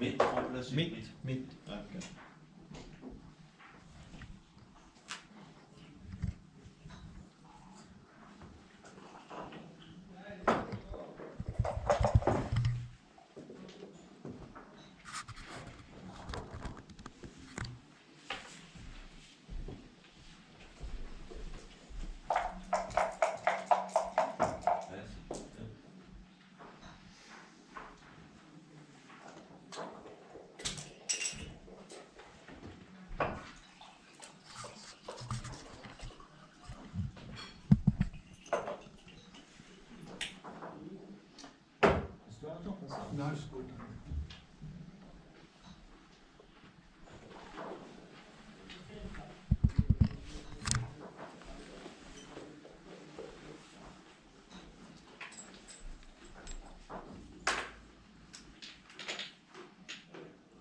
Mit Kuppeln sind Mit. Okay. Nein, ist gut.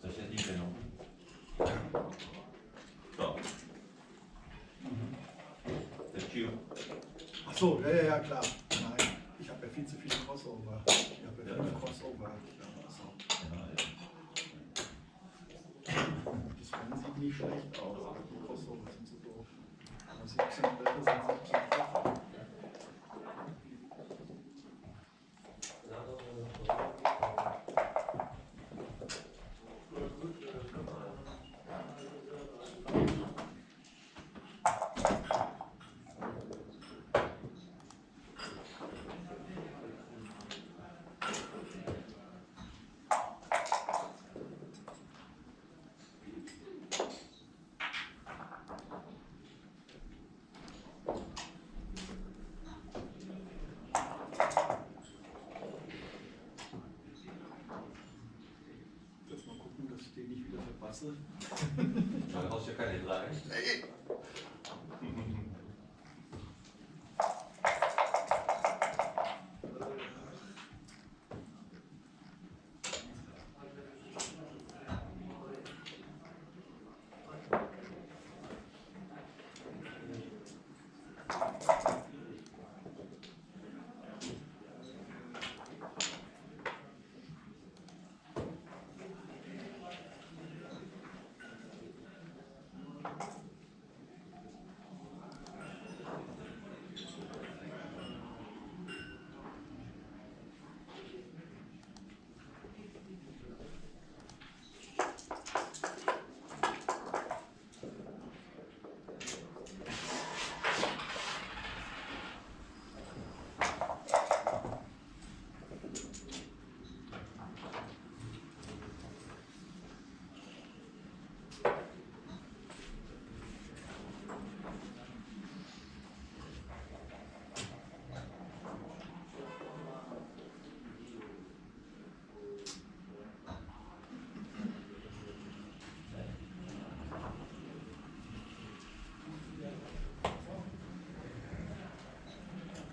Soll ich das nicht genommen? So. Der Q. Achso, ja, klar. Nein, ich habe ja viel zu viele Crossover. Ich habe ja 5 Crossover. Das Rennen sieht nicht schlecht aus, aber die Crossover sind so doof. Aber 17 Treffer sind 17 Treffer. Den ich wieder verpasse. Da hast du ja keine 3. Nee.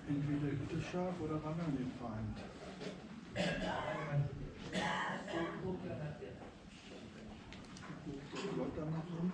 Entweder Hütte scharf oder ran an den Feind. Locker machen.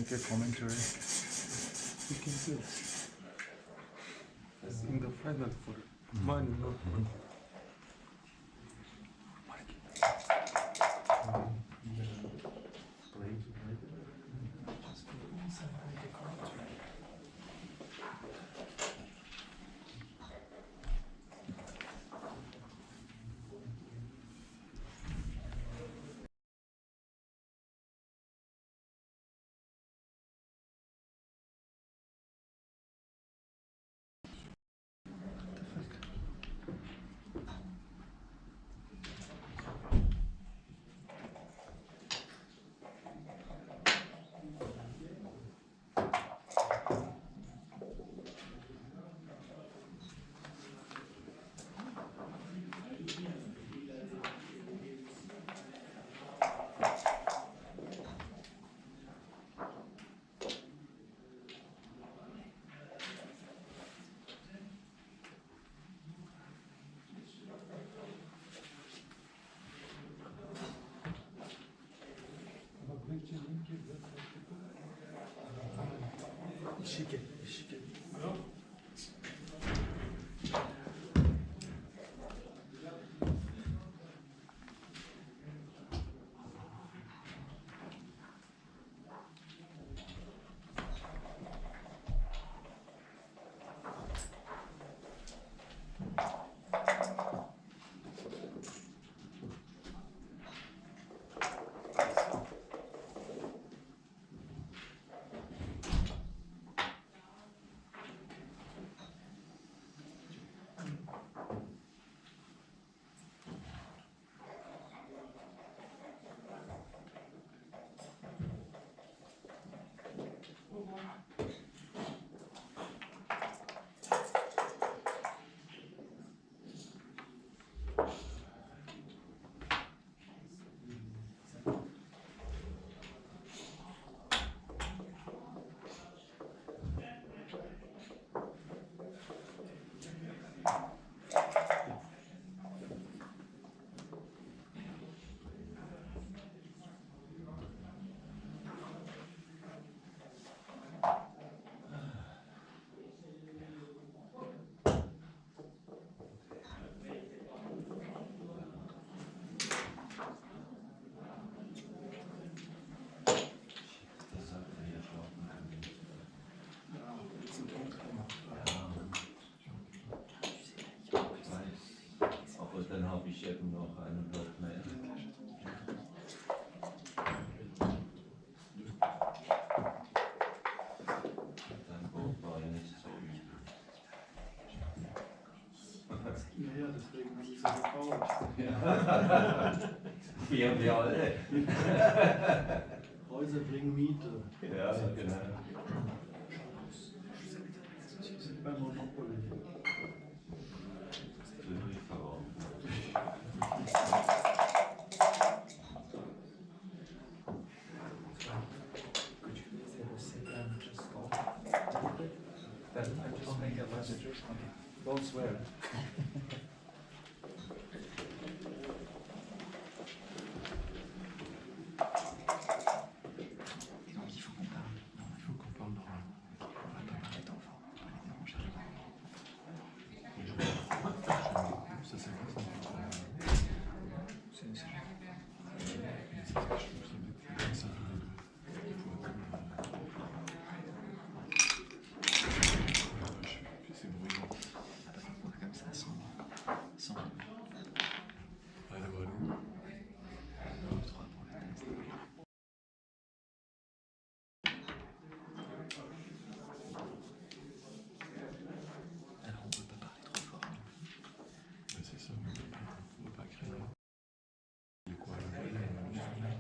A commentary. We can do it. In the final for mine. chiquet, chiquet. Dann habe ich eben noch einen Block mehr. Dein Boot war ja nicht so übel. Ja, deswegen habe ich so gekauft. Ja. Wir alle. Häuser bringen Miete. Ja, genau. Bei Monopoly. Zürich verraten. Don't swear.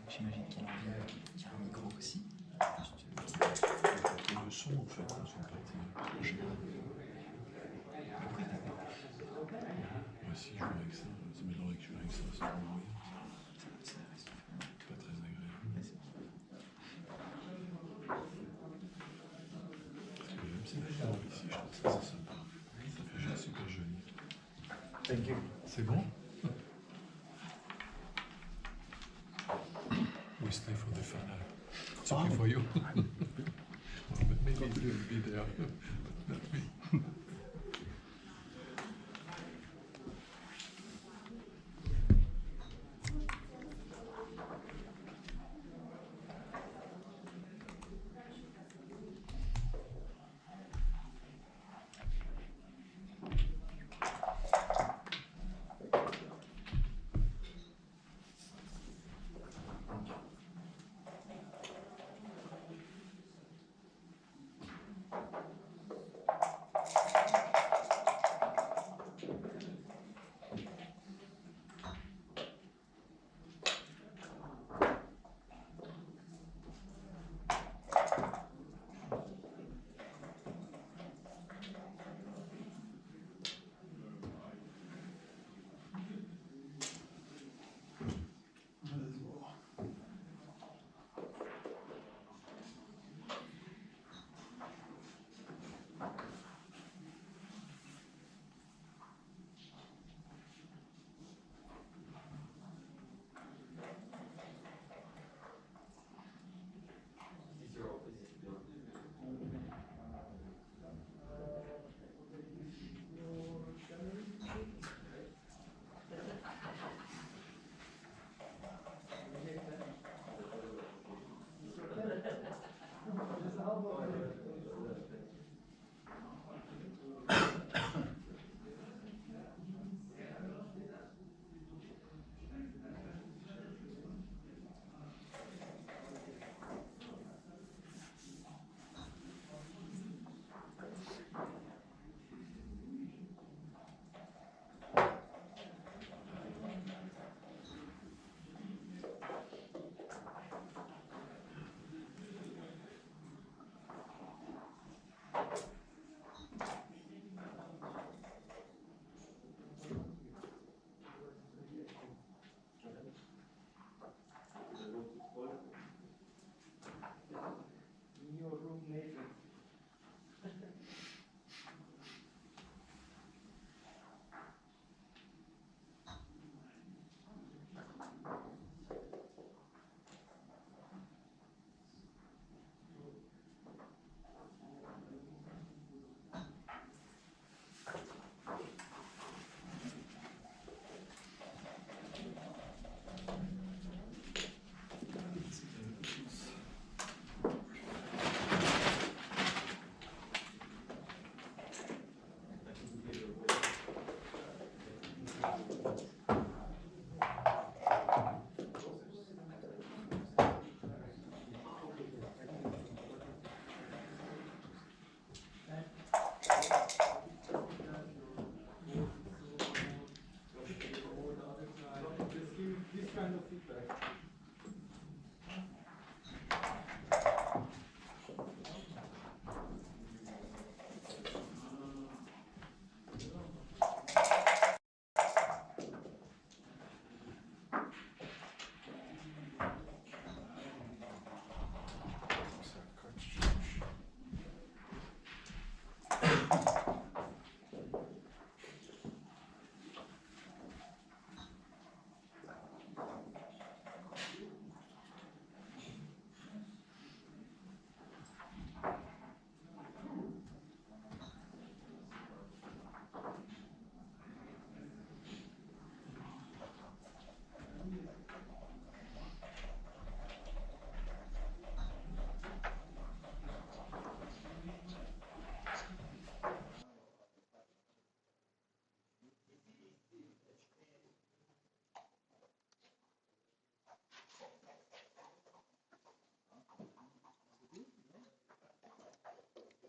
J'imagine qu'il y a un micro aussi. Le son en fait, en son partie. Moi si je joue avec ça, ça m'étonnerait que je joue avec ça, c'est pas bruit. Pas très agréable. Ce que j'aime c'est la couleur ici, je trouve ça c'est sympa. Ça fait juste super joli. Thank you. C'est bon? We stay for the final. It's okay for you. But maybe it will be there. Not me.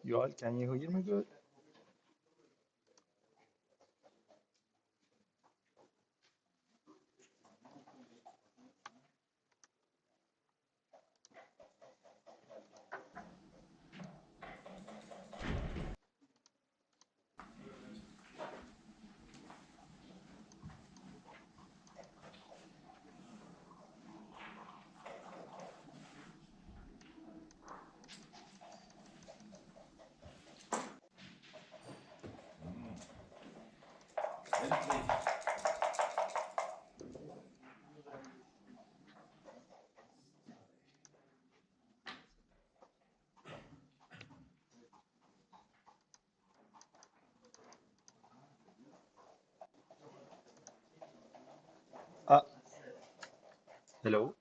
Joel, can you hear me good? Endlich. Ah, hello.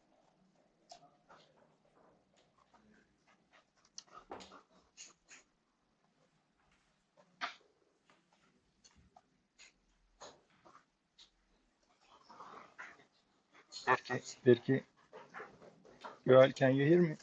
Perché? Joel, can you hear me?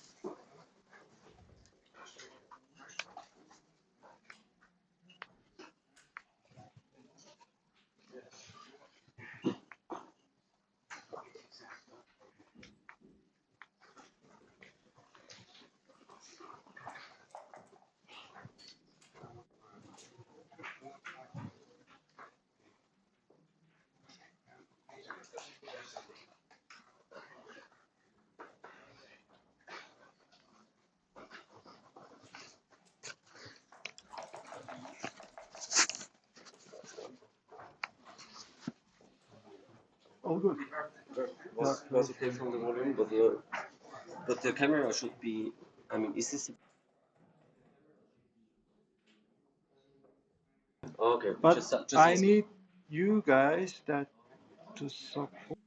Oh, good. Was okay from the volume, but the camera should be. I mean, is this? Okay, But just I ask. need you guys that to support.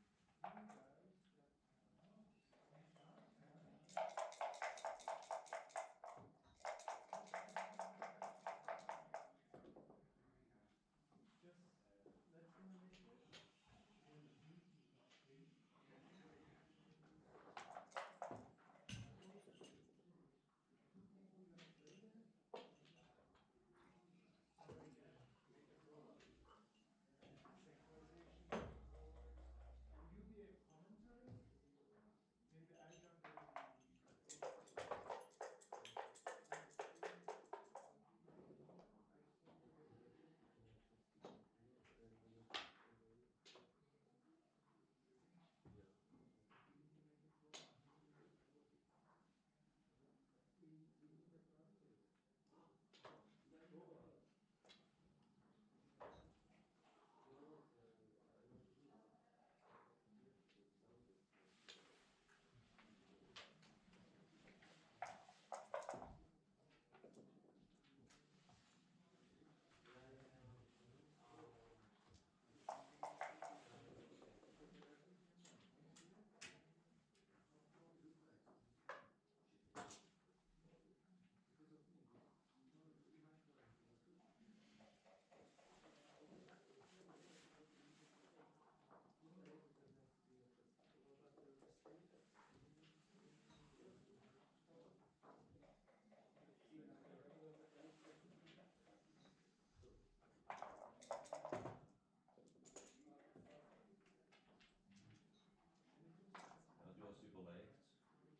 Ja, du hast überlegt,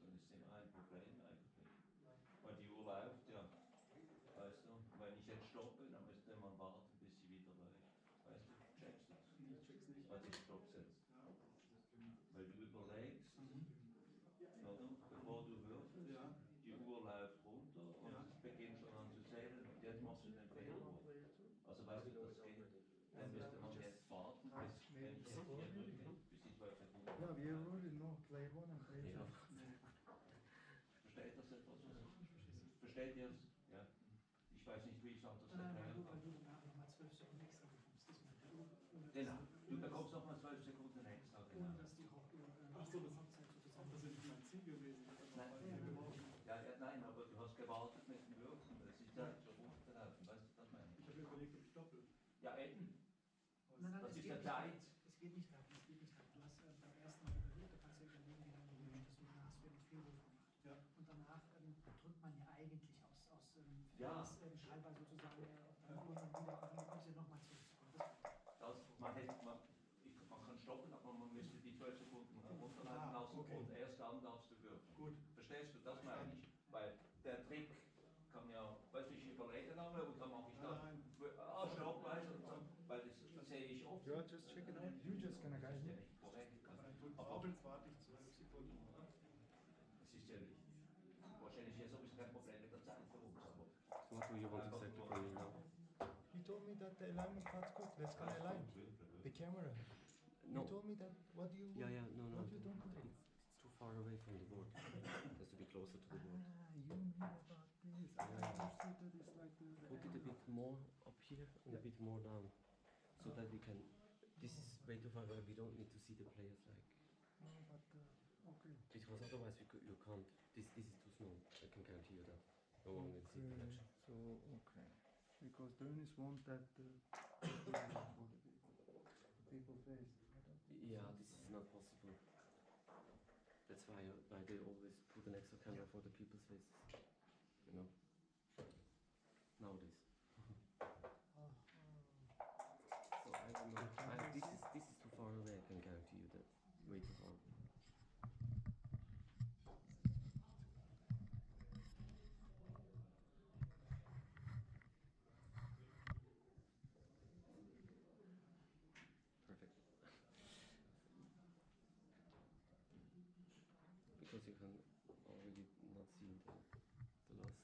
dann ist immer ein Problem eigentlich. Weil die Uhr läuft ja, weißt du. Und wenn ich jetzt stoppe, dann müsste man warten, bis sie wieder läuft. Weißt du, checkst du? Nee, ich check's nicht. Was ich Stopp setzt. Ja. Weil du überlegst, Mhm. oder? Bevor du würfelst, Ja. die Uhr läuft runter und Ja. es beginnt schon an zu zählen und jetzt machst du den Fehlwurf. Also weißt du, das geht. Dann müsste man jetzt warten, bis, wenn ich jetzt hier drücke, bis die 12 Sekunden Yeah, we laufen. already know play one and play Ja, two. Nee. versteht das etwas, was Ja, ich? ich versteh's. Versteht ihr es? Ja. Ich weiß nicht, wie ich es anders Nein, nein, erklären weil kann. du danach nochmal 12 Sekunden extra bekommst. Das meinte ich. Ohne, Genau. Du ohne, bekommst nochmal 12 Sekunden extra, genau. ohne dass die Hauptuhr, Ach so, das Hauptzeit sozusagen. ist ja nicht mein Ziel gewesen. Ich habe einfach Nein, bei dir geworfen. ja, nein, aber du hast gewartet mit dem Würfen. Es ist Ja. Zeit schon runterzulaufen, weißt du, das meine ich. Ich habe mir überlegt, ob ich doppel. Ja, eben. Nein, nein, Das ist ja Zeit. es geht nicht darum, es geht nicht darum. Du hast beim ersten Mal überlegt, da kannst du ja überlegen, wie lange du möchtest. Und dann hast du ja den Fehlwurf gemacht. Ja. Und danach drückt man ja eigentlich aus Ja, Ja. ist die Schreiber sozusagen und dann kommst du nochmal zurück. Man kann stoppen, aber man müsste die 12 Sekunden runterladen lassen und erst dann darfst du würfeln. Gut. Verstehst du, das meine ich? Weil der Trick kann ja, weiß ich, überlegen lange und dann mache ich dann, stopp, weißt du, weil das sehe ich oft. Ja, just check it out. You just gonna guide me. Aber warte ich 12 Sekunden, oder? Das ist ja richtig. Wahrscheinlich ist sowieso kein Problem mit der Zeit für uns, aber... So what do you want exactly from me now? He told me that the alignment part's good. Let's go align. The camera. No. You told me that. What do you? Yeah, no. What you don't do? It's too far away from the board. It has to be closer to the board. You knew about this. I understood that it's like the. Put it a bit more up here and a bit more down, so that we can. This is way too far away. We don't need to see the players like. No, but okay. Because otherwise you can't. This is too small. I can guarantee you that. No one will see the action. So okay. Because Denise want that people face. Yeah, this is not possible. That's why they always put an extra camera for the people's faces. You know. Nowadays. So I don't know. This is too far away. I can guarantee you that. Way too far. Perfect. Because you can already not see the last.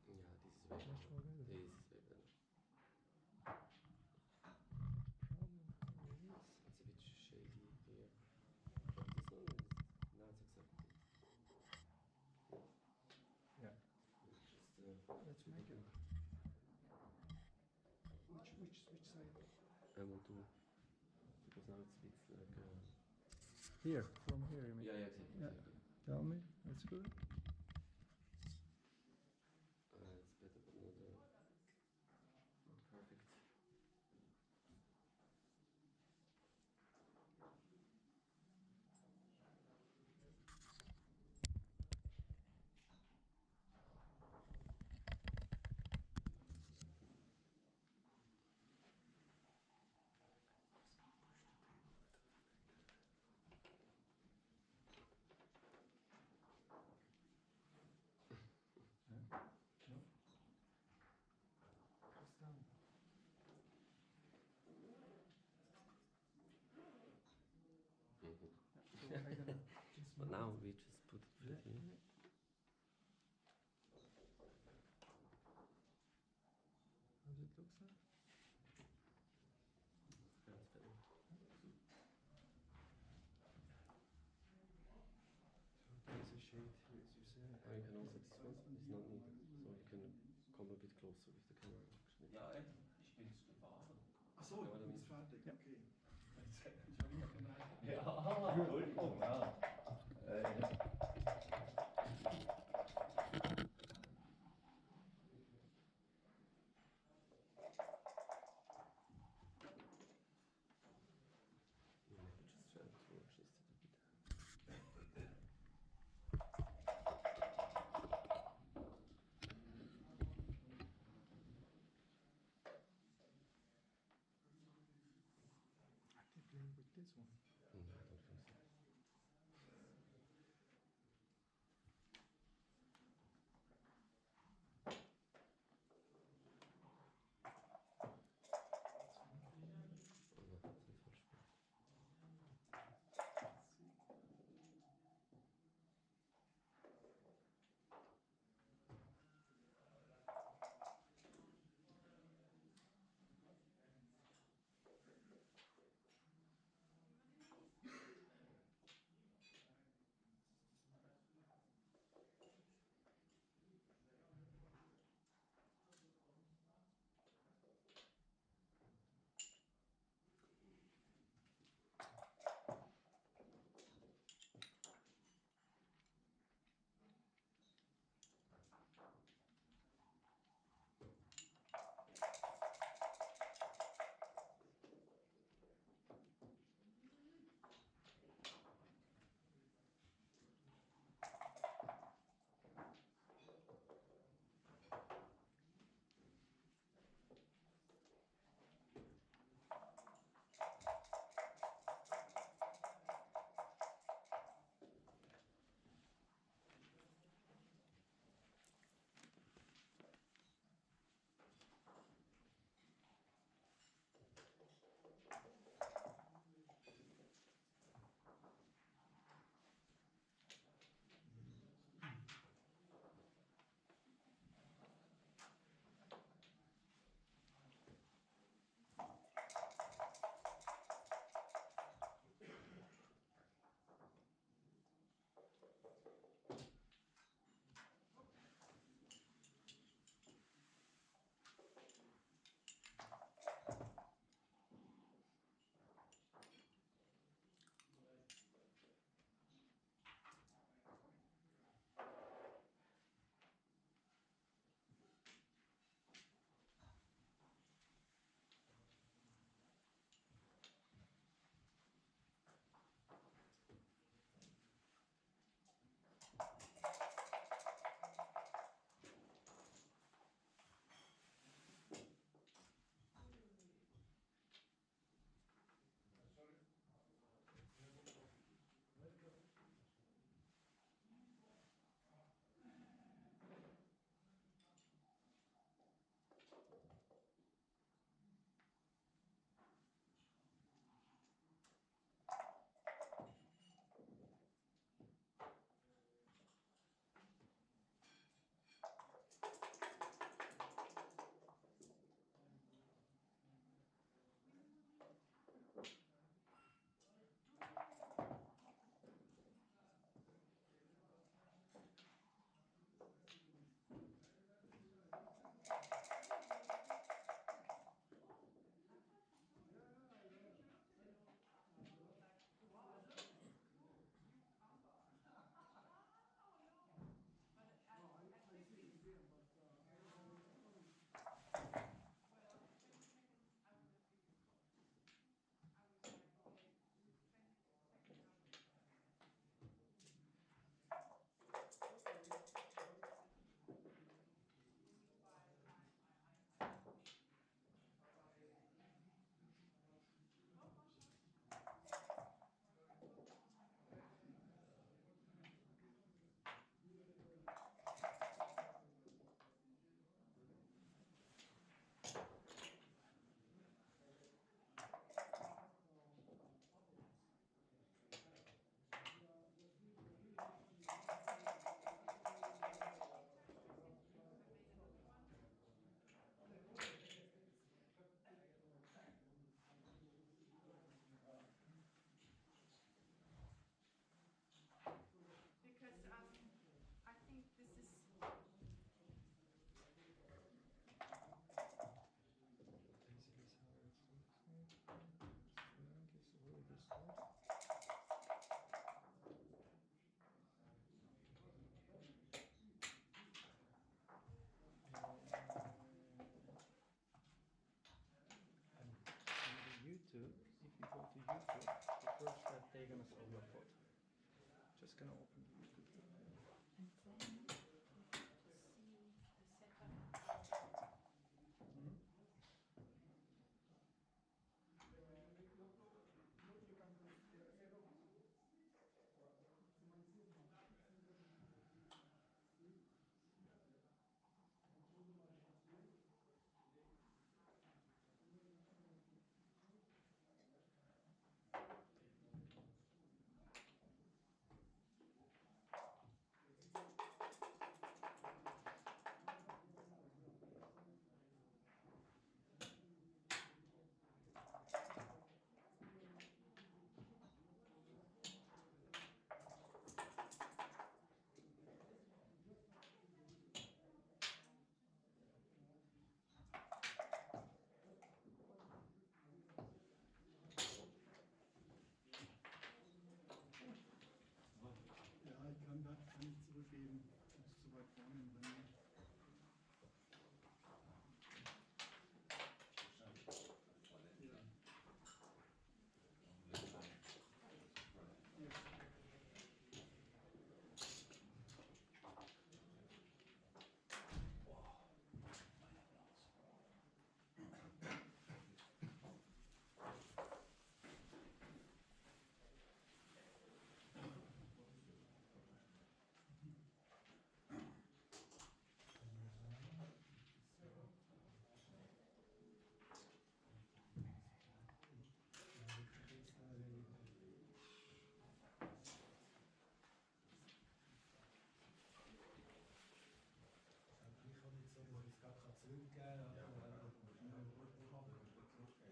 Yeah, this is way better. This is way better. It's a bit shady here. But this one is now it's acceptable. Yeah. Just Let's make it. Which side? I want to because now it's like Here, from here. You mean? yeah, exactly. Yeah. Exactly. Tell me. That's good. It's better, but not perfect. But now we just put it here. How does it look, sir? That's better. So there's a shade here, as you said. Or you can also this one is not needed, so you can come a bit closer with the camera. Actually. Ja, ich bin's gefahren. Achso, Ja, du bist fertig. Ja. Okay. Ich habe immer gemeint. Ja, Entschuldigung, ja. Just try to adjust it a bit. Are they playing with this one? No, I don't think so. They're gonna solve your port. Just gonna open the YouTube. And then to see the setup. Ja, kann ich zurückgeben. Ist zu weit vorne im Rennen.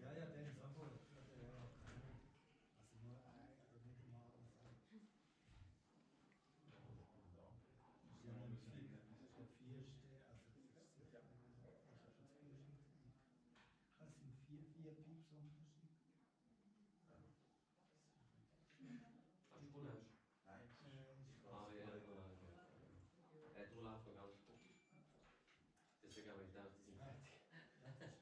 Ja, ja, Dennis, jawohl. Ja, klar. Also nur eigentlich nicht mal alles sagen. Ja, dann der vierste, also das ist sicher, ich habe schon das vierste gesehen. Das sind vier Pips Unterschied. Hast du gewonnen? Nein, Ah, ja, ja, okay. Du läufst noch ganz gut. Deswegen habe ich gedacht, die sind fertig. Ja, das ist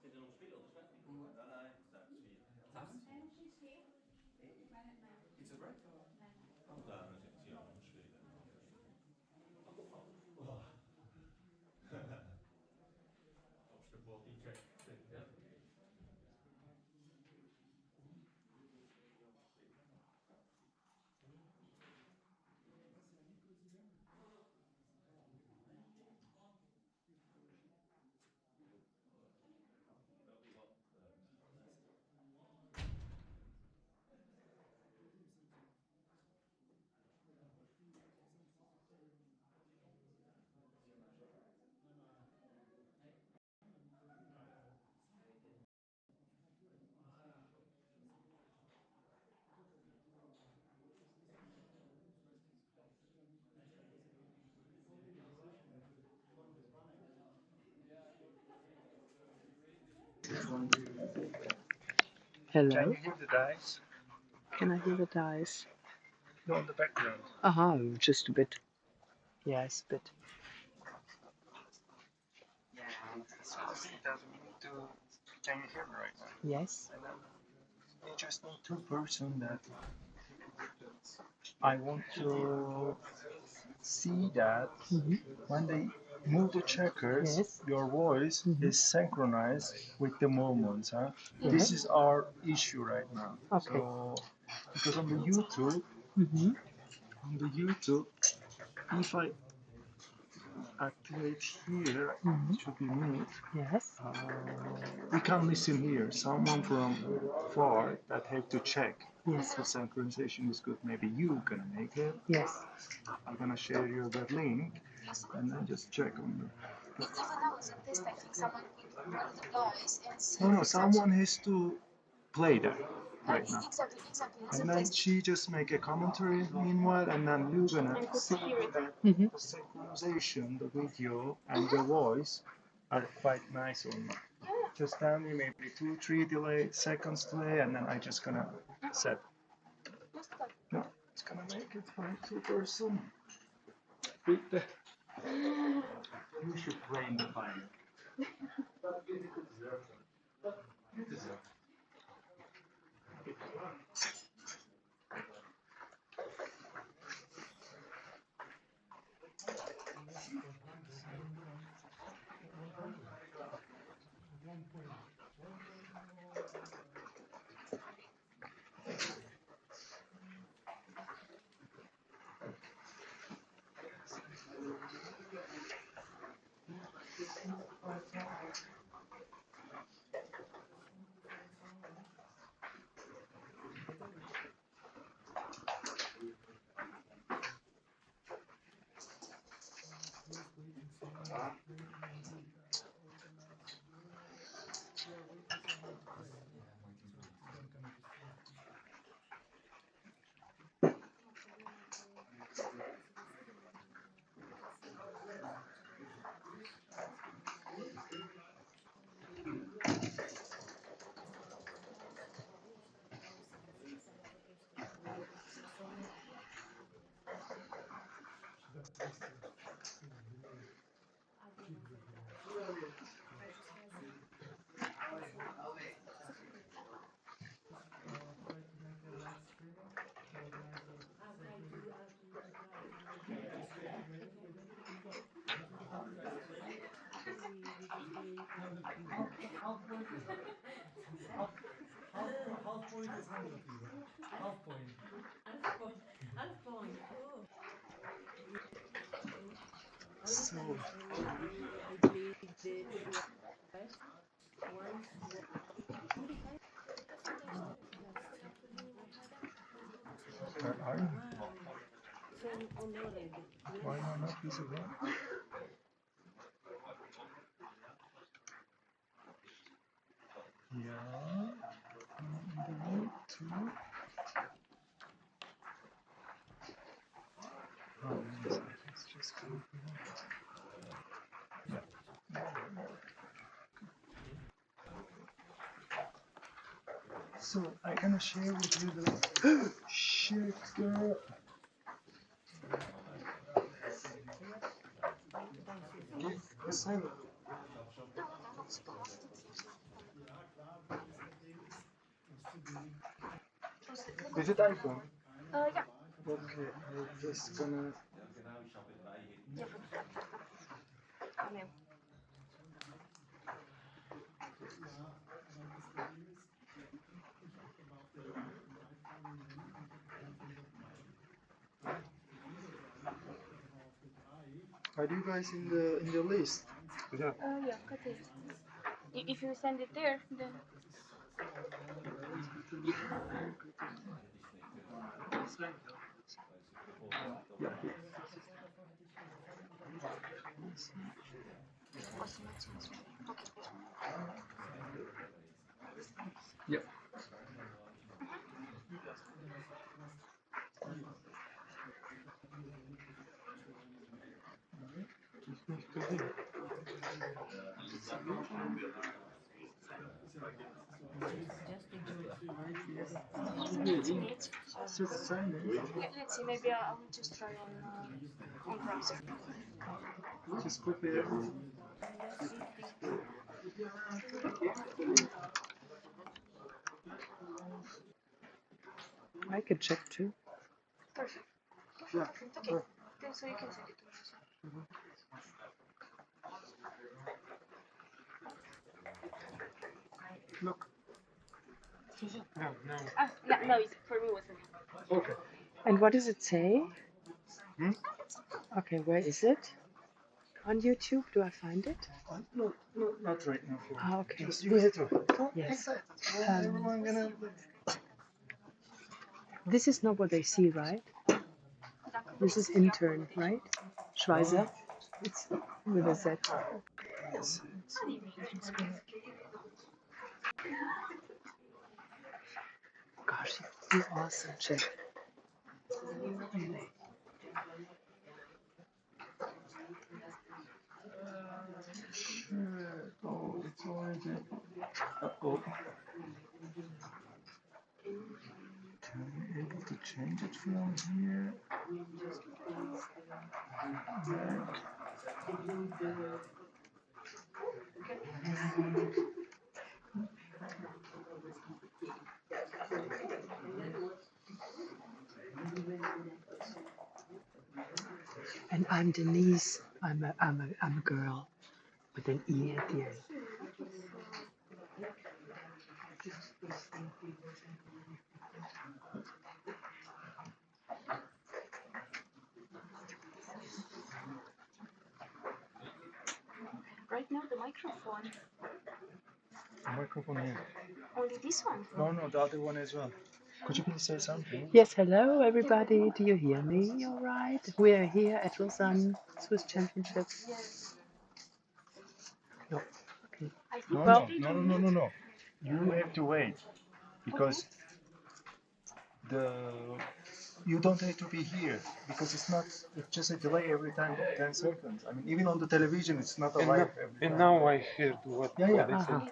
Sind ihr noch im Spiel oder ist fertig? nein, nein, 6-4. 6? It's a break? Und dann sind sie am Spielen. Darfst du den Bodycheck sehen? Ja. Hello. Can you give the dice? Can I hear the dice? No, in the background. Aha, just a bit. Yes, a bit. Yeah, something that we need to. Can you hear me right now? Yes. And then we just need two person that I want to see that when they move the checkers, Yes. your voice is synchronized with the movements. Huh? Yes. This is our issue right now. Okay. So, because on the YouTube, if I activate here, it should be mute. Yes. We can listen here. Someone from far that have to check. Yes. The synchronization is good. Maybe you can make it. Yes. I'm gonna share you that link, and then just check on the. Even now as a test, I think someone could roll the dice and see. No, someone has to play that right now. Exactly. It's And a then test. she just make a commentary meanwhile, and then you're gonna see that the synchronization, the video, and the voice are quite nice on me. Just tell me maybe 2-3 seconds delay, and then I just gonna set. No, it's gonna make it for 2 person. Bitte. You should play in the final. Half point is 100 euro. Half point. Half point. Oh. So. I played the Schweizer once. Where are you? Wow. So on the other end. Yes. Why not visible? Yeah. Two. Oh, let's just go here. Yeah. So I'm gonna share with you the shit girl. Listen. Is it iPhone? Yeah. Okay, I'm just gonna. Ja, genau, ich habe 3 hinten. Yeah. Come Aber das Problem ist, ich habe aber auf dem iPhone im Moment und dann von der 3. Die 4 dran, aber auf der 3. Are you guys in the list? Yeah. Yeah, okay. If you send it there, then. Yeah. Just enjoy. It's just the same. Let's see, maybe I will just try on browser. Just copy it. I could check too. Perfect. Yeah. Okay. Then so you can send it to me as well. Look. No, no. No, it, for me wasn't. Okay. And what does it say? Hmm? Okay, where is it? On YouTube? Do I find it? No, not right now. Ah, okay. Just you have to. Yes. Everyone gonna. This is not what they see, right? This is intern, right? Schweizer. It's with a Z. Yes. Gosh, you're awesome, Chick. Oh, it's already. Oh. Can we able to change it from here? And I'm Denise. I'm a girl with an E at the end. Right now the microphone. The microphone here. Only this one. No, the other one as well. Could you please say something? Yes, hello everybody. Do you hear me all right? We are here at Lausanne Swiss Championships. No. Okay. No. You have to wait because you don't have to be here because it's just a delay every time 10 seconds. I mean, even on the television, it's not a live every time. And now I heard what Yeah. they said.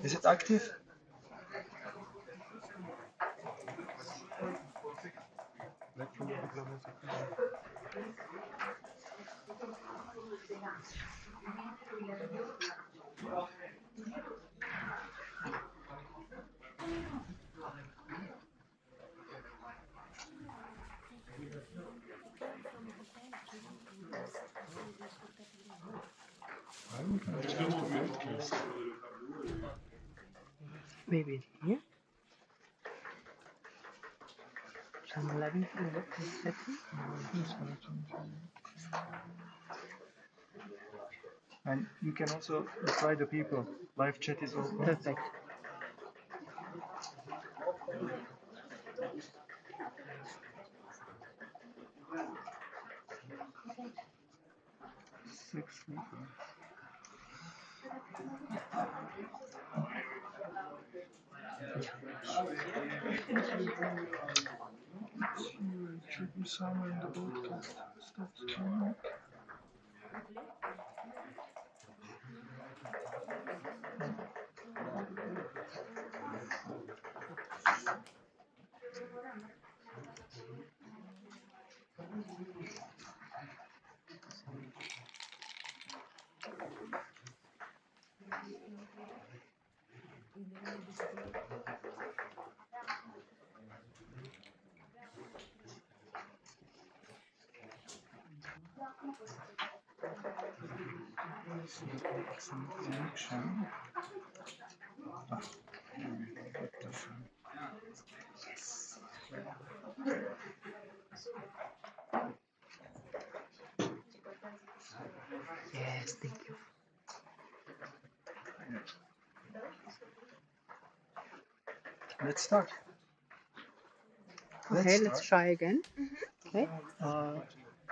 Is it active? Maybe in here. Channel 11 setting. And you can also try the people. Live chat is open. Perfect. It should be somewhere in the broadcast. Stop streaming. Some connection. Yes, thank you. Let's start. Okay, let's try again. Okay.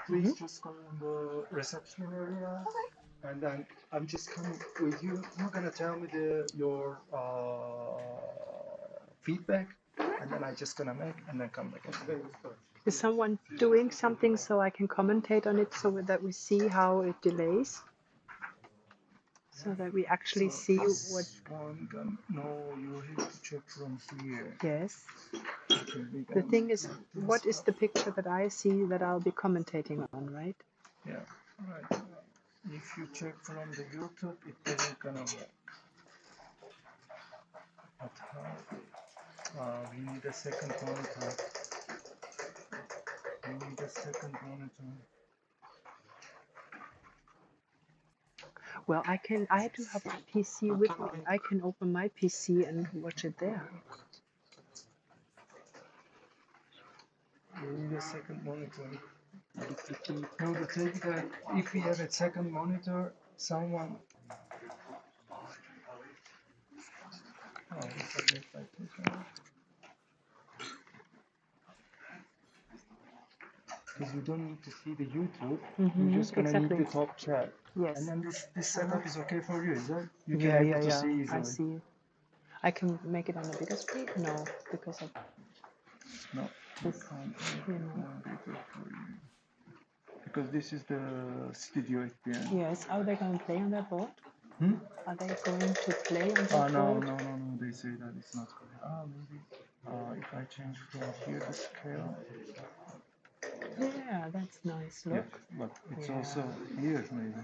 Please just go in the reception area. and then I'm just coming with you. You're gonna tell me your feedback, and then I just gonna make and then come back. Is someone doing something so I can commentate on it so that we see how it delays? So that we actually see what. No, you have to check from here. Yes. Okay, The thing is, what is the picture that I see that I'll be commentating on, right? Yeah, right. If you check from the YouTube, it doesn't gonna work. But how? We need a second monitor. We need a second monitor. Well, I do have my PC with me. I can open my PC and watch it there. We need a second monitor. No, the thing that if we have a second monitor, someone. Oh, if I take out. Because you don't need to see the YouTube, you're just gonna need the top chat. Yes. And then this setup is okay for you, is it? You Yeah, can yeah, able to yeah. see easily. I see. I can make it on a bigger screen? No, because of No, this. Because this is the studio experience. Yes. Are they going to play on that board? Hmm? Are they going to play on that No, board? no. They say that it's not good. Maybe if I change from here the scale. Yeah, that's nice. Look. Yeah, but it's also here maybe.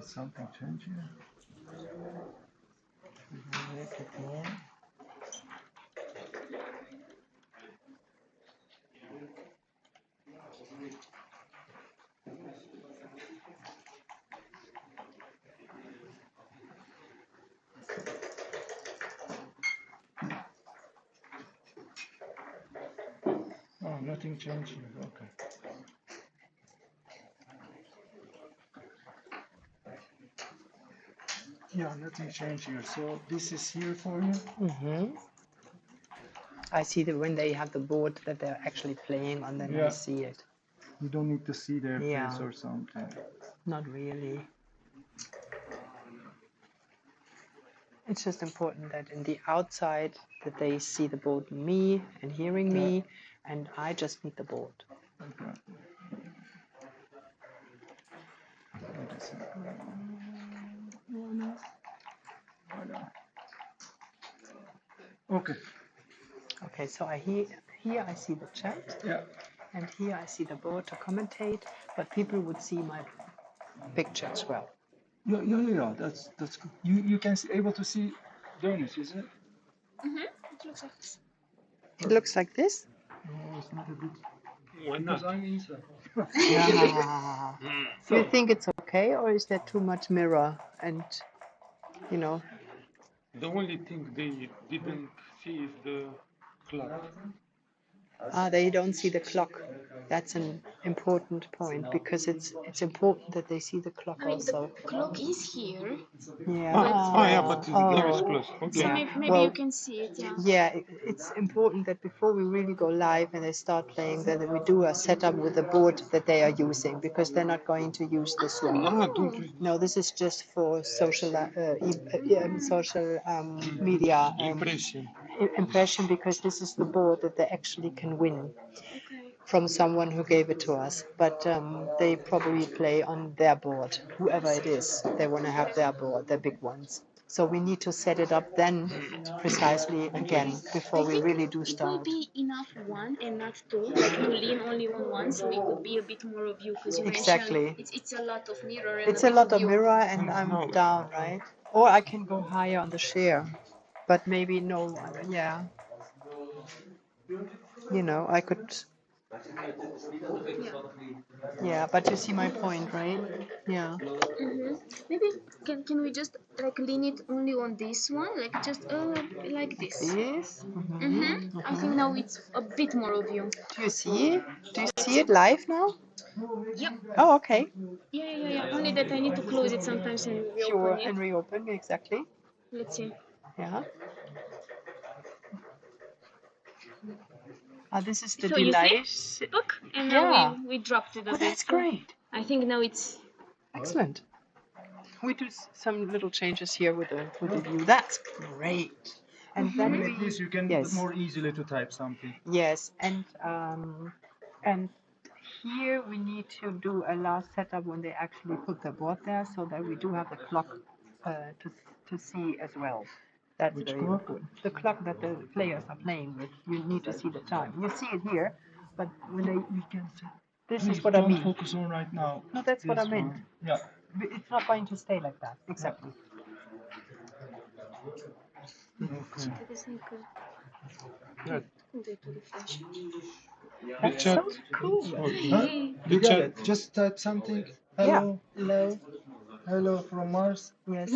Is something change here? Should we make it more? Oh, nothing changed here. Okay. Yeah, nothing changed here. So this is here for you. Mm-hmm. I see that when they have the board that they're actually playing on, then I see it. You don't need to see their face or something. Not really. It's just important that in the outside that they see the board, me and hearing me, and I just need the board. Okay. Okay. Okay, so here I see the chat, and here I see the board to commentate, but people would see my picture as well. Yeah. That's good. You can able to see Denise, is it? It looks like this. It looks like this? No, it's not a good. Why Because not? I'm inside. Do you think it's okay, or is there too much mirror and, you know? The only thing they didn't see is the clock. They don't see the clock. That's an important point, because it's important that they see the clock Like also. the clock is here. Yeah. But here is close. Okay. So maybe you can see it, Yeah, it's important that before we really go live and they start playing, that we do a setup with the board that they are using, because they're not going to use this one. No, this is just for social media impression, because this is the board that they actually can win from someone who gave it to us. But they probably play on their board, whoever it is. They want to have their board, their big ones. So we need to set it up then precisely again before we really do start. It will be enough one and not two, like to lean only on one, so it could be a bit more of you, because you mentioned it's a lot of mirror. And it's a lot of mirror, and I'm down, right? Or I can go higher on the share, but maybe no, yeah. You know, I could. Yeah, but you see my point, right? Yeah. Maybe can we just like lean it only on this one, like just like this? This. I think now it's a bit more of you. Do you see it? Do you see it live now? Yep. Oh, okay. Yeah. Only that I need to close it sometimes and reopen Sure, it. and reopen, exactly. Let's see. Yeah. This is the So you delay. see, look, and Yeah. now we dropped it a Oh, bit. that's great. I think now it's Excellent. We do some little changes here with the view. That's great. And then And like this, you can more easily to type something. yes, and here we need to do a last setup when they actually put the board there, so that we do have the clock to see as well. That's Which very clock? good. The clock that the players are playing with. You need to see the time. You see it here, but when they this is what I mean. Don't focus on right now. No, that's what I This meant. one. Yeah. It's not going to stay like that. Exactly. Okay. Good. Big That's chat. so cool. Huh? You got it. Just type something. Hello. Hello. Hello from Mars. Yes.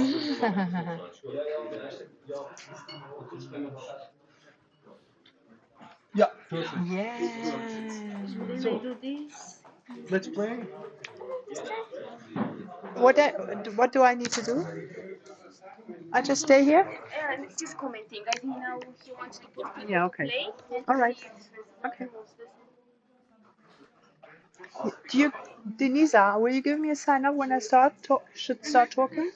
Yeah. Perfect. Yeah. and then So, I do this. let's play. What do I need to do? I just stay here? He's commenting. I think now he wants to put people Yeah, to okay. play. And All right. Okay. Do you, Denise, will you give me a sign up when I should start talking?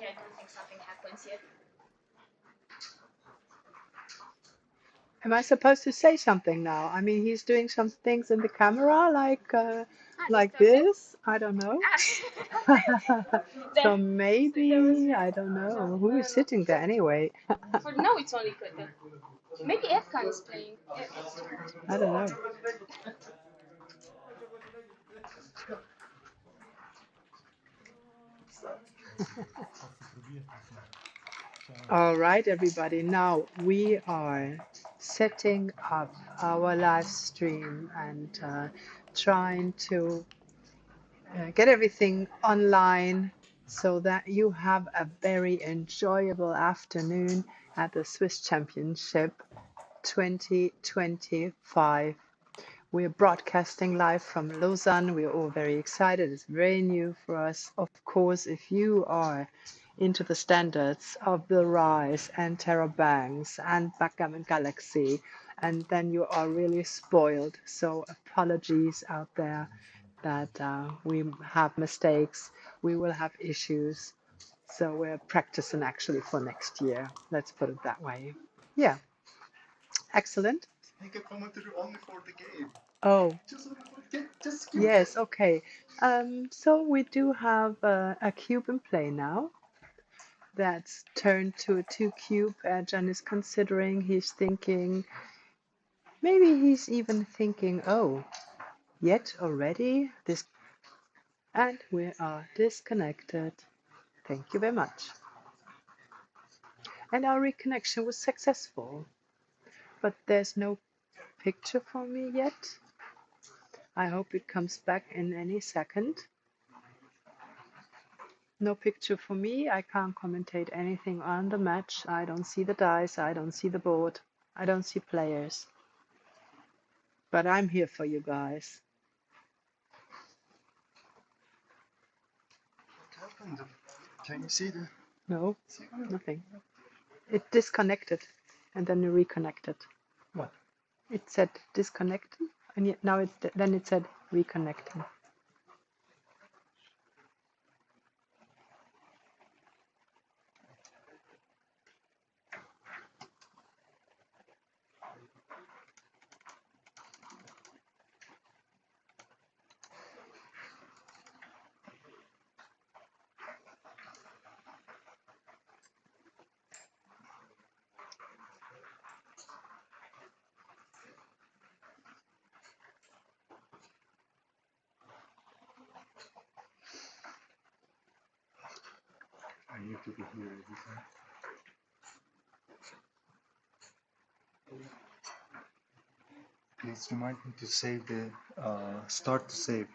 Yeah, I don't think something happens yet. Am I supposed to say something now? I mean, he's doing some things in the camera, like this. I don't know. So maybe I don't know who is sitting there anyway. For now, it's only Kaiser. Maybe Efkan is playing. I don't know. All right, everybody. Now we are setting up our live stream and trying to get everything online so that you have a very enjoyable afternoon at the Swiss Championship 2025. We're broadcasting live from Lausanne. We're all very excited. It's very new for us. Of course, if you are into the standards of Bill Rice and Tara Banks and Backgammon Galaxy, and then you are really spoiled. So apologies out there that we have mistakes. We will have issues. So we're practicing actually for next year. Let's put it that way. Yeah. Excellent. Make a commentary only for the game. Oh, Just yes, okay. So we do have a cube in play now. That's turned to a 2-cube. Jan is considering, he's thinking, maybe he's even thinking, oh, yet already? This, and we are disconnected. Thank you very much. And our reconnection was successful, but there's no picture for me yet. I hope it comes back in any second. No picture for me. I can't commentate anything on the match. I don't see the dice. I don't see the board. I don't see players. But I'm here for you guys. What happened? Can you see the? No, nothing. It disconnected and then it reconnected. What? It said disconnected and yet now then it said reconnecting. need to be here every time. Please remind me to save the start to save.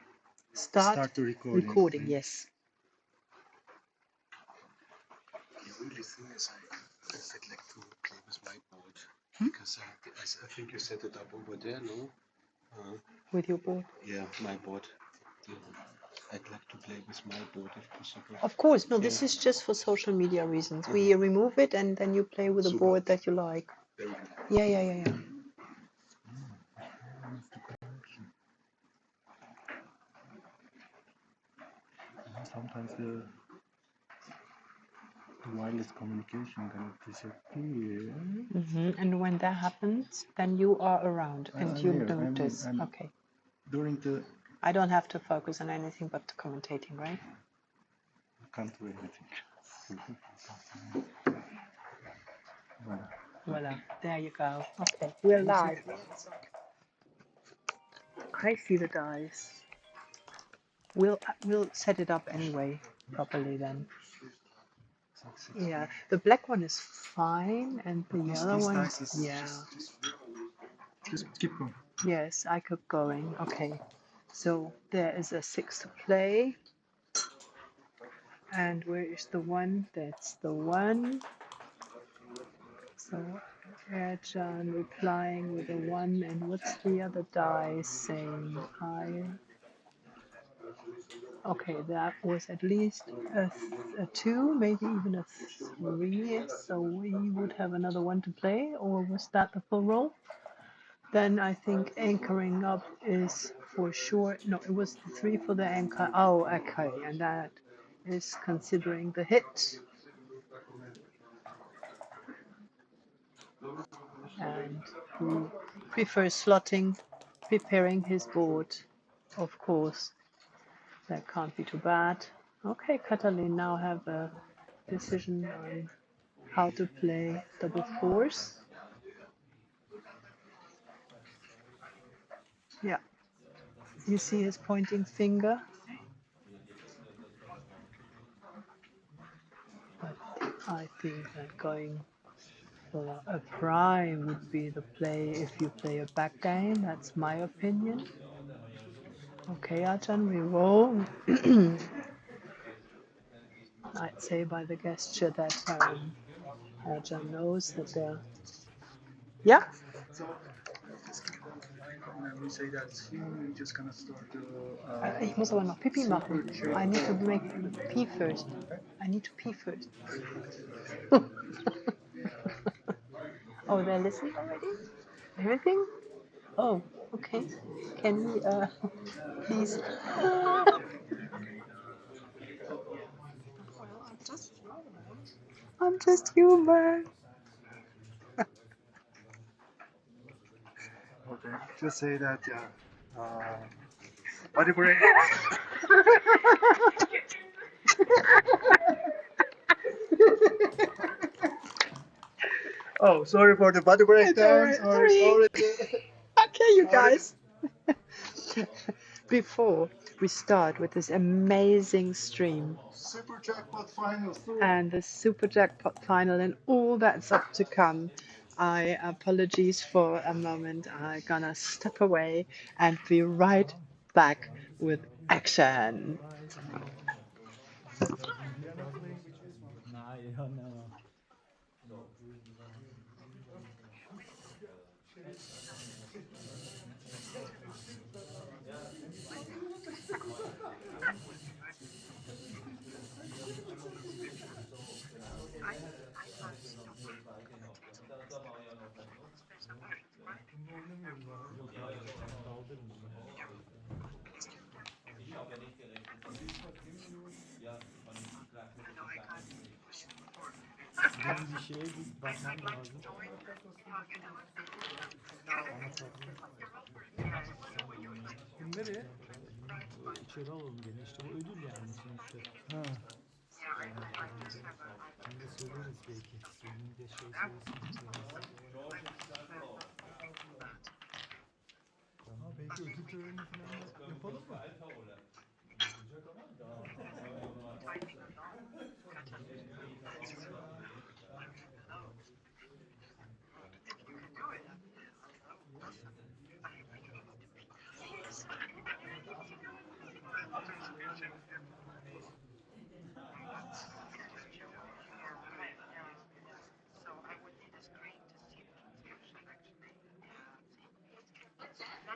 Start the recording, yes. The only thing is I'd like to play with my board because I think you set it up over there, no? With your board? Yeah, my board. I'd like to play with my board if possible. Of course, no, this is just for social media reasons. We remove it and then you play with a board that you like. Yeah. Sometimes the wireless communication kind of disappears. And when that happens, then you are around and you notice. Okay. During the... I don't have to focus on anything but the commentating, right? I can't do anything. Voila, there you go. Okay, we're live. I see the dice. We'll set it up anyway, properly then. Yeah, the black one is fine, and the other one, yeah. Just keep going. Yes, I keep going. Okay, so there is a 6 to play. And where is the one? That's the one. So Erjan replying with a 1, and what's the other die saying? Okay, that was at least a 2, maybe even a 3, so we would have another 1 to play, or was that the full roll? Then I think anchoring up is for sure, no, it was the 3 for the anchor. Oh, okay, and that is considering the hit. And he prefers slotting, preparing his board, of course. That can't be too bad. Okay, Katalin now have a decision on how to play double 4s. Yeah, you see his pointing finger. But I think that going for a prime would be the play if you play a backgammon. That's my opinion. Okay, Arjan, we roll. I'd say by the gesture that Arjan knows that they're... Yeah? So, just keep on the line and we say that's you, we're just gonna start Ich muss aber noch Pipi machen. I need to make pee first. I need to pee first. Oh, they're listening already? Everything? Oh, okay. Can we, please? I'm just human. Okay, just say that, body break. Oh, sorry for the body breakdown. Sorry. Okay, you guys. Before we start with this amazing stream Super Jackpot final. and the Super Jackpot final and all that's up to come, I apologize for a moment. I'm gonna step away and be right back with action. Da war ja noch ein Not. Ich habe ja nicht gerechnet, dass ich... Ja, kann ich rechnen, dass ich Jackpot kriege. Benim bir şeye bir bakmam lazım. Bunu nereye? İçeri alalım gene. İşte bu ödül yani sonuçta. Ha. Bunu da söyleriz belki. Senin de şey söylesin. Tamam, belki ödül töreni falan yapalım mı?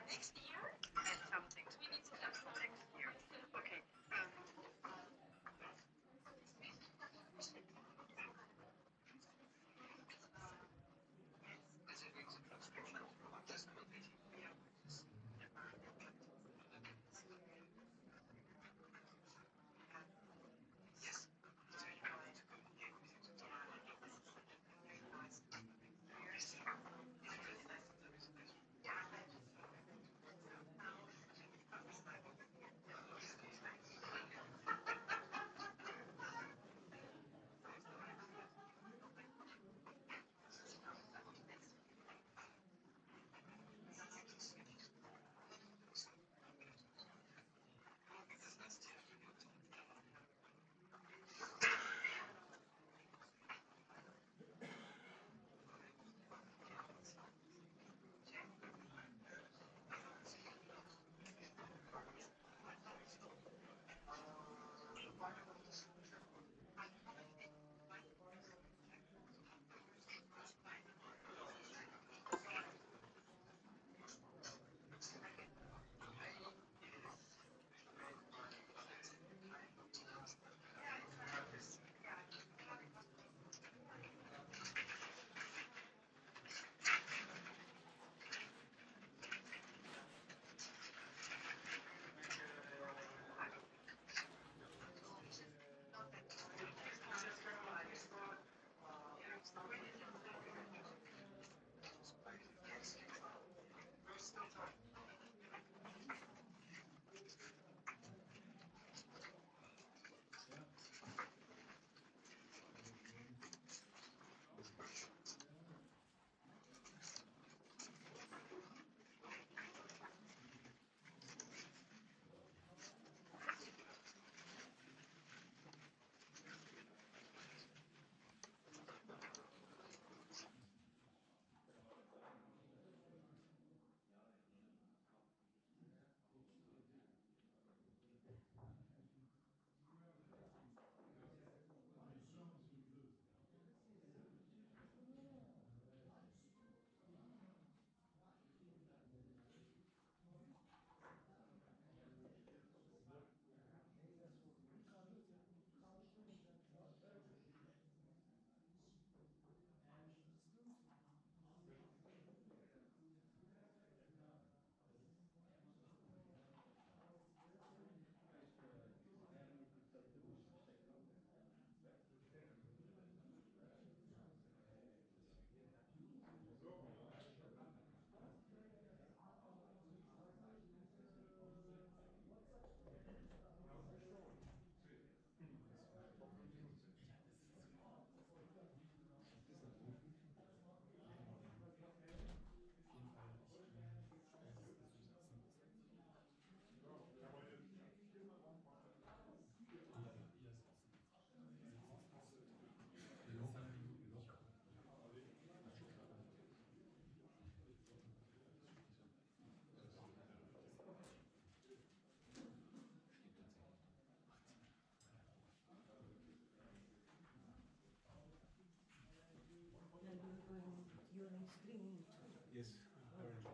next year and something special for next year. Okay. You're in streaming too. Yes, apparently.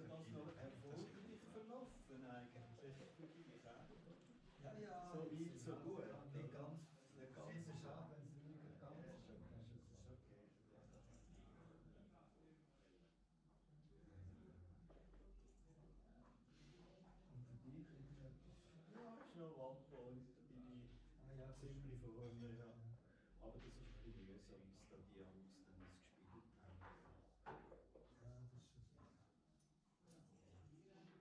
das noch erfolgreich verlaufen eigentlich für dich, ja? Ja, ja. So weit, so gut. Nicht ganz, nicht ganz. Es ist schade, wenn es nicht ganz so ist. Das ist okay. Und für dich irgendetwas? Ja, ist noch Wandball, da bin ich ziemlich vorne, ja. Aber das ist ein bisschen mühsam, bis da die Jungs dann das gespielt haben. Ja, das ist schon so.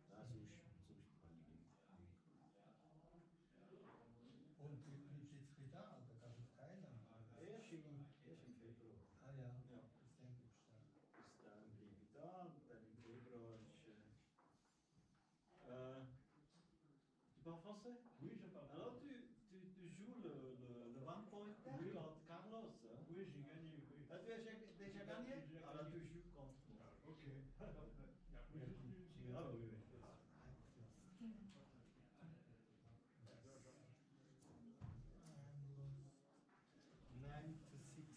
Nein, sonst kann ich nicht. Und du bleibst jetzt ein bisschen da oder gehst du auf Thailand? Erst im Februar. Ah ja, ja. Bis dann bleibst du da. Bis dann bleibe ich da und dann im Februar ist... tu parles français? Oui, je parle. Alors tu joues le one pointer oui. Contre Carlos? Hein? Oui, j'ai gagné. Oui. Ah, tu as déjà gagné? Alors tu joues contre moi. Ok. Ja, oui, ah, oui, oui. Nine to six.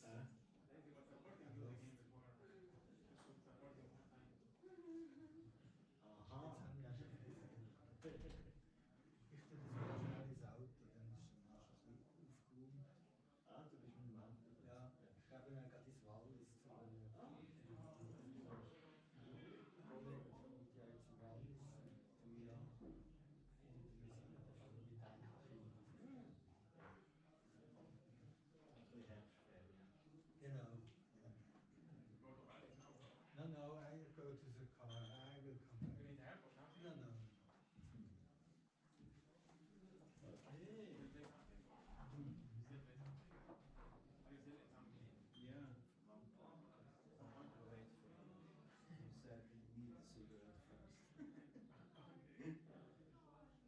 Aha. Ich tue das mal schnell ins Auto, dann ist schon ein bisschen aufgeräumt. Ah, du bist mit dem Auto? Ja, ich gebe mir gerade ins Wallis zu den Kollegen von Ovidiu jetzt im Wallis, 3 Jahre. Und wir sind dann schon mit Enkelkindern. Die Herbstferien. Genau. No, no, I go to the car. I will come back. You need help or something? No, no, no. Okay. Yeah, one point. I'm going to wait for you. You said you need a cigarette first. Schweizer Meisterschaft, Jackpot 1.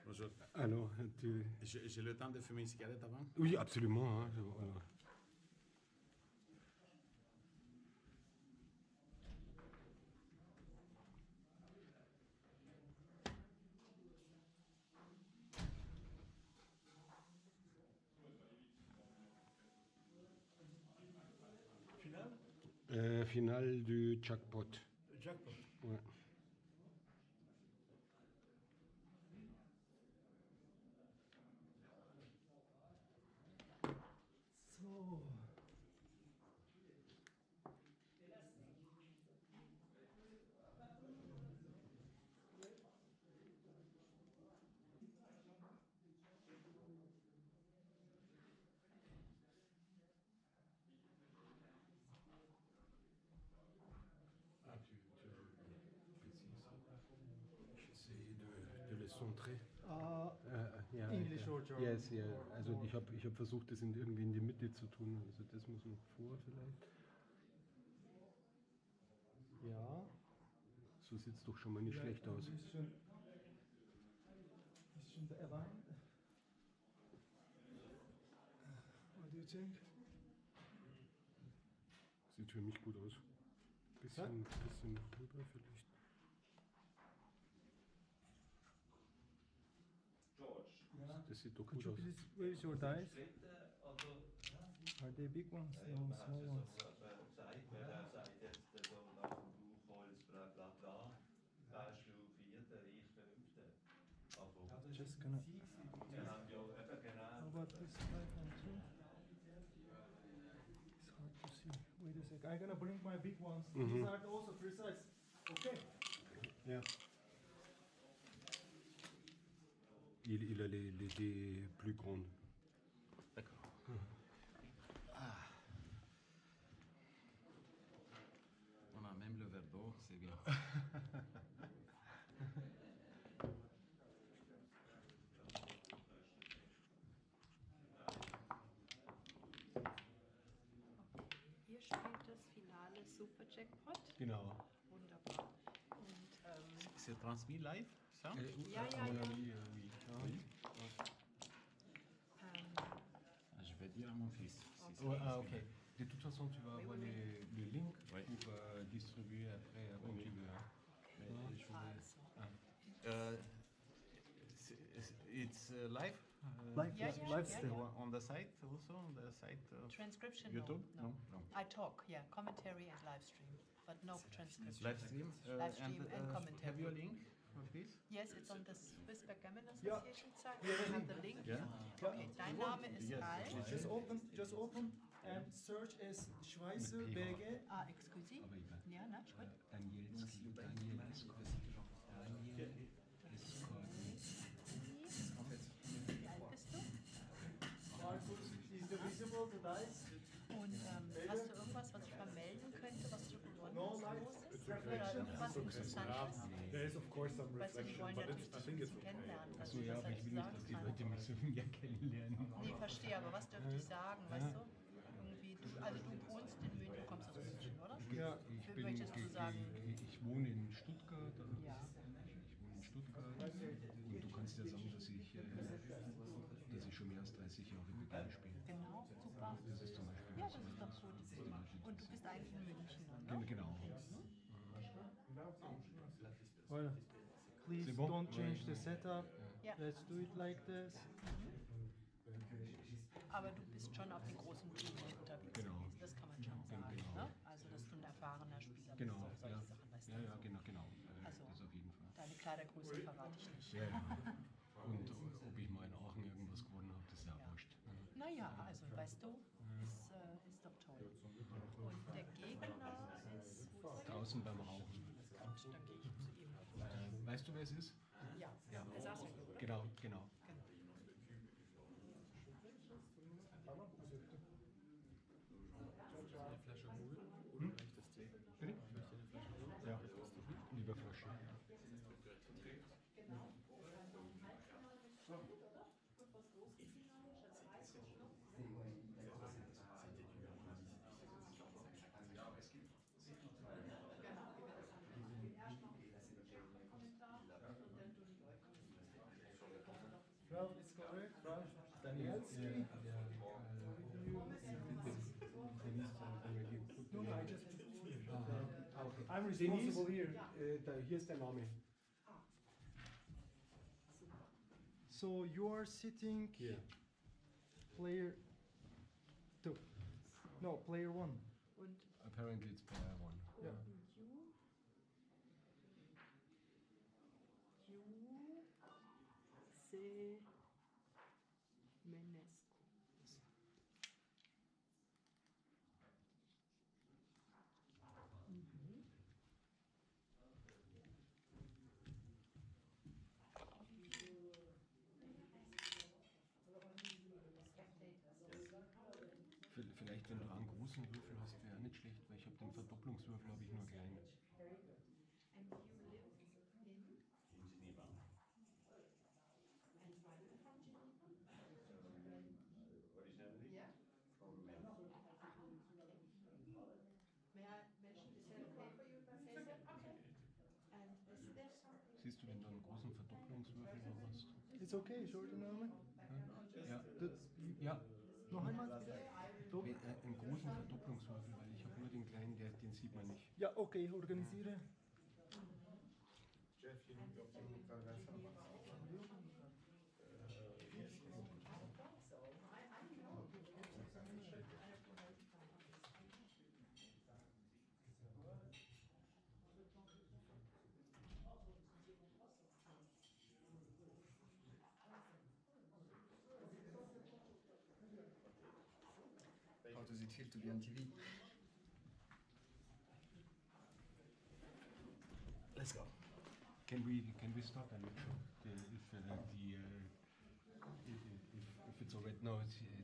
Bonjour. Alors, J'ai le temps de fumer une cigarette avant? Oui, absolument. Hein. Finale du Jackpot. Jackpot. Ouais. So. Ah, tu j'essaie de les centrer. Ja, English or German? Yes, yeah. Also ich hab versucht, das irgendwie in die Mitte zu tun. Also das muss noch vor vielleicht. Ja. So sieht es doch schon mal nicht schlecht aus. Ist schon erwähnt. What do you think? Sieht für mich gut aus. Bisschen rüber vielleicht. George. Das sieht doch Could gut you aus. please raise your dice? Oder? Are they big ones? Ja, No, man hat small ja ones. so gesagt, weil er sagt jetzt so nach dem Buchholz, bla bla bla, wärst du Vierter, ich Fünfter. Aber Just gonna. wir haben ja eben genau. How about this 5 and 2? It's hard to see. Wait a sec. I'm gonna bring my big ones. These are also precise. Okay. Yeah. Il a les dés plus grands. D'accord. On a même le verre d'eau, c'est bien. Ihr spielt das Finale Super Jackpot. Genau. Wunderbar. Und, C'est transmis live, ça? ja. Oui. Je vais dire à mon fils. Si Ouais, ok. De toute façon, tu vas avoir le link Oui. pour distribuer après comme tu veux. Mais je voulais... it's live? Live still. On the site also? On the site of Transcription? YouTube? No. No. I talk, yeah. Commentary and live stream, but no transcription. Live stream? Live stream and commentary. Have you a link of this? Yes, it's on the Swiss Backgammon Yeah. Association site. You have the link. Yeah. Okay, dein Name ist Yes. Ralf. Just open and search as Schweizer BG. Ah, excuse. Ja, na, gut. Danielski. Wie alt bist du? Is the visible the dice? Und hast du irgendwas, was ich vermelden könnte, was du gewonnen hast, Großes? Oder irgendwas Interessantes? There is of course some Weißt du, die reflection, wollen but natürlich I dich think ein it's bisschen kennenlernen. Was So, ja, aber ich will nicht, dass die Leute mich so mehr kennenlernen. Nee, verstehe, aber was dürfte ich sagen, weißt du? Irgendwie, du wohnst in München, du kommst aus München, oder? Ja, Möchtest du sagen? Ich wohne in Stuttgart. Ja. Ich wohne in Stuttgart und du kannst ja sagen, dass ich schon mehr als 30 Jahre BG spiele. Genau, super. Das ist zum Beispiel Ja, das ist doch gut. Und du bist eigentlich in München, ne? Genau. Well, please C'est bon? don't change the setup. Ja. Let's do it like this. Aber du bist schon auf den großen Bühnen unterwegs Genau. gewesen, das kann man schon sagen. Genau. Ne? Also, dass du ein erfahrener Spieler Genau, bist, solche ja. Sachen, weißt du. Ja, genau. Also, das auf jeden Fall. deine Kleidergröße verrate ich nicht. Ja. Und ob ich mal in Aachen irgendwas gewonnen habe, das ist ja wurscht. Naja, also weißt du, ist doch toll. Und der Gegner ist Draußen beim Rauchen. gut, dann gehe ich zu ihm. Weißt du, wer es ist? Ja, er saß ja hier, oder? Genau. eine Flasche Mul. Leichtes Tee. Bitte? Ich möchte eine Flasche Mul. Ja, lieber Flasche. Ralph is correct. Ralph Danielski. No, I just put here. I'm responsible here. Hier ist der Name. So you are sitting Hier. player 2. No, player 1. Und apparently it's pair 1. Yeah. Semenescu. Vielleicht, wenn du einen großen Würfel hast, wäre auch nicht schlecht, weil ich habe den Verdopplungswürfel, habe ich nur kleine. Siehst du, wenn du einen großen Verdopplungswürfel noch hast? It's okay, Schultername? Ja. Ja. Noch einmal? Einen großen Verdopplungswürfel, weil ich habe nur den kleinen, den sieht man nicht. Ja, okay, organisiere. Jeff, you need to traversa a How does it feel to be on TV? Let's go. Can we start a little? If it's already no,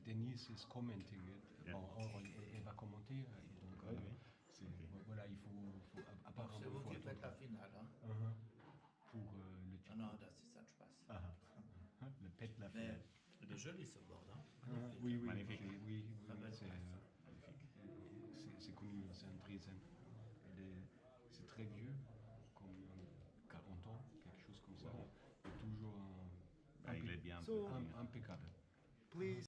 Denise is commenting it. Yeah. Bon, elle va commenter. Donc, voilà, il faut apparemment. C'est vous qui faites la finale, hein? Pour le Jackpot. Non, c'est ça, je passe. Le pet la finale. Il est joli ce board, hein? Oui, Magnifique. Oui, Magnifique. c'est connu, c'est un Driesen. C'est très vieux, comme 40 ans, quelque chose comme ça. Et toujours Il est bien impeccable. Please.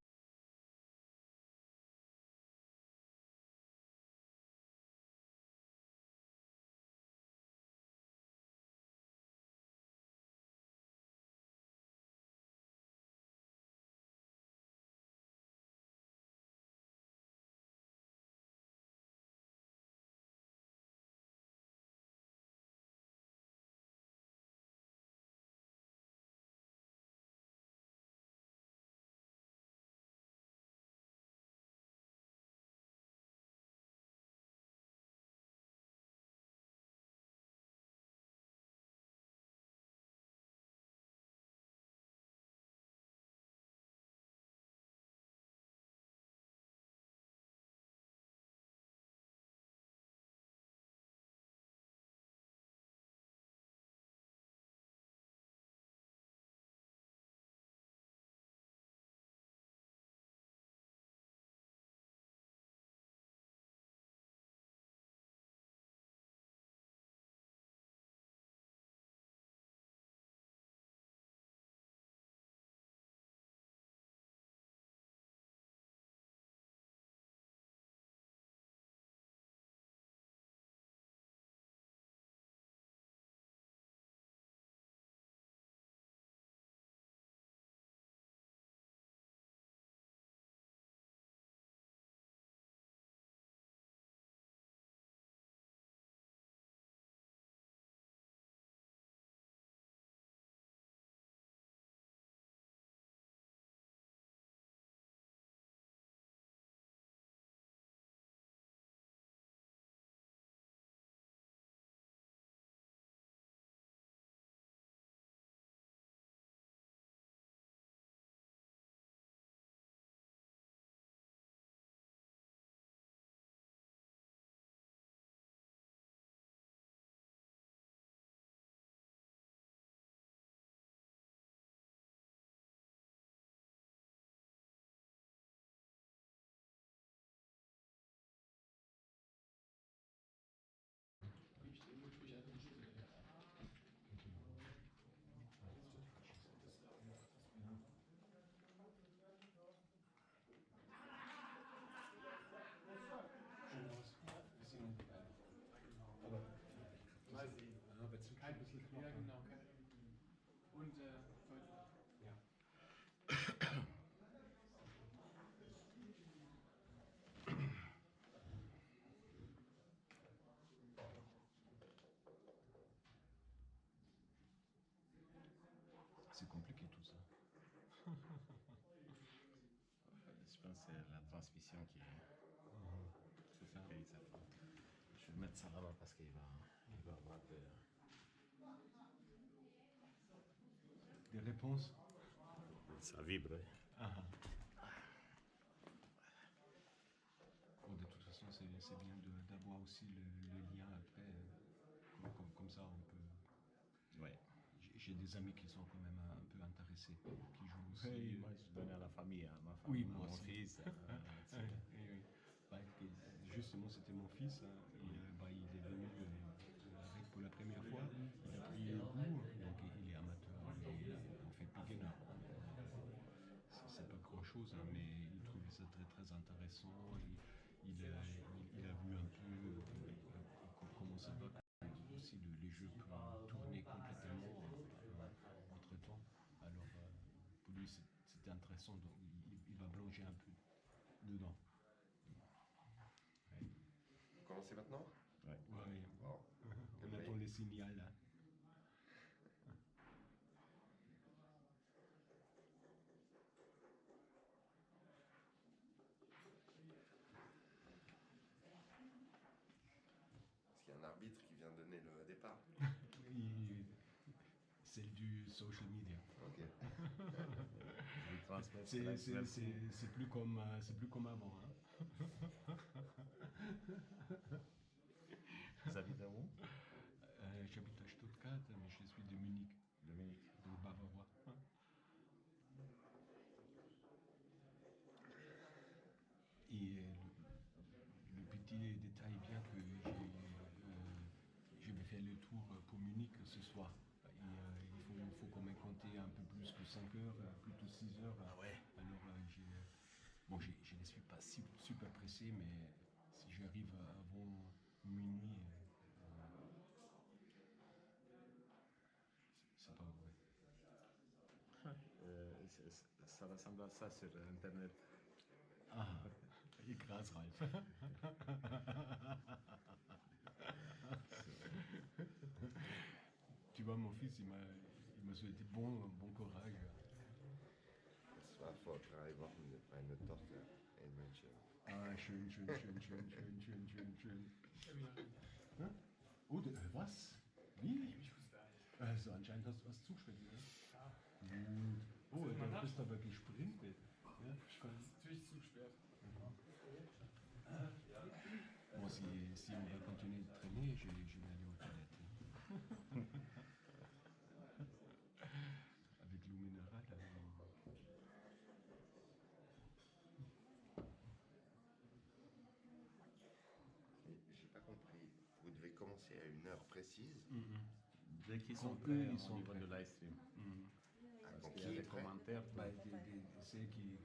Ja, genau. Und c'est compliqué tout ça. Je pense que c'est la transmission qui est. C'est ça. Kaiser. Je vais mettre ça là-bas parce qu'il va avoir des réponses. Ça vibre. Ah. Bon, de toute façon, c'est bien d'avoir aussi le lien après. Comme ça, on peut. Ouais. J'ai des amis qui sont quand même un peu intéressés, qui jouent aussi. Oui, moi je donnais à la famille, à ma femme, oui, à moi mon aussi. fils. Oui. Bah, justement, c'était mon fils. Il est venu avec pour la première fois. Il a pris le goût, donc il est amateur, en fait beginner. C'est pas grand chose, mais il trouvait ça très très intéressant. Il a vu un peu comment ça va. Aussi les jeux peuvent tourner complètement entre temps. Alors pour lui c'était intéressant, donc il va plonger un peu dedans. Ouais. Vous commencez maintenant? Ouais. Wow. On attend les signaux là. Est-ce qu'il y a un arbitre qui vient donner le départ? Oui, celle du social media. Ok. C'est plus comme avant. Hein. Vous habitez où? J'habite à Stuttgart, mais je suis de Munich. De Munich. Donc bavarois. Et le petit détail bien que je vais faire le tour pour Munich ce soir. Et il faut quand même compter un peu plus que 5 heures, plutôt 6 heures. Ah ouais. Alors je ne suis pas super pressé, mais si j'arrive avant minuit, c'est pas vrai. Ça ressemble à ça sur Internet. Ah, et grâce Ralph. Tu vois, mon fils, il m'a souhaité bon courage. Es war vor 3 Wochen eine Tochter in München. Ah, schön. Hm? Oh, was? Wie? Also anscheinend hast du was zugeschwätzt, ne? Ja. Gut. Oh, du bist aber gesprintet. Ja, Natürlich zu schwer. Bon, si on va continuer de traîner, je vais aller aux toilettes. Avec l'eau minérale. J'ai pas compris. Vous devez commencer à une heure précise. Dès qu'ils sont prêts, ils sont au niveau de live stream. Donc Il y a des commentaires. C'est qui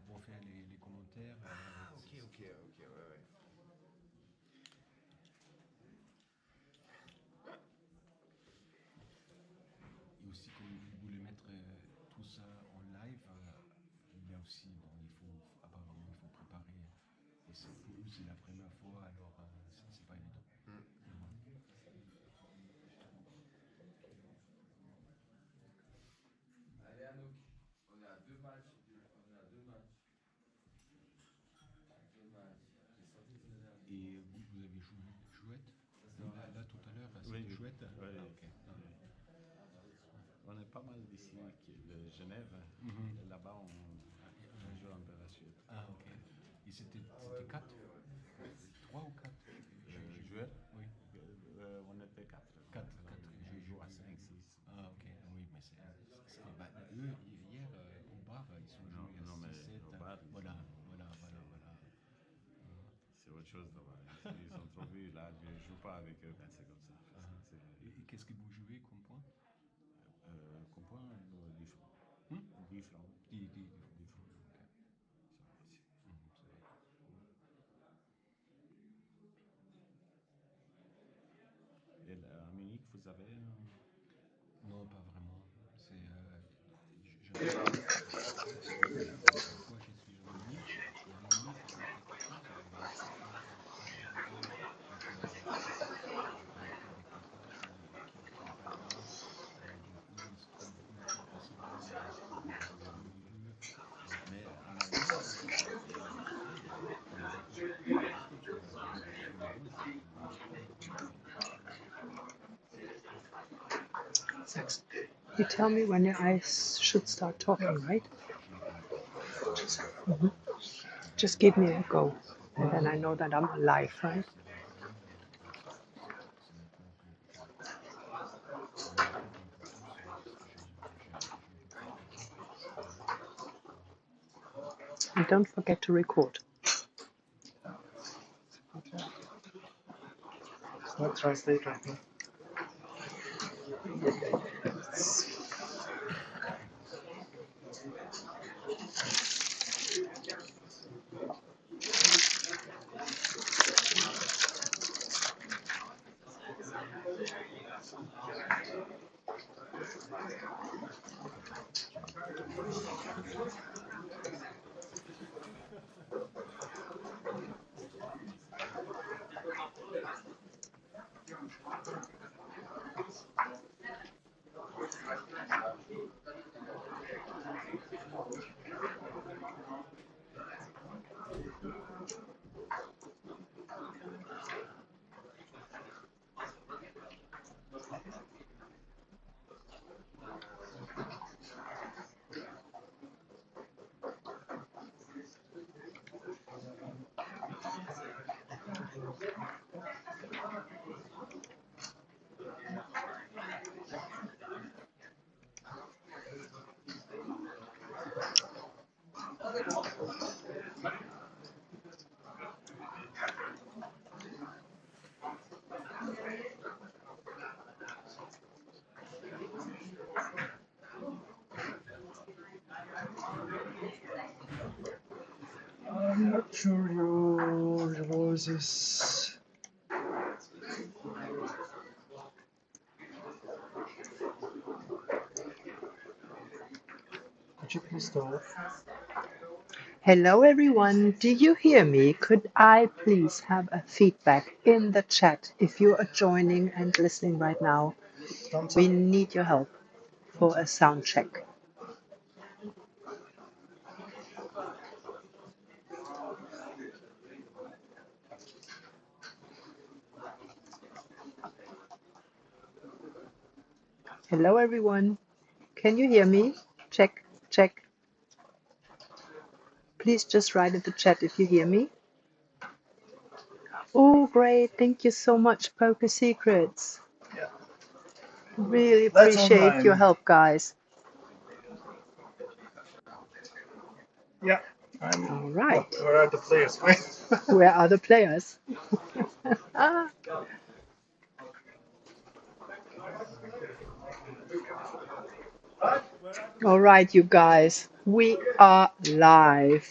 vont faire les commentaires. Ah, ok, ouais. Et aussi, comme vous voulez mettre tout ça en live, il y a aussi, apparemment, il faut préparer. Et pour eux, c'est la première fois, alors c'est pas évident. Allez, Anouk, on est à 2 matchs. Et vous avez joué chouette là tout à l'heure, c'était chouette. Oui. Ah, okay. On est pas mal d'ici, de Genève. Et là-bas, on joue un peu la chouette. Ah, ok. Et c'était 4 3 ou 4 joueurs? Oui. On était 4. 4. Je joue à 5, 6. Ah, ok. Oui, mais c'est eux, hier, au bar, ils sont joués à 6, 7. Voilà. C'est autre chose là-bas. Ils sont trop vus. Là, je ne joue pas avec eux quand c'est comme ça. Et qu'est-ce que vous jouez comme point? Comme point, 10 francs. 10 francs. 10 francs. Et à Munich, vous avez Non, pas vraiment. C'est. Pourquoi je suis à Munich? Et à Munich, il y a quelque chose. Il y a connecté avec quelqu'un qui n'est pas là. Donc, eux, ils trouvent une fois par semaine You tell me when I should start talking, right? Mhm. Just give me a go, and then I know that I'm alive, right? And don't forget to record. It's not translate right now. I'm not sure your voice is. Could you please start? Hello, everyone. Do you hear me? Could I please have a feedback in the chat if you are joining and listening right now? We need your help for a sound check. Hello, everyone. Can you hear me? Check, check. Please just write in the chat if you hear me. Oh, great. Thank you so much, Poker Secrets. Yeah. Really That's appreciate online. your help, guys. Yeah. All right. Where are the players? Where are the players? All right, you guys. We are live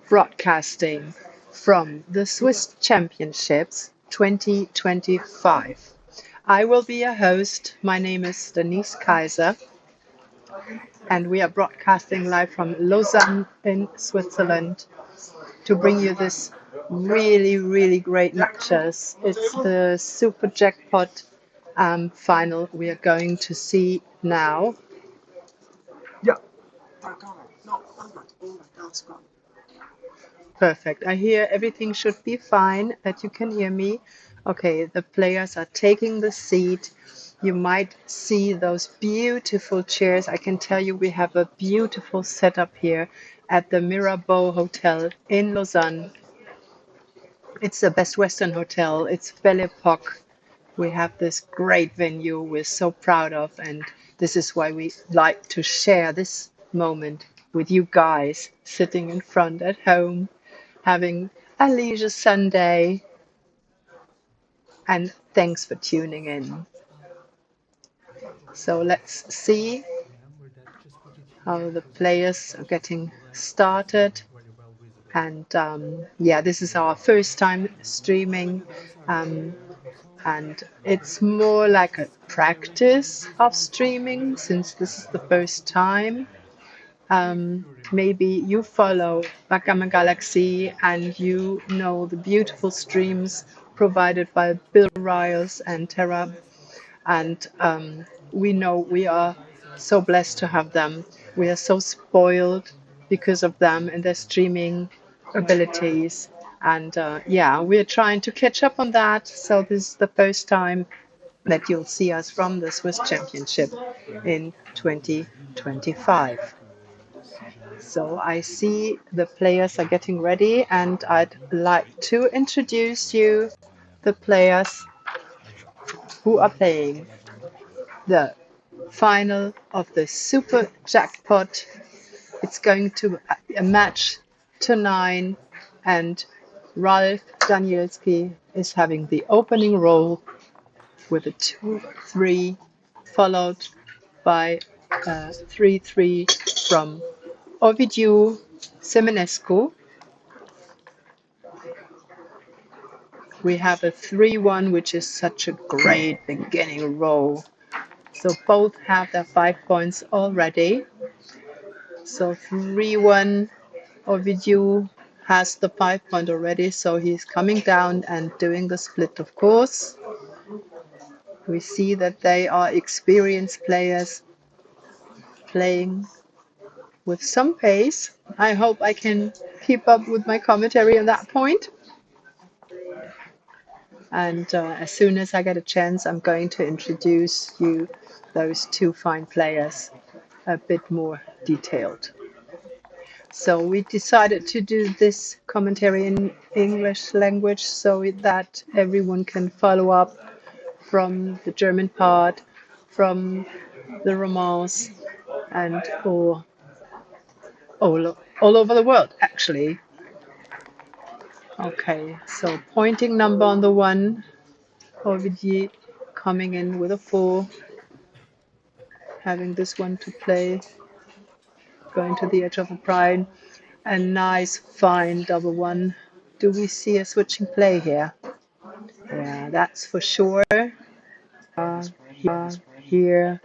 broadcasting from the Swiss Championships 2025. I will be your host. My name is Denise Kaiser, and we are broadcasting live from Lausanne in Switzerland to bring you this really, really great matches. It's the Super Jackpot final we are going to see now. Yeah. Perfect. I hear everything should be fine, that you can hear me. Okay, the players are taking the seat. You might see those beautiful chairs. I can tell you we have a beautiful setup here at the Mirabeau Hotel in Lausanne. It's the Best Western Hotel. It's Belle Epoque. We have this great venue we're so proud of, and this is why we like to share this moment with you guys sitting in front at home, having a leisure Sunday, and thanks for tuning in. So let's see how the players are getting started. And yeah, this is our first time streaming. And it's more like a practice of streaming since this is the first time. Maybe you follow Backgammon Galaxy and you know the beautiful streams provided by Bill Riles and Terra. And we know we are so blessed to have them. We are so spoiled because of them and their streaming abilities. And yeah, we're trying to catch up on that. So this is the first time that you'll see us from the Swiss Championship in 2025. So I see the players are getting ready, and I'd like to introduce you the players who are playing the final of the Super Jackpot. It's going to a match to 9, and Ralf Danielski is having the opening roll with a 2-3, followed by a 3-3 from Ovidiu Semenescu. We have a 3-1, which is such a great beginning roll. So both have their 5 points already. So 3-1, Ovidiu has the 5 point already, so he's coming down and doing the split, of course. We see that they are experienced players playing with some pace. I hope I can keep up with my commentary on that point. And as soon as I get a chance, I'm going to introduce you those two fine players a bit more detailed. So we decided to do this commentary in English language so that everyone can follow up from the German part, from the romance, and all over the world, actually. Okay, so pointing number on the 1, Ovidiu coming in with a 4, having this one to play, going to the edge of the prime, a nice fine double 1. Do we see a switching play here? Yeah, that's for sure. Here,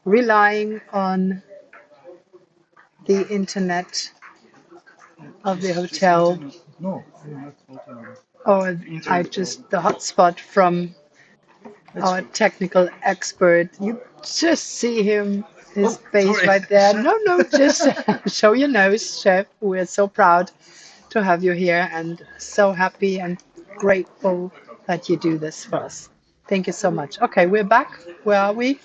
relying on the internet of the hotel. No, not hotel. Or the hotspot from our technical expert. You just see him, his face right there. No, just show your nose, Chef. We're so proud to have you here and so happy and grateful that you do this for us. Thank you so much. Okay, we're back. Where are we?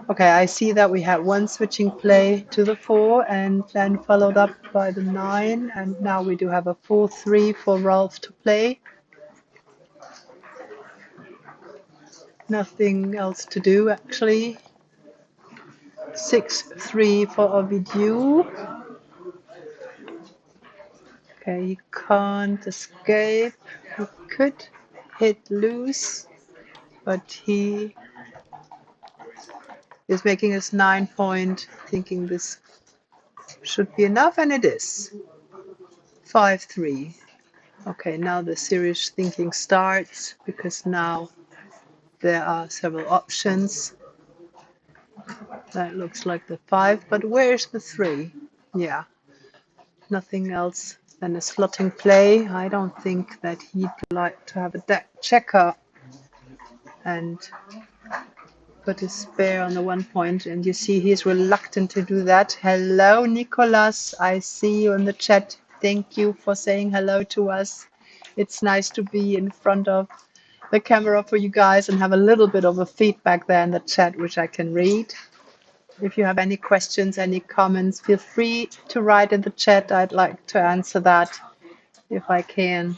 Okay, I see that we had one switching play to the 4 and then followed up by the 9. And now we do have a 4-3 for Ralf to play. Nothing else to do, actually. 6-3 for Ovidiu. Okay, he can't escape. He could hit loose, but he is making his 9 point, thinking this should be enough, and it is. 5-3. Okay, now the serious thinking starts, because now there are several options. That looks like the 5, but where's the 3? Yeah, nothing else than a slotting play. I don't think that he'd like to have a deck checker and put his spare on the 1 point, and you see he's reluctant to do that. Hello, Nicolas. I see you in the chat. Thank you for saying hello to us. It's nice to be in front of the camera for you guys and have a little bit of a feedback there in the chat, which I can read. If you have any questions, any comments, feel free to write in the chat. I'd like to answer that if I can.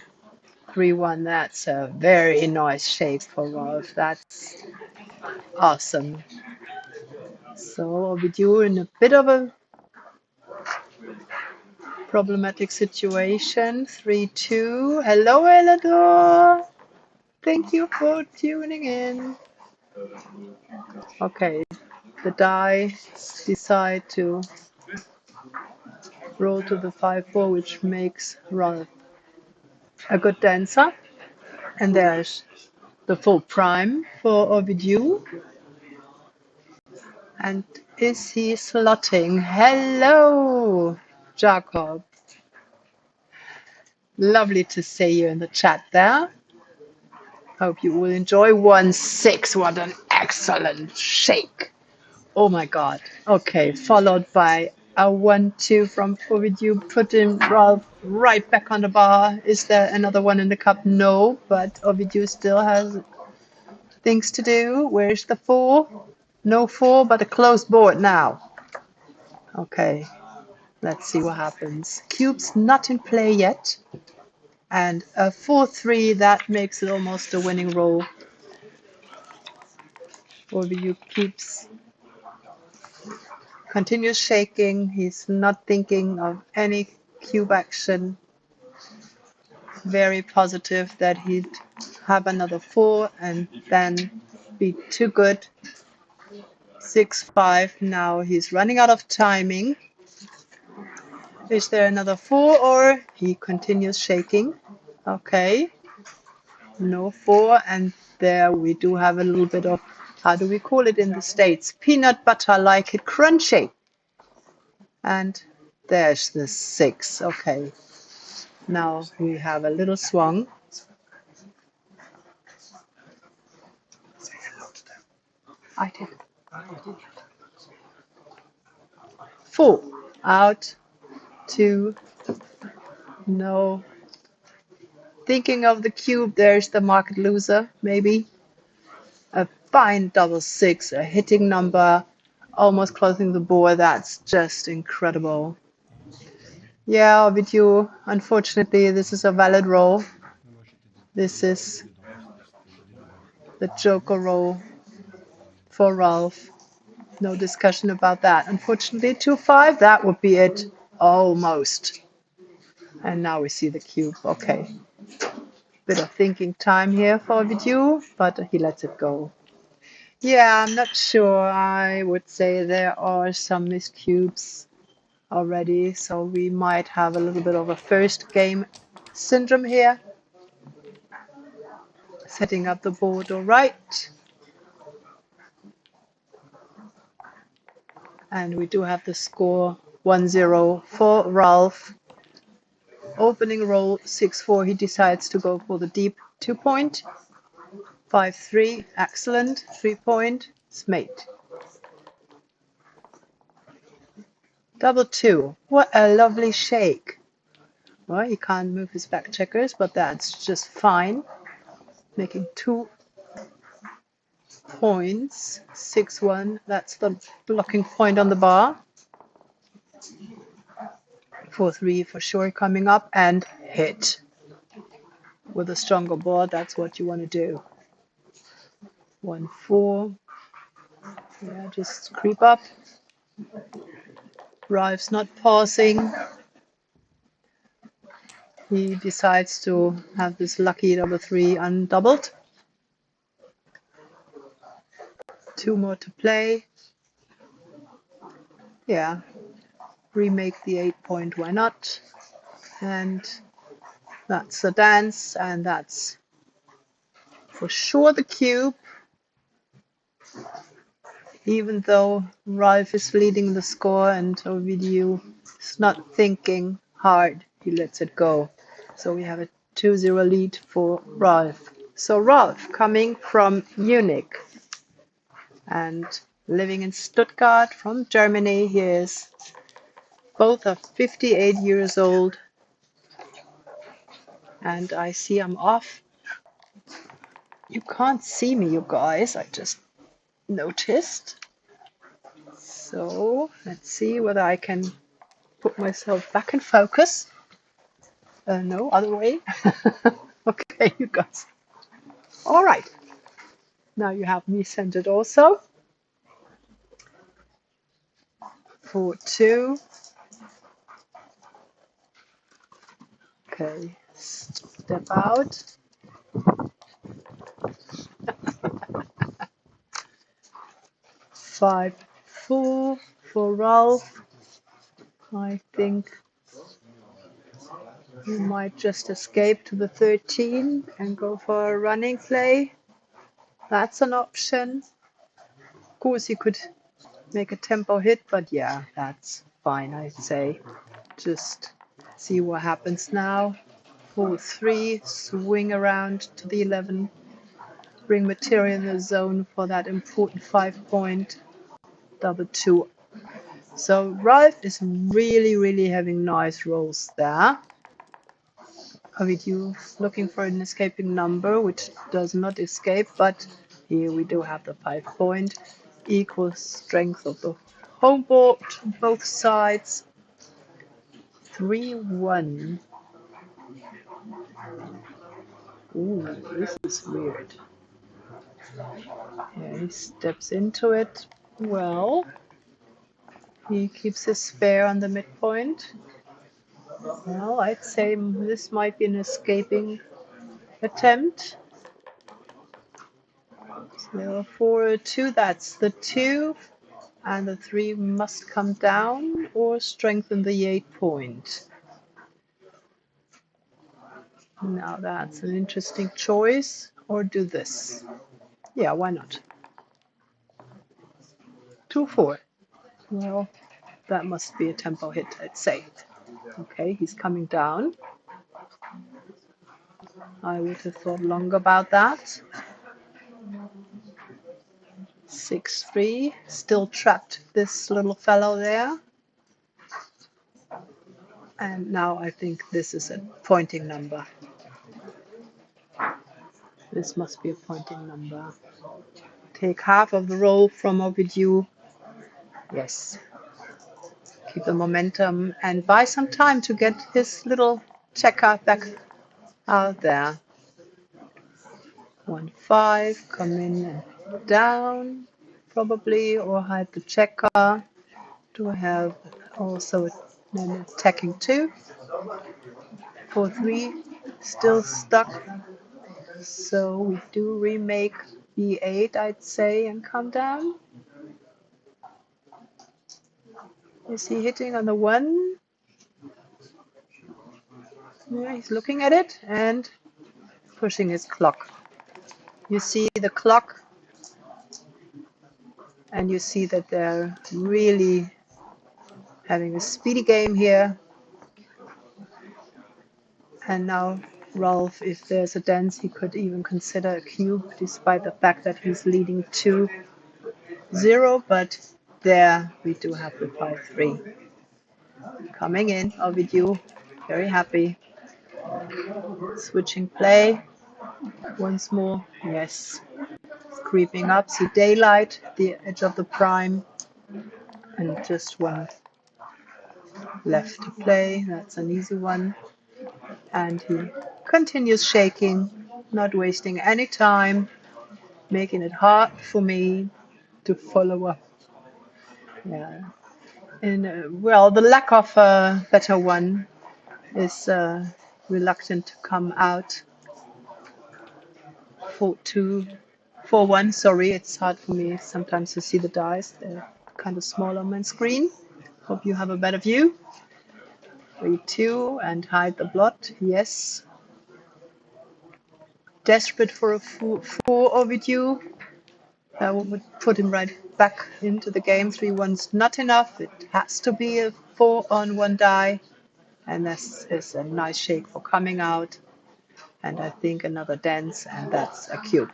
3-1, that's a very nice shape for Rolf. That's awesome. So Ovidiu in a bit of a problematic situation. 3-2. Hello, Elador. Thank you for tuning in. Okay, the die decide to roll to the 5-4, which makes Rolf a good dancer. And there's the full prime for Ovidiu. And is he slotting? Hello, Jacob. Lovely to see you in the chat there. Hope you will enjoy 1-6. What an excellent shake. Oh my God. Okay, followed by a 1-2 from Ovidiu, putting Ralf right back on the bar. Is there another one in the cup? No, but Ovidiu still has things to do. Where's the 4? No 4, but a closed board now. Okay, let's see what happens. Cube's not in play yet. And a 4-3, that makes it almost a winning roll. Ovidiu continues shaking. He's not thinking of any cube action. Very positive that he'd have another 4 and then be too good. 6-5. Now he's running out of timing. Is there another 4 or he continues shaking? Okay. No 4, and there we do have a little bit of, how do we call it in the States? Peanut butter, like it crunchy. And there's the 6. Okay. Now we have a little swung. I did. 4. Out. 2. No. Thinking of the cube, there's the market loser, maybe. A fine double 6, a hitting number, almost closing the board. That's just incredible. Yeah, Ovidiu, unfortunately, this is a valid roll. This is the joker roll for Ralph. No discussion about that. Unfortunately, 2-5, that would be it. Almost. And now we see the cube. Okay. Bit of thinking time here for Ovidiu, but he lets it go. Yeah, I'm not sure. I would say there are some missed cubes already, so we might have a little bit of a first game syndrome here. Setting up the board all right. And we do have the score 1-0 for Ralph. Opening roll 6-4, he decides to go for the deep 2-point. 5-3, excellent. 3-point, it's mate. Double 2, what a lovely shake. Well, he can't move his back checkers, but that's just fine. Making 2 points. 6-1, that's the blocking point on the bar. 4-3 for sure coming up, and hit. With a stronger board, that's what you want to do. 1-4. Yeah, just creep up. Ralph's not pausing. He decides to have this lucky double 3 undoubled. 2 more to play. Yeah, remake the 8-point, why not? And that's the dance, and that's for sure the cube. Even though Ralph is leading the score and Ovidiu is not thinking hard, he lets it go. So we have a 2-0 lead for Ralph. So Ralph, coming from Munich and living in Stuttgart from Germany, he is both are 58 years old. And I see I'm off. You can't see me, you guys. I just noticed. So let's see whether I can put myself back in focus. No, other way. Okay, you guys. All right. Now you have me centered also. 4-2. Okay, step out. Five, 4 for Ralph. I think he might just escape to the 13 and go for a running play. That's an option. Of course, he could make a tempo hit, but yeah, that's fine, I'd say. Just see what happens now. 4-3, swing around to the 11. Bring material in the zone for that important 5-point. Double 2. So Ralph is really having nice rolls there. Ovidiu looking for an escaping number, which does not escape, but Here we do have the 5 point, equal strength of the home board on both sides. 3-1. Ooh, this is weird. Yeah, he steps into it. Well, he keeps his spare on the midpoint. Well, I'd say this might be an escaping attempt. So for a 2, that's the 2, and the 3 must come down or strengthen the 8 point. Now that's an interesting choice. Or do this. Yeah, why not? 2-4. Well, that must be a tempo hit, I'd say. Okay, he's coming down. I would have thought long about that. 6-3. Still trapped this little fellow there. And now I think this is a pointing number. This must be a pointing number. Take half of the roll from Ovidiu. Yes. Keep the momentum and buy some time to get his little checker back out there. 1-5, come in and down, probably, or hide the checker. Do I have also an attacking 2? 4-3, still stuck. So we do remake B8, I'd say, and come down. Is he hitting on the 1? Yeah, he's looking at it and pushing his clock. You see the clock, and you see that they're really having a speedy game here. And now Rolf, if there's a dance, he could even consider a cube, despite the fact that he's leading 2-0. But there we do have the 5-3. Coming in, Ovidiu, very happy. Switching play once more. Yes. Creeping up, see daylight, the edge of the prime. And just 1 left to play. That's an easy one. And he continues shaking, not wasting any time, making it hard for me to follow up. Yeah. And well, the lack of a better one is reluctant to come out. 4-1, sorry, it's hard for me sometimes to see the dice. They're kind of small on my screen. Hope you have a better view. 3-2 and hide the blot, yes. Desperate for a 4 Ovidiu. That would put him right back into the game. 3-1's not enough. It has to be a 4 on 1 die. And this is a nice shake for coming out. And I think another dance, and that's a cube.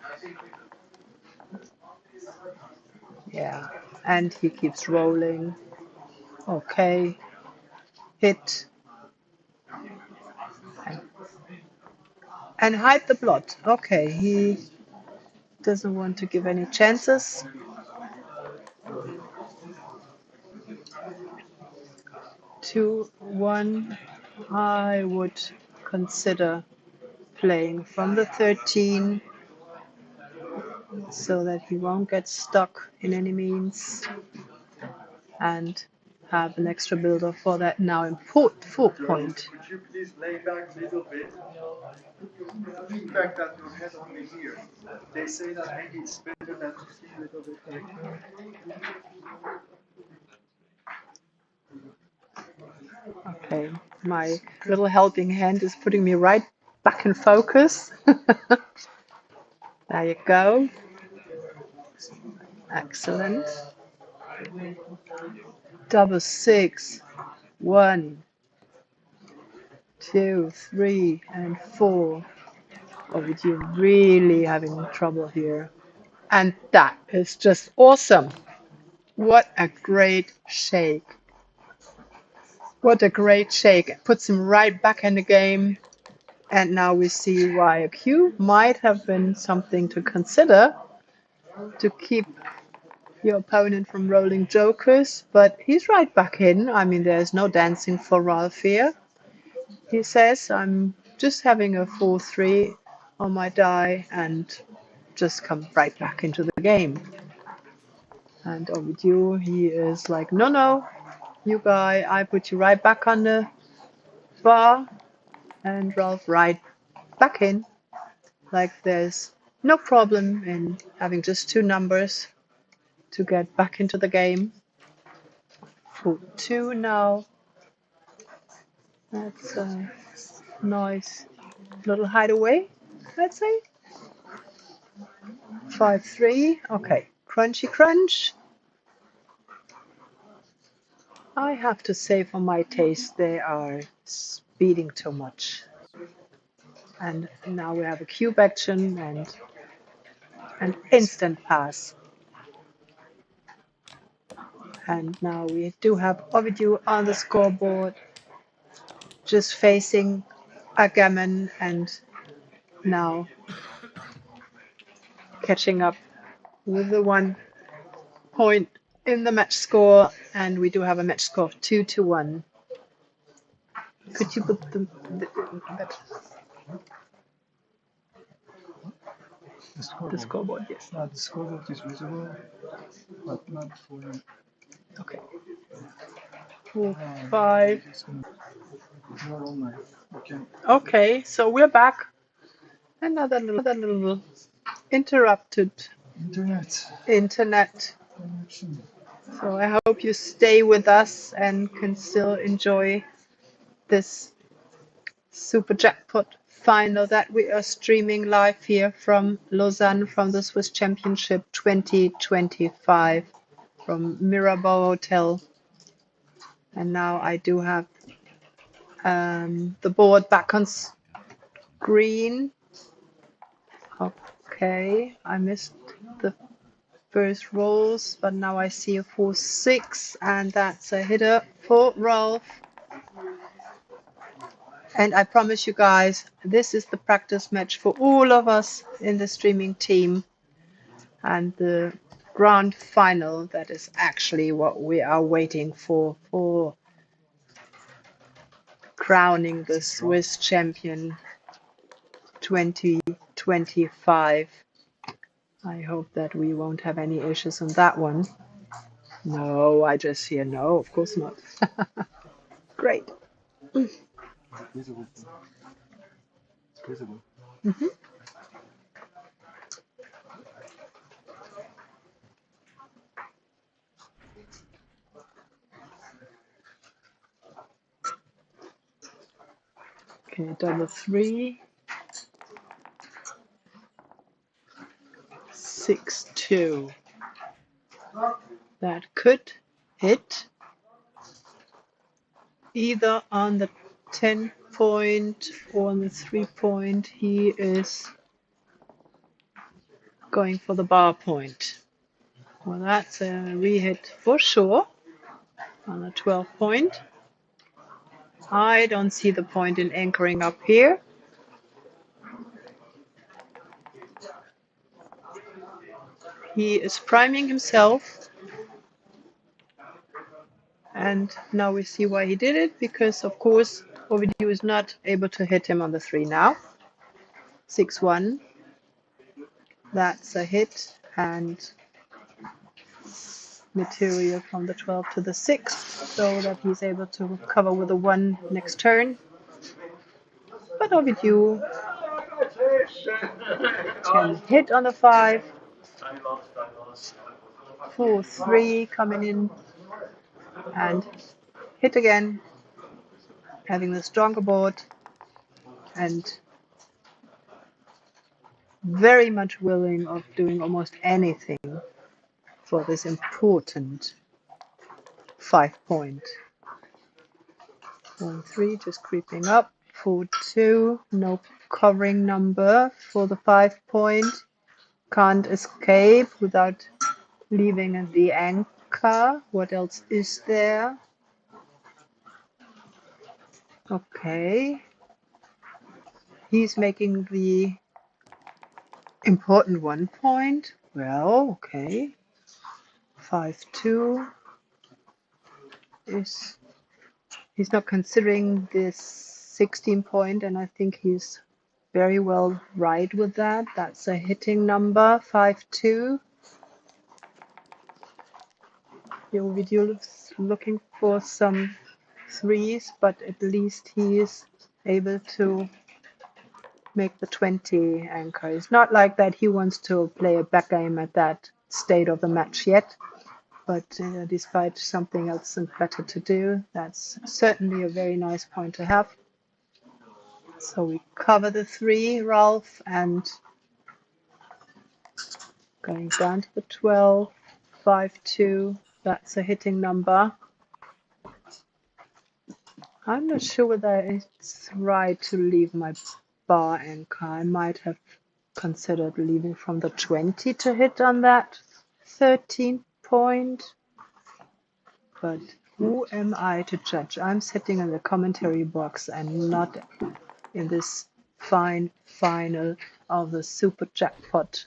Yeah, and he keeps rolling. Okay. Hit. And hide the blot. Okay, he doesn't want to give any chances. 2-1. I would consider playing from the 13 so that he won't get stuck in any means, and have an extra builder for that now important 4 point. Could you please lay back a little bit? Lean back that your head only here. They say that maybe it's better that you see a little bit like Okay, my little helping hand is putting me right back in focus. There you go. Excellent. Double 6. 1, 2, 3, and 4. Ovidiu really having trouble here. And that is just awesome. What a great shake. What a great shake. It puts him right back in the game. And now we see why a cube might have been something to consider. to keep your opponent from rolling jokers, but he's right back in. I mean, there's no dancing for Ralph here. He says, I'm just having a 4-3 on my die and just come right back into the game. And Ovidiu, he is like, no, no, you guy, I put you right back on the bar. And Ralph right back in. Like there's no problem in having just two numbers to get back into the game. 4-2 now. That's a nice little hideaway, let's say. 5-3. Okay, crunchy crunch. I have to say, for my taste, they are speeding too much. And now we have a cube action and an instant pass. And now we do have Ovidiu on the scoreboard, just facing a gammon and now catching up with the 1 point in the match score. And we do have a match score of 2-1. Could you put the scoreboard, yes. The scoreboard is visible, but not fully. Okay. 4-5. Not online. Okay. Okay, so we're back. Another little interrupted internet. So I hope you stay with us and can still enjoy this Super Jackpot final that we are streaming live here from Lausanne, from the Swiss Championship 2025 from Mirabeau Hotel. And now I do have the board back on screen. Okay, I missed the first rolls, but now I see a 4-6, and that's a hitter for Ralph. And I promise you guys, this is the practice match for all of us in the streaming team. And the grand final, that is actually what we are waiting for crowning the Swiss champion 2025. I hope that we won't have any issues on that one. No, I just hear no, of course not. Great. Visible. Visible. Mm-hmm. Okay, double 3. 6-2. That could hit either on the 10 point or on the 3 point. He is going for the bar point. Well, that's a re-hit for sure on the 12 point. I don't see the point in anchoring up here. He is priming himself. And now we see why he did it, because of course Ovidiu is not able to hit him on the 3 now. 6-1. That's a hit, and material from the 12 to the 6, so that he's able to cover with a 1 next turn. But Ovidiu can hit on the 5. 4-3 coming in and hit again, having the stronger board and very much willing of doing almost anything for this important 5 point. 1-3 just creeping up. 4-2, no covering number for the 5 point. Can't escape without leaving the anchor. What else is there? Okay. He's making the important 1 point. Well, okay. 5-2 is, he's not considering this 16 point, and I think he's very well right with that. That's a hitting number, 5-2. Ovidiu is looking for some threes, but at least he is able to make the 20 anchor. It's not like that he wants to play a back game at that state of the match yet, but despite something else and better to do, that's certainly a very nice point to have. So we cover the 3, Ralph, and going down to the 12, 5-2, that's a hitting number. I'm not sure whether it's right to leave my bar anchor. I might have considered leaving from the 20 to hit on that 13 point. But who am I to judge? I'm sitting in the commentary box and not in this fine final of the super jackpot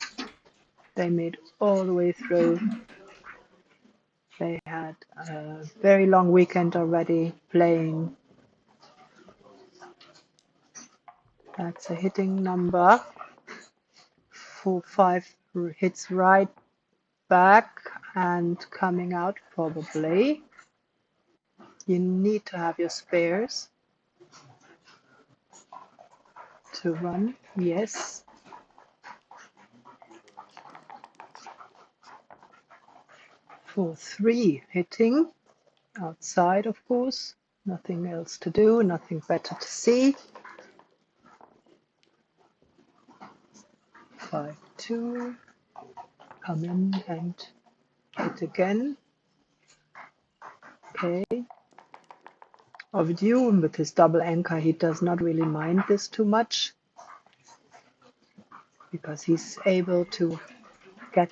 they made all the way through. They had a very long weekend already playing. That's a hitting number. 4-5 hits right back and coming out probably. You need to have your spares to run. Yes. 4-3 hitting outside, of course. Nothing else to do, nothing better to see. 5-2. Come in and hit again. Okay. Ovidiu, with his double anchor, he does not really mind this too much because he's able to get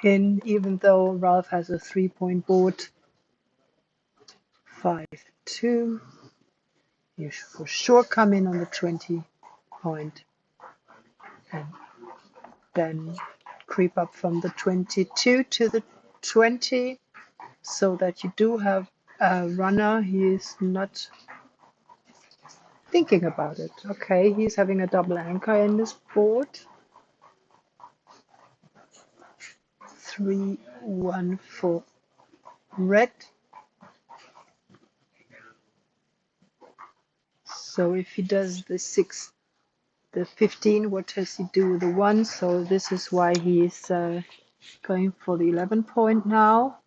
in, even though Ralph has a 3-point board. 5-2. You should for sure come in on the 20 point and then creep up from the 22 to the 20 so that you do have a runner. He is not thinking about it. Okay, he's having a double anchor in this board. 3-1 for red. So if he does the 15, what does he do with the 1? So this is why he's going for the 11 point now.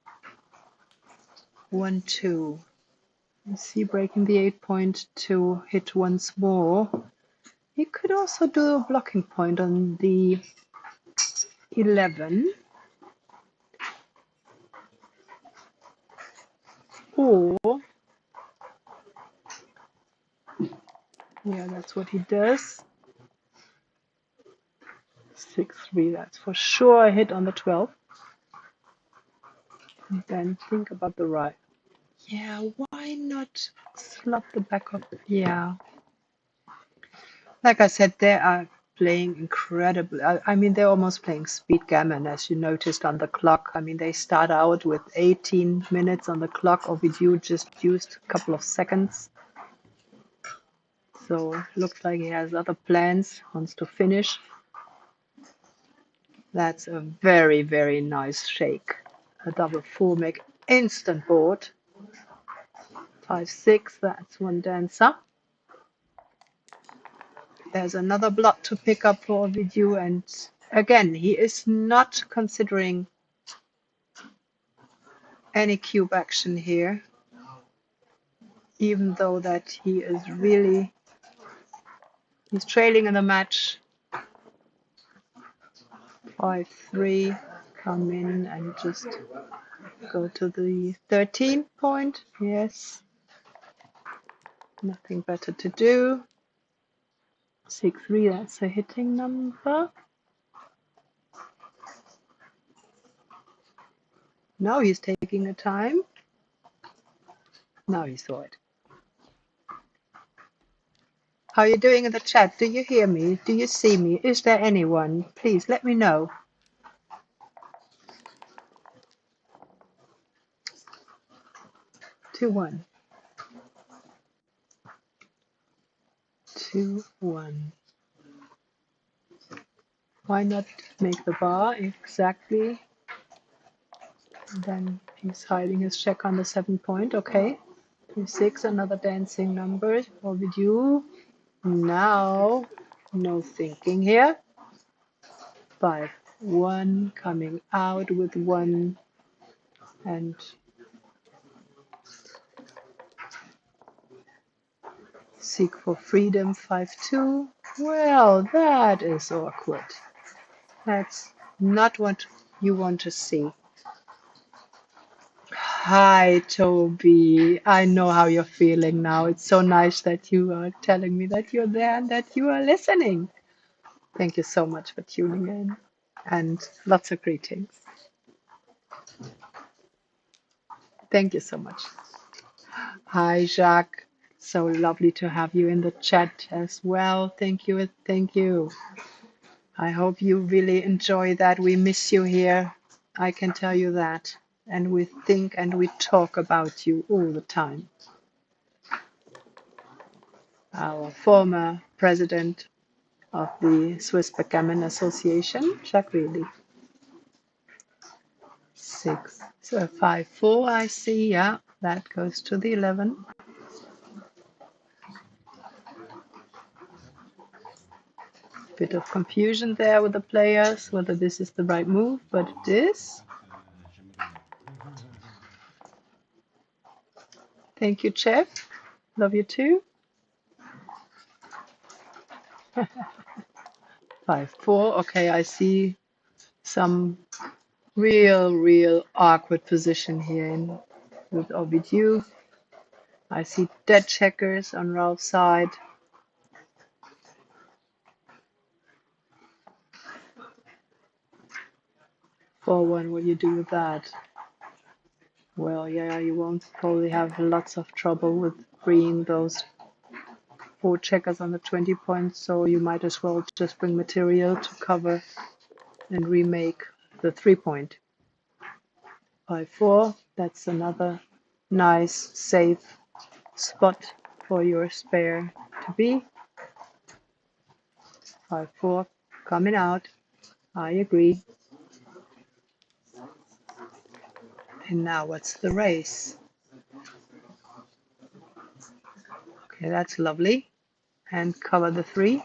1-2. Is he breaking the 8 point to hit once more? He could also do a blocking point on the 11. Or, yeah, that's what he does. 6-3, that's for sure a hit on the 12. And then think about the right. Yeah, why not slot the back of? Yeah. Like I said, they are playing incredibly. I mean, they're almost playing speed gammon, as you noticed on the clock. I mean, they start out with 18 minutes on the clock. Ovidiu just used a couple of seconds. So looks like he has other plans, wants to finish. That's a very, very nice shake. A double 4 make instant board. 5-6, that's one dancer. There's another block to pick up for Ovidiu, and again, he is not considering any cube action here, even though that he is really, he's trailing in the match. 5-3, come in and just go to the 13 point. Yes, nothing better to do. 6-3, that's a hitting number. Now he's taking a time. Now he saw it. How are you doing in the chat? Do you hear me? Do you see me? Is there anyone? Please let me know. 2-1. 2-1. Why not make the bar exactly? Then he's hiding his check on the 7-point. Okay. 2-6, another dancing number. Ovidiu. Now, no thinking here. 5-1, coming out with 1 and seek for freedom. 5-2. Well, that is awkward. That's not what you want to see. Hi, Toby. I know how you're feeling now. It's so nice that you are telling me that you're there and that you are listening. Thank you so much for tuning in and lots of greetings. Thank you so much. Hi, Jacques. So lovely to have you in the chat as well. Thank you. Thank you. I hope you really enjoy that. We miss you here. I can tell you that. And we think and we talk about you all the time. Our former president of the Swiss Backgammon Association, Jacques Really. 6, 5-4, I see. Yeah, that goes to the 11. Bit of confusion there with the players, whether this is the right move, but it is. Thank you, Chef. Love you too. 5-4. Okay, I see some real awkward position here with Ovidiu. I see dead checkers on Ralph's side. 4-1, what do you do with that? Well, yeah, you won't probably have lots of trouble with freeing those 4 checkers on the 20 points, so you might as well just bring material to cover and remake the 3-point. 5-4, that's another nice, safe spot for your spare to be. 5-4, coming out. I agree. And now what's the race? Okay, that's lovely. And cover the 3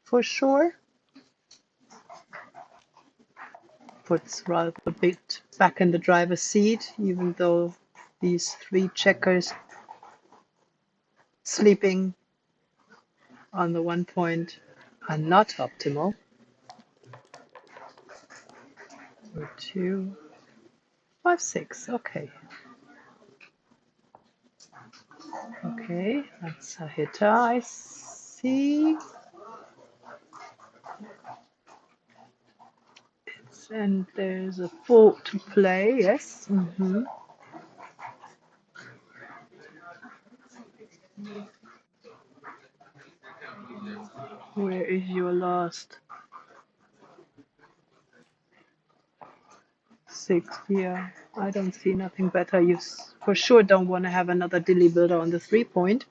for sure. Puts Ralph a bit back in the driver's seat, even though these 3 checkers sleeping on the 1 point are not optimal. 2, 5, 6. Okay. Okay, that's a hitter, I see. And there's a 4 to play, yes. Where is your last? 6 here. I don't see nothing better. You for sure don't want to have another dilly builder on the 3-point.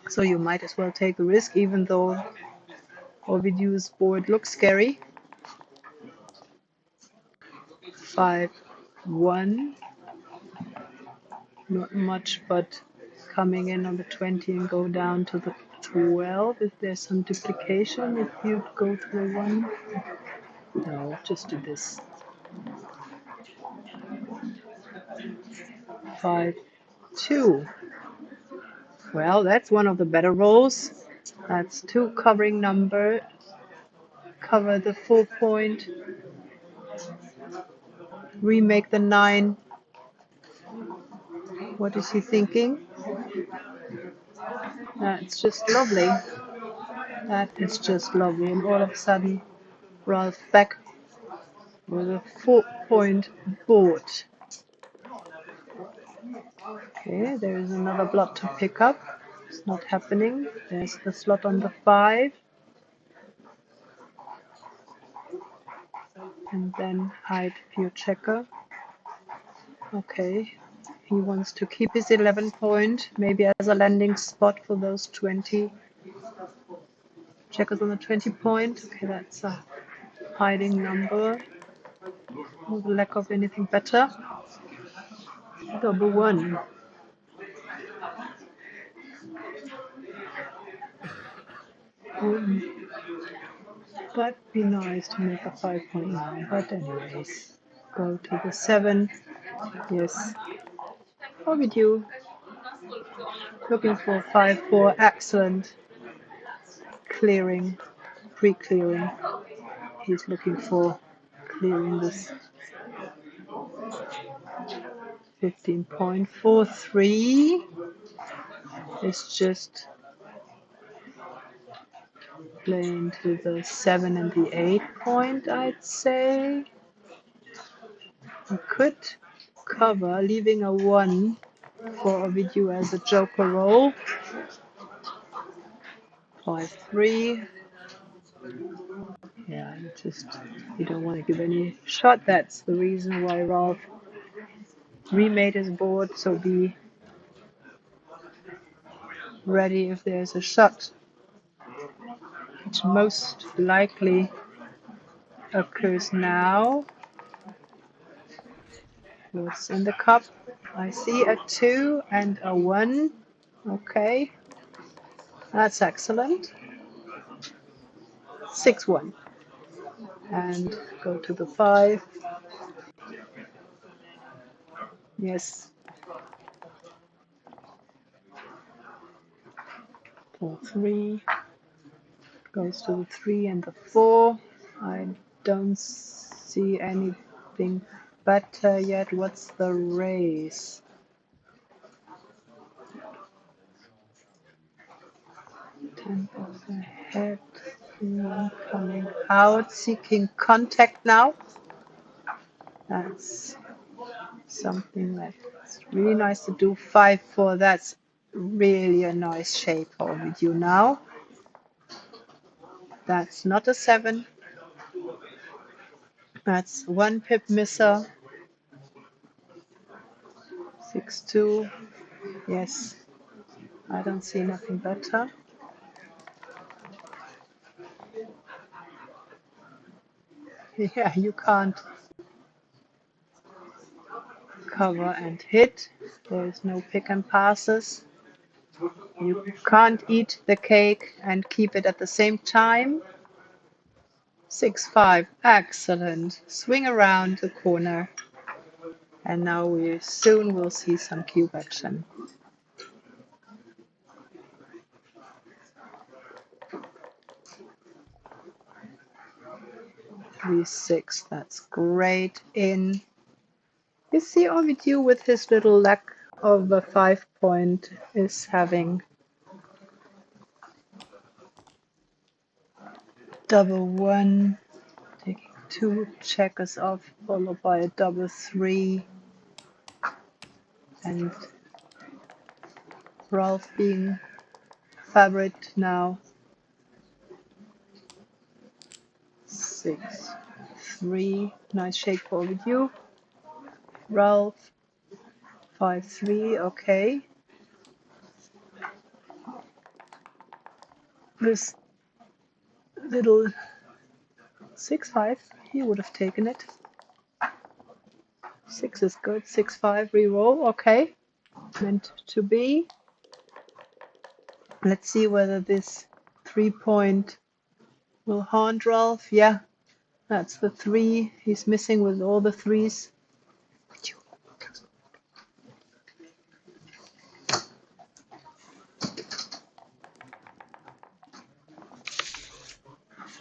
So you might as well take the risk, even though Ovidiu's board looks scary. 5-1. Not much, but coming in on the 20 and go down to the 12. Is there some duplication if you go to the 1? No, just do this. 5-2. Well, that's one of the better rolls. That's 2 covering number. Cover the 4-point. Remake the 9. What is he thinking? That's just lovely. That is just lovely. And all of a sudden, Ralph back with a 4-point board. Okay, there is another blot to pick up. It's not happening. There's the slot on the 5. And then hide your checker. Okay, He wants to keep his 11 point, maybe as a landing spot for those 20. Checkers on the 20 point. Okay, that's a hiding number. With lack of anything better. Double one. But be nice to make a 5.9. But anyways, go to the 7. Yes. Ovidiu. Looking for 5-4. Excellent. Clearing. Pre-clearing. He's looking for clearing this 15.43. It's just playing to the 7 and the 8 point, I'd say. You could cover, leaving a 1 for Ovidiu as a joker roll. 5-3. Yeah, you don't want to give any shot. That's the reason why Ralph remade his board, so be ready if there's a shot, which most likely occurs now. What's in the cup? I see a 2 and a 1. Okay, that's excellent. 6-1. And go to the 5. Yes. 4-3. Goes to the 3 and the 4. I don't see anything better yet. What's the race? 10 goes ahead. Coming out, seeking contact now. That's something that's really nice to do. 5-4. That's really a nice shape for Ovidiu now. That's not a 7. That's 1 pip misser. 6-2. Yes, I don't see nothing better. Yeah, you can't cover and hit. There is no pick and passes. You can't eat the cake and keep it at the same time. 6-5. Excellent. Swing around the corner. And now we soon will see some cube action. 3-6. That's great. In. You see Ovidiu with his little lack of a 5 point is having double 1, taking 2 checkers off, followed by a double 3, and Ralph being favorite now. 6-3, nice shake for Ovidiu. Ralph 5-3, okay. This little 6-5, he would have taken it. 6 is good. 6-5 reroll. Okay, meant to be. Let's see whether this 3 point will haunt Ralph. Yeah, that's the 3 he's missing with all the 3s.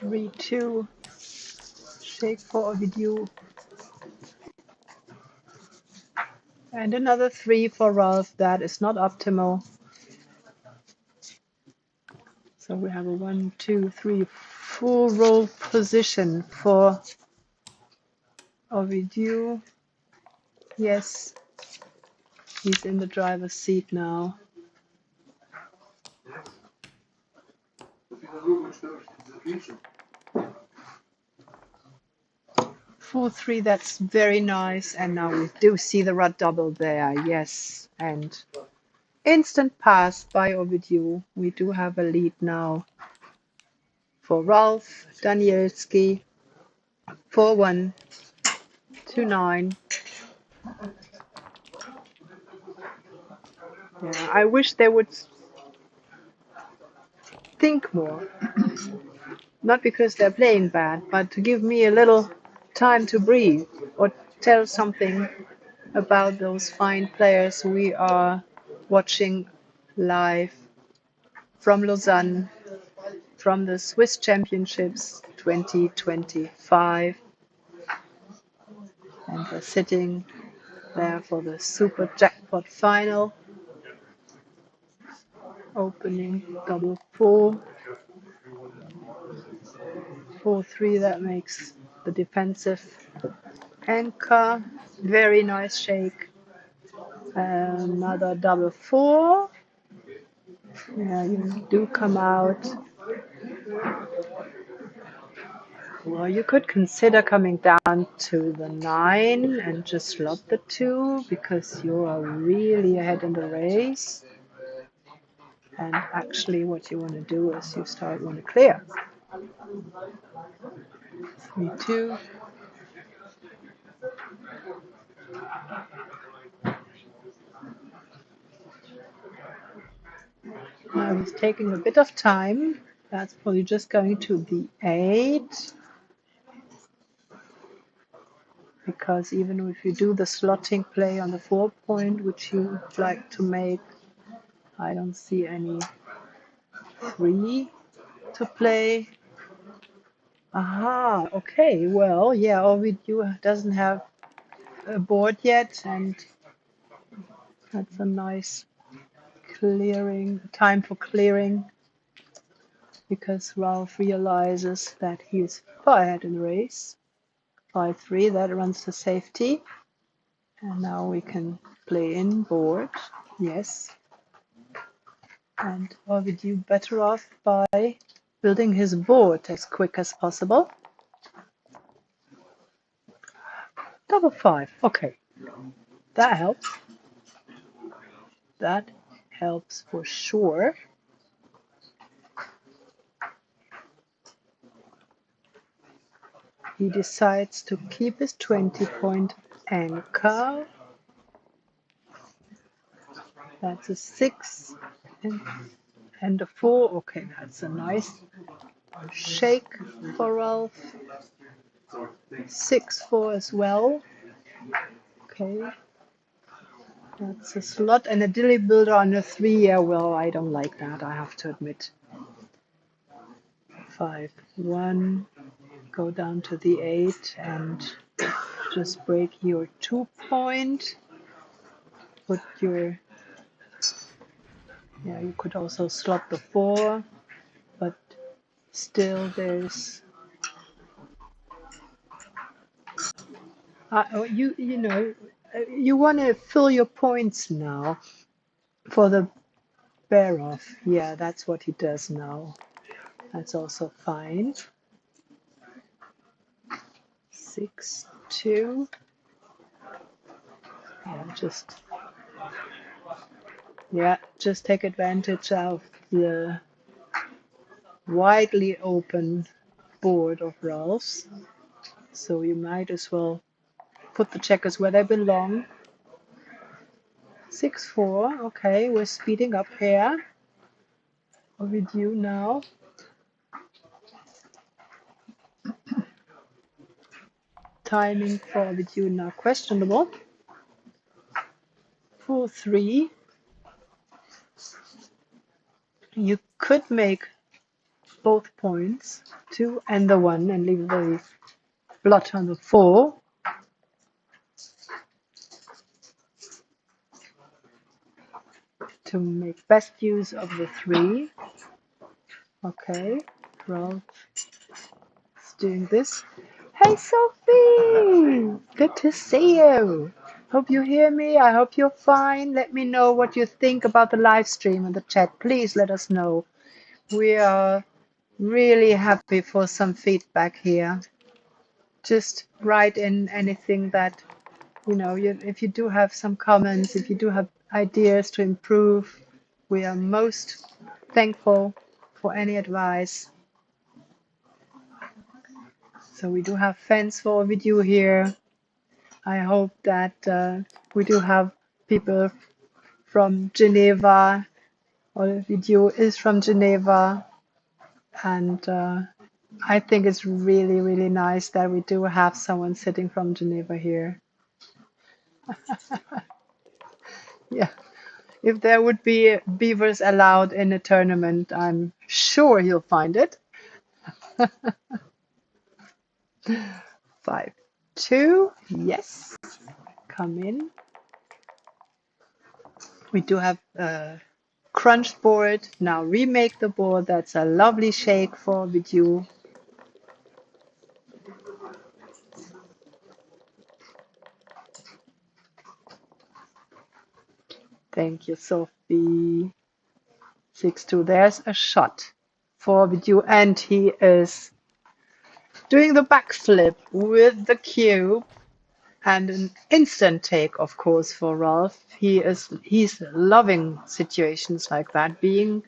3-2. Shake for Ovidiu. And another 3 for Ralph. That is not optimal. So we have a 1, 2, 3 full roll position for Ovidiu. Yes, he's in the driver's seat now. 4-3, that's very nice. And now we do see the red double there. Yes. And instant pass by Ovidiu. We do have a lead now for Ralph Danielski. 4-1 to 9. Yeah, I wish they would think more. Not because they're playing bad, but to give me a little time to breathe or tell something about those fine players we are watching live from Lausanne, from the Swiss Championships 2025. And we're sitting there for the Super Jackpot final. Opening double 4. 4-3, that makes the defensive anchor. Very nice shake. Another double 4. Yeah, you do come out. Well, you could consider coming down to the 9 and just slot the 2 because you are really ahead in the race. And actually what you want to do is you want to clear. 3-2. Now he's taking a bit of time. That's probably just going to the 8. Because even if you do the slotting play on the 4 point, which you would like to make, I don't see any 3 to play. Aha, okay, well, yeah, Ovidiu doesn't have a board yet, and that's a nice time for clearing, because Ralph realizes that he's far ahead in the race. 5-3, that runs to safety. And now we can play in board, yes. And Ovidiu better off by building his board as quick as possible. Double 5, okay. That helps. That helps for sure. He decides to keep his 20-point anchor. That's a 6 and a 4. Okay, that's a nice shake for Ralph. 6-4 as well. Okay. That's a slot and a dilly builder on a 3. Yeah, well, I don't like that, I have to admit. 5-1. Go down to the 8 and just break your 2 point. Put your, yeah, you could also slot the 4, but still there's, you know, you want to fill your points now for the bear off. Yeah, that's what he does now. That's also fine. 6-2. Yeah, just take advantage of the widely open board of Ralph's. So you might as well put the checkers where they belong. 6-4. Okay, we're speeding up here. Ovidiu now. Timing for Ovidiu now questionable. 4-3. You could make both points, 2 and the 1, and leave the blot on the 4. To make best use of the 3. Okay, Ralph is doing this. Hey Sophie! Good to see you. Hope you hear me. I hope you're fine. Let me know what you think about the live stream in the chat. Please let us know. We are really happy for some feedback here. just write in anything that, if you do have some comments, if you do have ideas to improve, we are most thankful for any advice. So we do have fans for Ovidiu here. I hope that we do have people from Geneva. Ovidiu is from Geneva, and I think it's really, really nice that we do have someone sitting from Geneva here. Yeah, if there would be beavers allowed in a tournament, I'm sure he'll find it. 5-2, yes, come in. We do have a crunched board. Now remake the board. That's a lovely shake for Ovidiu. Thank you, Sophie. 6-2. There's a shot for Ovidiu, and he is doing the backflip with the cube, and an instant take, of course, for Ralph. He's loving situations like that, being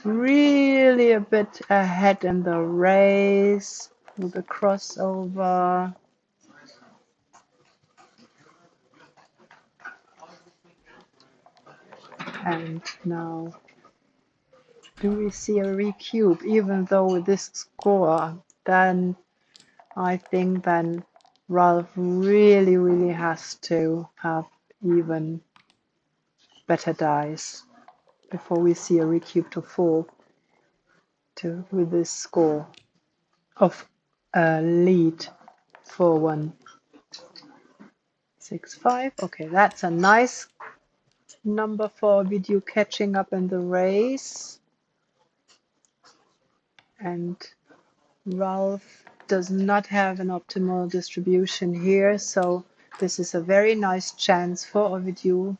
really a bit ahead in the race with the crossover. And now, do we see a recube? Even though with this score, then I think then Ralph really, really has to have even better dice before we see a recube to fall with this score of a lead 4-1. 6-5. Okay, that's a nice number for Ovidiu catching up in the race. And Ralph does not have an optimal distribution here, so this is a very nice chance for Ovidiu,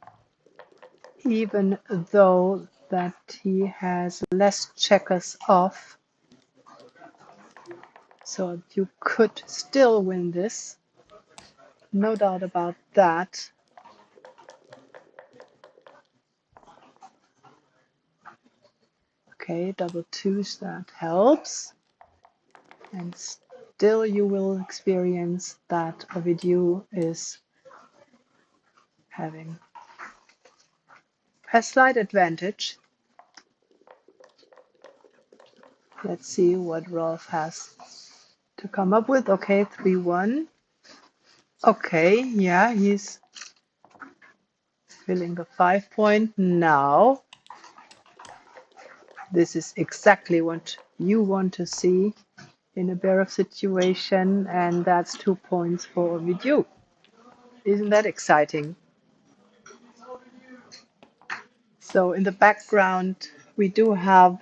even though that he has less checkers off. So you could still win this, no doubt about that. Okay, double twos, that helps. And still you will experience that Ovidiu is having a slight advantage. Let's see what Rolf has to come up with. Okay, 3-1. Okay, yeah, he's filling the 5 point now. This is exactly what you want to see in a bear-off situation, and that's 2 points for Ovidiu. Isn't that exciting? So in the background, we do have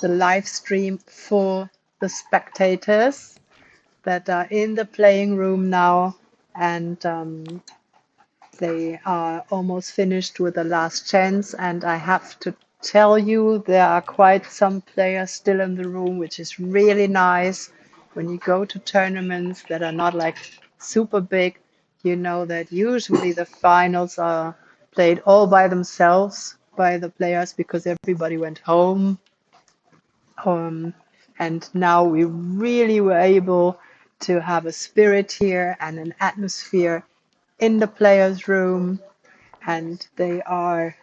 the live stream for the spectators that are in the playing room now, and they are almost finished with the last chance. And I have to tell you, there are quite some players still in the room, which is really nice. When you go to tournaments that are not like super big, you know that usually the finals are played all by themselves by the players because everybody went home. And now we really were able to have a spirit here and an atmosphere in the players' room, and they are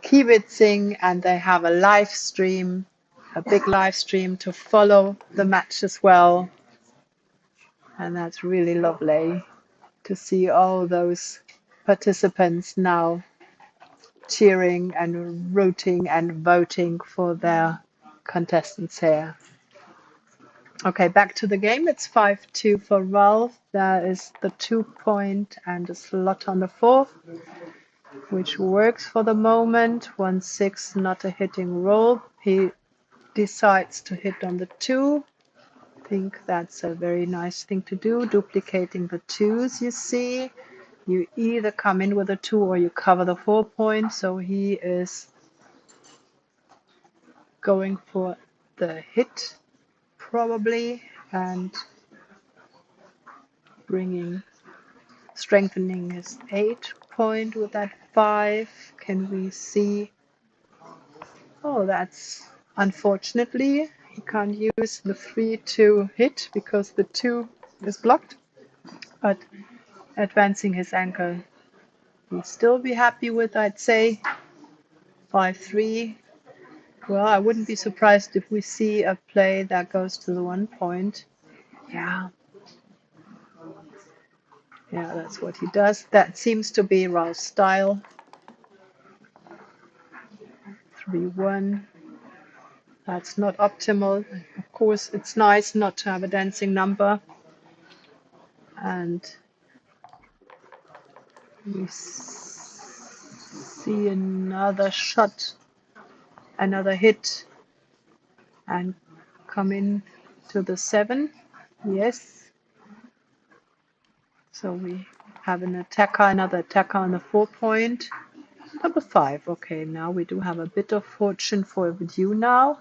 kibitzing, and they have a live stream, a big live stream to follow the match as well. And that's really lovely to see all those participants now cheering and rooting and voting for their contestants here. Okay, back to the game. It's 5-2 for Ralph. There is the 2 point and a slot on the 4th, which works for the moment. 1-6, not a hitting roll. He decides to hit on the 2. I think that's a very nice thing to do, duplicating the 2s, you see. You either come in with a 2 or you cover the 4 point. So he is going for the hit, probably. and strengthening his 8 point with that 5. Can we see? Oh, that's unfortunately he can't use the 3 to hit because the 2 is blocked. But advancing his ankle, he'll still be happy with, I'd say, 5-3. Well, I wouldn't be surprised if we see a play that goes to the 1 point. Yeah. Yeah, that's what he does. That seems to be Rao's style. 3-1. That's not optimal. Of course, it's nice not to have a dancing number. And we see another shot, another hit, and come in to the 7. Yes. So we have an attacker, another attacker on the 4 point. Number 5. Okay, now we do have a bit of fortune for Ovidiu now.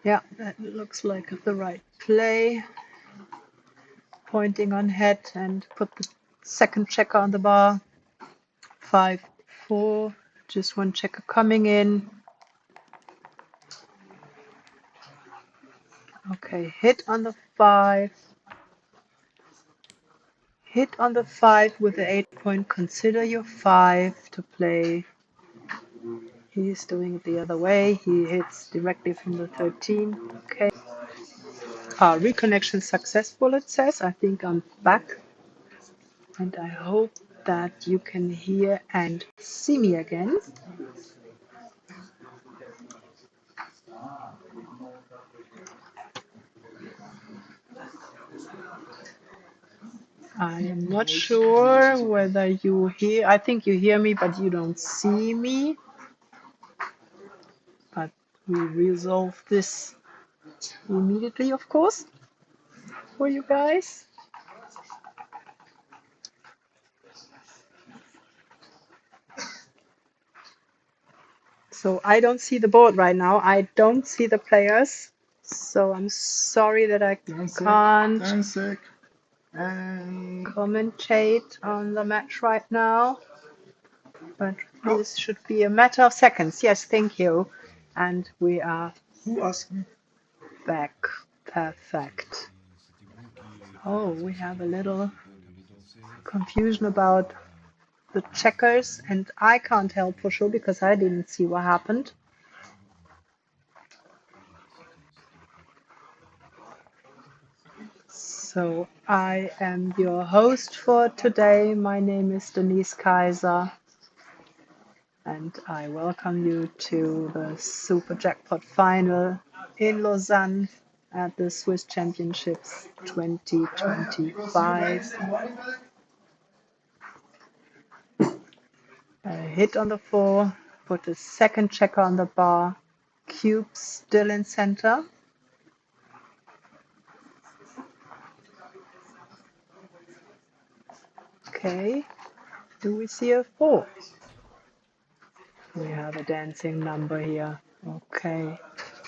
Yeah, that looks like the right play. Pointing on head and put the second checker on the bar. 5-4. Just one checker coming in. Okay, hit on the 5. Hit on the 5 with the 8 point. Consider your 5 to play. He's doing it the other way. He hits directly from the 13. Okay. Reconnection successful, it says. I think I'm back. And I hope that you can hear and see me again. I am not sure whether you hear. I think you hear me, but you don't see me. But we resolve this immediately, of course, for you guys. So I don't see the board right now. I don't see the players. So I'm sorry that I can't commentate on the match right now. But this should be a matter of seconds. Yes, thank you. And we are back. Perfect. Oh, we have a little confusion about the checkers, and I can't help for sure because I didn't see what happened. So I am your host for today. My name is Denise Kaiser, and I welcome you to the Super Jackpot final in Lausanne at the Swiss Championships 2025. A hit on the 4, put a second checker on the bar, cube still in center. Okay, do we see a 4? We have a dancing number here. Okay,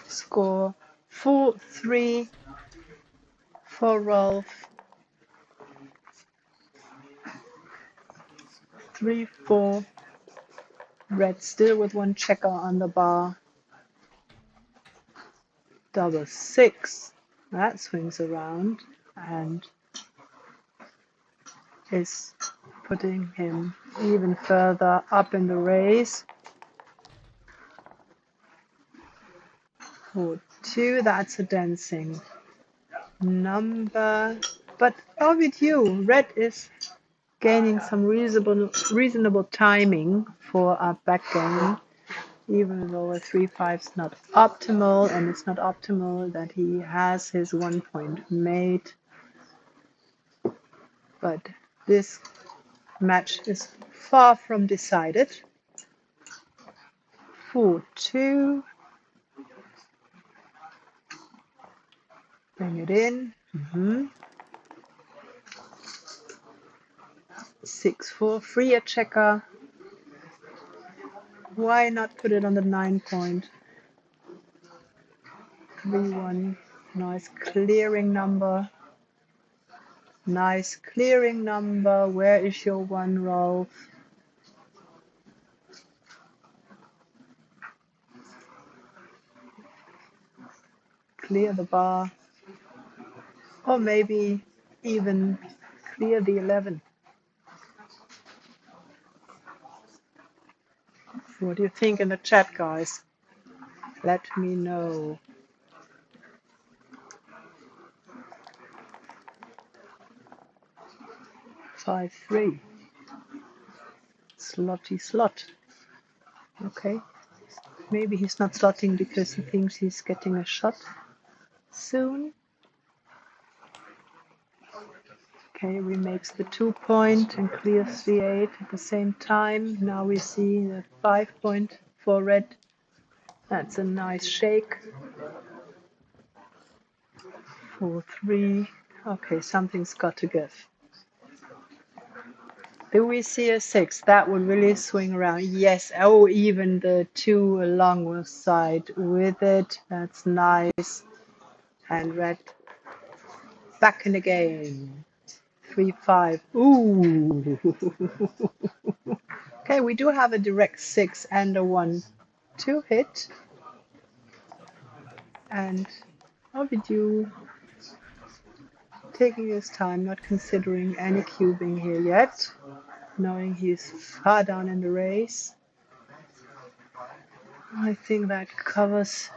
score 4-3 for Rolf. 3-4. Red still with one checker on the bar. Double 6. That swings around and is putting him even further up in the race. 4-2. That's a dancing number. But Ovidiu, red is gaining some reasonable timing for a backgammon, even though a 3-5 is not optimal, and it's not optimal that he has his 1 point made. But this match is far from decided. 4-2. Bring it in. 6-4. Free a checker. Why not put it on the 9 point? 3-1. Nice clearing number. Nice clearing number. Where is your one, Rolf? Clear the bar. Or maybe even clear the 11. What do you think in the chat, guys? Let me know. Five, 3. Slotty slot. Okay. Maybe he's not slotting because he thinks he's getting a shot soon. Okay, remakes the 2 point and clears the 8 at the same time. Now we see the 5 point for red. That's a nice shake. 4, 3. Okay, something's got to give. Do we see a 6? That would really swing around. Yes. Oh, even the 2 along side with it. That's nice. And red back in the game. 3, 5. Ooh. Okay, we do have a direct 6 and a 1 to hit. And Ovidiu taking his time, not considering any cubing here yet, knowing he's far down in the race. I think that covers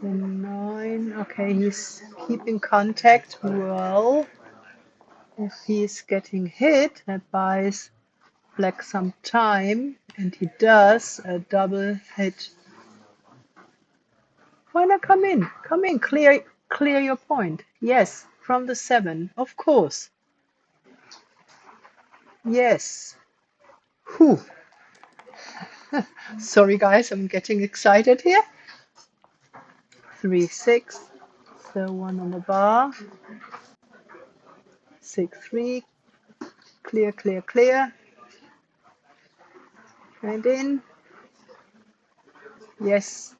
the 9. Okay, he's keeping contact well. If he's getting hit, that buys black some time, and he does a double hit. Why not come in? Come in, clear your point. Yes, from the 7, of course. Yes. Whew. Sorry guys, I'm getting excited here. 3, 6. So 1 on the bar. 6, 3. Clear, clear, clear. And in. Yes.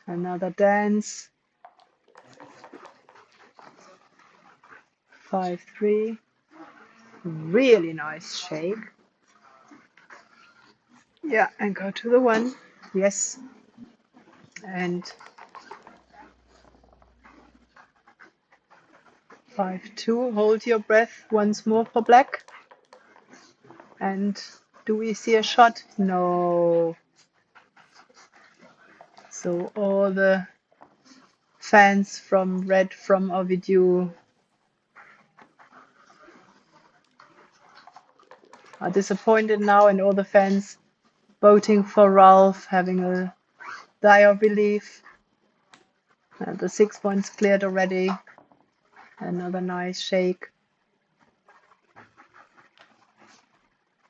Another dance. 5, 3. Really nice shake. Yeah, and go to the 1. Yes. And 5, 2. Hold your breath once more for black. And do we see a shot? No. So all the fans from red from Ovidiu are disappointed now, and all the fans voting for Ralph, having a sigh of relief. The 6 points cleared already. Another nice shake.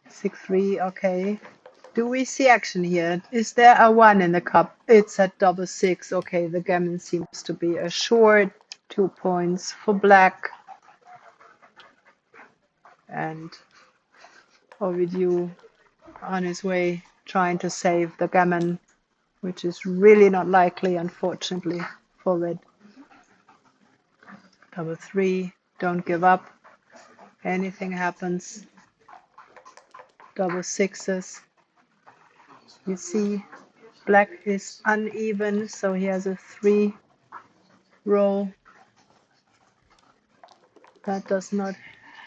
6, 3, okay. Do we see action here? Is there a 1 in the cup? It's at double 6. Okay, the gammon seems to be a short. 2 points for black. And Ovidiu on his way trying to save the gammon, which is really not likely, unfortunately, for red. Double 3, don't give up. Anything happens. Double 6s. You see, black is uneven, so he has a 3 roll. That does not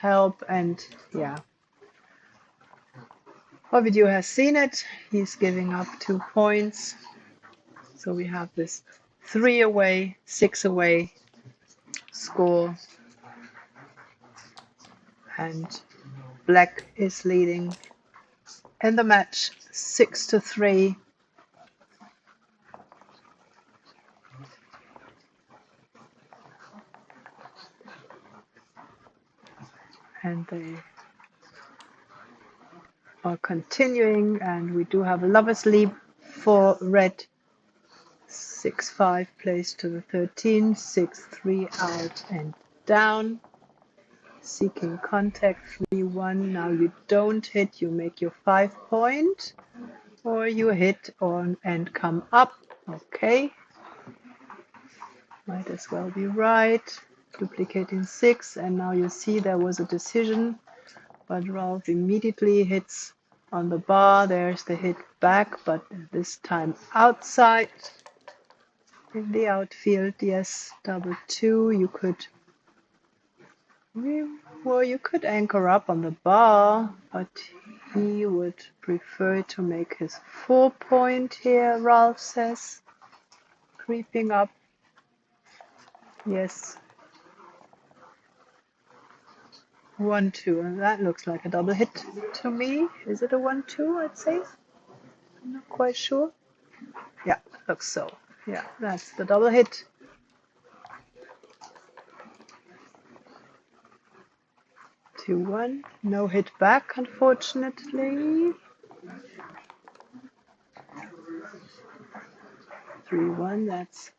help, and yeah. Ovidiu has seen it. He's giving up 2 points. So we have this 3 away, 6 away score. And black is leading in the match 6-3. And they are continuing, and we do have a lover's leap for red. 6-5 plays to the 13, 6-3 out and down. seeking contact, 3-1. Now you don't hit, you make your 5 point, or you hit on and come up. Okay, might as well be right. Duplicating 6, and now you see there was a decision, but Ralph immediately hits on the bar. There's the hit back, but this time outside in the outfield. Yes, double 2. You could, well, you could anchor up on the bar, but he would prefer to make his 4 point here, Ralph says. Creeping up. Yes. 1-2, and that looks like a double hit to me. Is it a 1-2, I'd say? I'm not quite sure. Yeah, looks so. Yeah, that's the double hit. 2-1, no hit back, unfortunately. 3-1, that's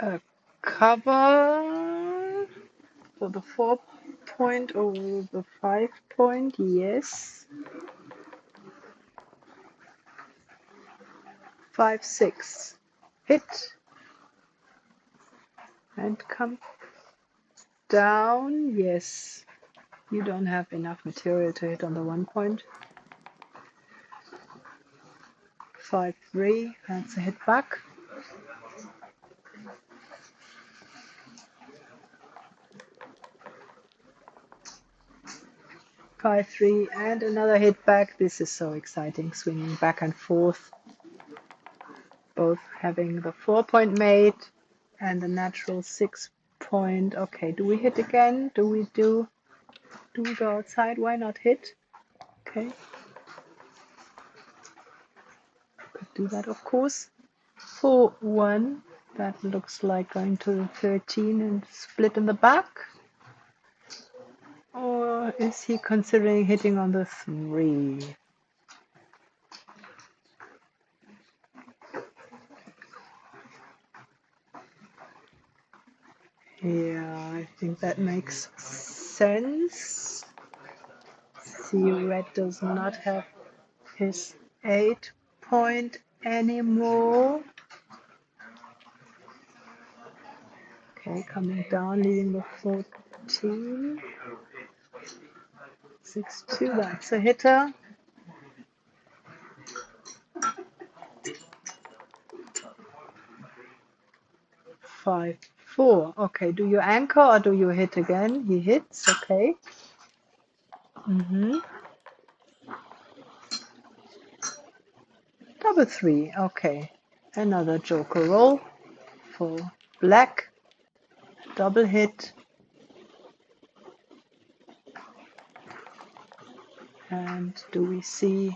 a cover for the 4 point or the 5 point, yes. 5-6, hit and come down, yes. You don't have enough material to hit on the 1 point. 5-3, that's a hit back. Five, 3, and another hit back. This is so exciting, swinging back and forth. Both having the 4 point made and the natural 6 point. Okay, do we hit again? Do we go outside? Why not hit? Okay. Could do that, of course. 4-1. That looks like going to the 13 and split in the back. Or is he considering hitting on the 3? Yeah, I think that makes sense. See, red does not have his 8 point anymore. Okay, coming down, leaving the 14. 6-2, that's a hitter. Five, 4. Okay, do you anchor or do you hit again? He hits, okay. Double 3, okay. Another joker roll for black. Double hit. And do we see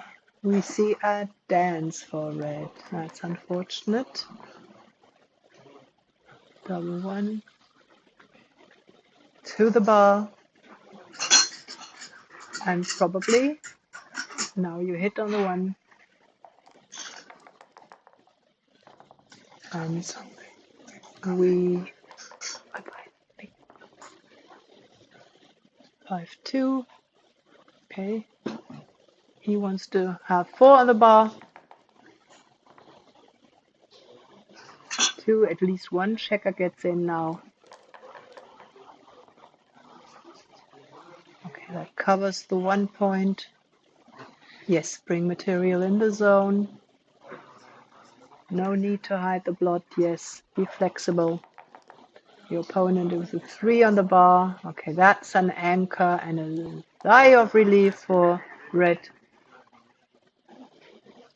a dance for red. That's unfortunate. Double 1 to the bar. And probably now you hit on the 1. And we 5-2. Okay. He wants to have 4 on the bar. 2, at least 1 checker gets in now. Okay, that covers the 1 point. Yes, bring material in the zone. No need to hide the blot. Yes, be flexible. Your opponent is a 3 on the bar. Okay, that's an anchor and a sigh of relief for red.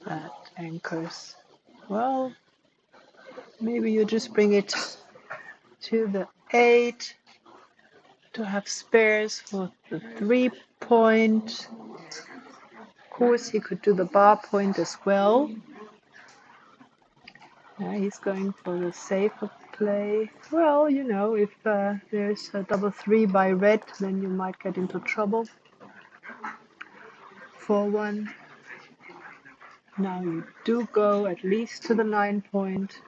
That anchors. Well, maybe you just bring it to the 8 to have spares for the 3 point. Of course, he could do the bar point as well. Yeah, he's going for the safer play. Well, you know, if there's a double 3 by red, then you might get into trouble. 4-1. Now you do go at least to the 9 point.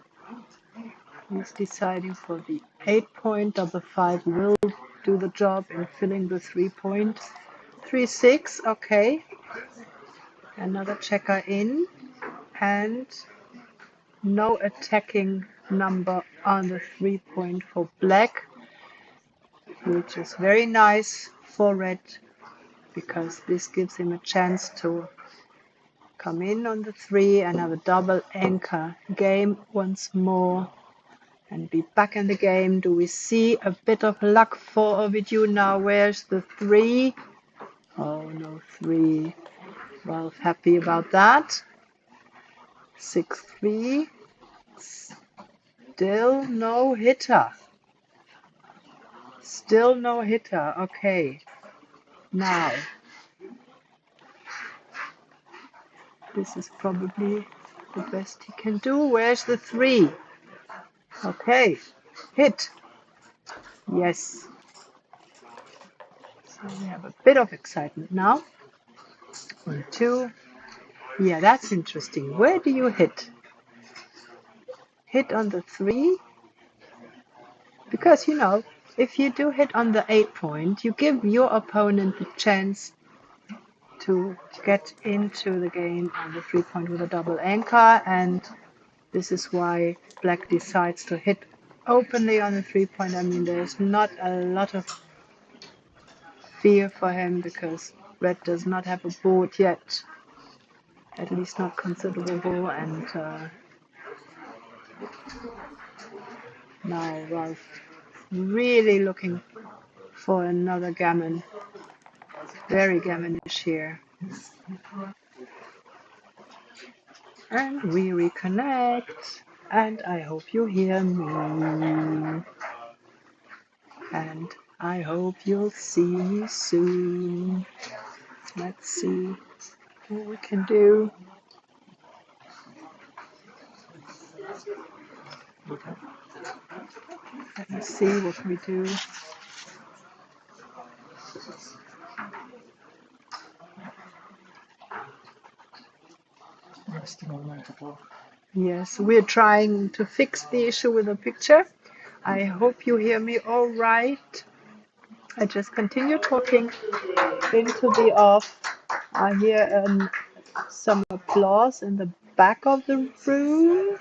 He's deciding for the 8 point. Double 5 will do the job in filling the 3-point. 3-6, okay. Another checker in, and no attacking number on the 3-point for black, which is very nice for red, because this gives him a chance to come in on the 3 and have a double anchor game once more and be back in the game. Do we see a bit of luck for Ovidiu now? Where's the 3? Oh, no 3. Well, happy about that. 6-3. Still no hitter. Still no hitter. Okay. Now, this is probably the best he can do. Where's the 3? Okay. Hit. Yes. So we have a bit of excitement now. 1, 2. Yeah, that's interesting. Where do you hit? Hit on the 3? Because, you know, if you do hit on the 8-point, you give your opponent the chance to get into the game on the 3-point with a double anchor, and this is why black decides to hit openly on the 3-point. I mean, there's not a lot of fear for him because red does not have a board yet, at least not considerable, and now Ralph really looking for another gammon. Very gammonish here. And we reconnect. And I hope you hear me. And I hope you'll see me soon. Let's see what we can do. Let me see what we do. Yes, we're trying to fix the issue with the picture. I hope you hear me all right. I just continue talking into the off. I hear some applause in the back of the room,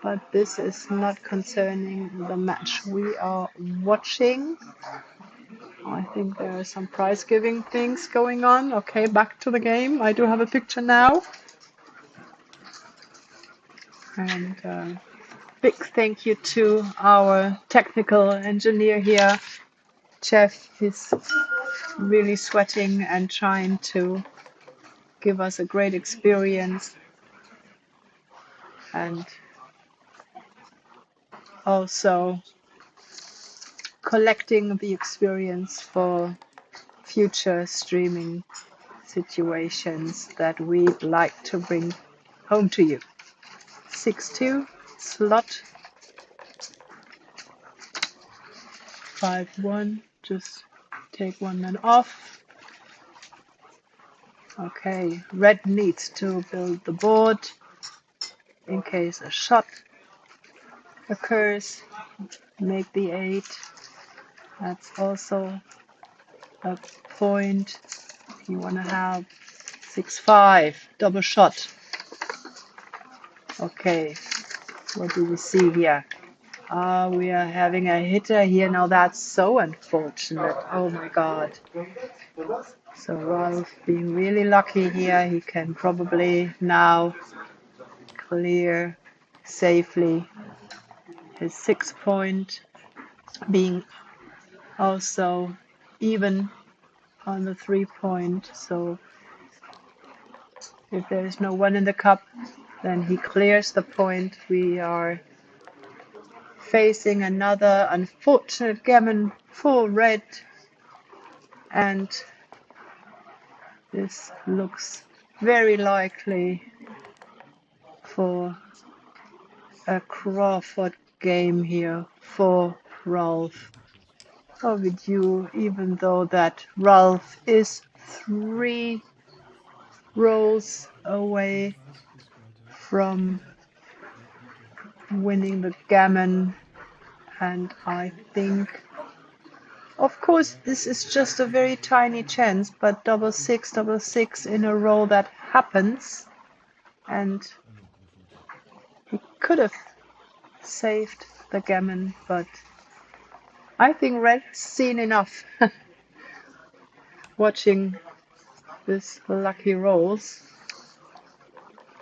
but this is not concerning the match we are watching. I think there are some prize giving things going on. Okay, back to the game. I do have a picture now. And big thank you to our technical engineer here, Jeff. He's really sweating and trying to give us a great experience, and also collecting the experience for future streaming situations that we'd like to bring home to you. 6-2 slot. 5-1, just take one man off. Okay, red needs to build the board in case a shot occurs. Make the 8. That's also a point. You want to have 6-5, double shot. Okay, what do we see here? We are having a hitter here. Now that's so unfortunate. Oh my God. So Ralph being really lucky here. He can probably now clear safely his 6-point, being also even on the 3-point. So if there is no one in the cup, then he clears the point. We are facing another unfortunate gammon for red, and this looks very likely for a Crawford game here for Ralph. Ovidiu, even though that Ralph is 3 rolls away from winning the gammon, and I think Of course, this is just a very tiny chance, but double six in a row, that happens. And he could have saved the gammon, but I think Red's seen enough watching this lucky rolls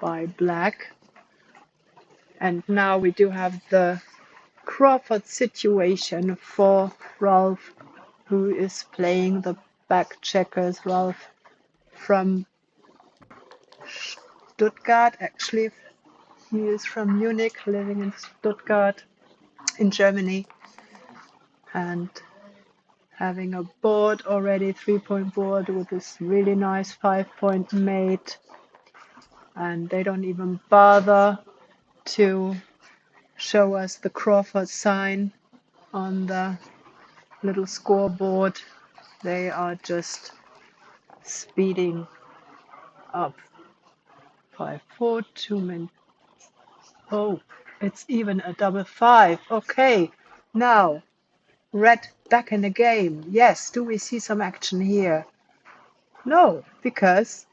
by Black. And now we do have the Crawford situation for Ralph, who is playing the back checkers. Ralph from Stuttgart, actually he is from Munich, living in Stuttgart in Germany, and having a board already, 3-point board with this really nice 5-point mate, and they don't even bother to show us the Crawford sign on the little scoreboard. They are just speeding up. 5-4, 2 min. Oh, it's even a double 5. Okay, now Red back in the game. Yes, do we see some action here? No, because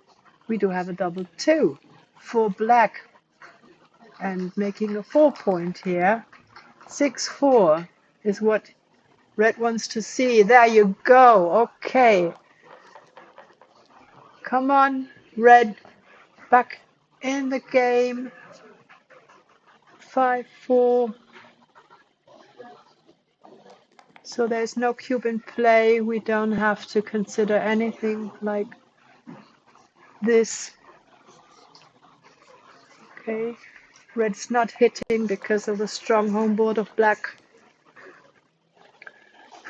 we do have a double 2 for Black and making a 4-point here. 6-4 is what Red wants to see. There you go. Okay. Come on, Red. Back in the game. 5-4. So there's no cube in play. We don't have to consider anything like this. Okay. Red's not hitting because of the strong home board of Black.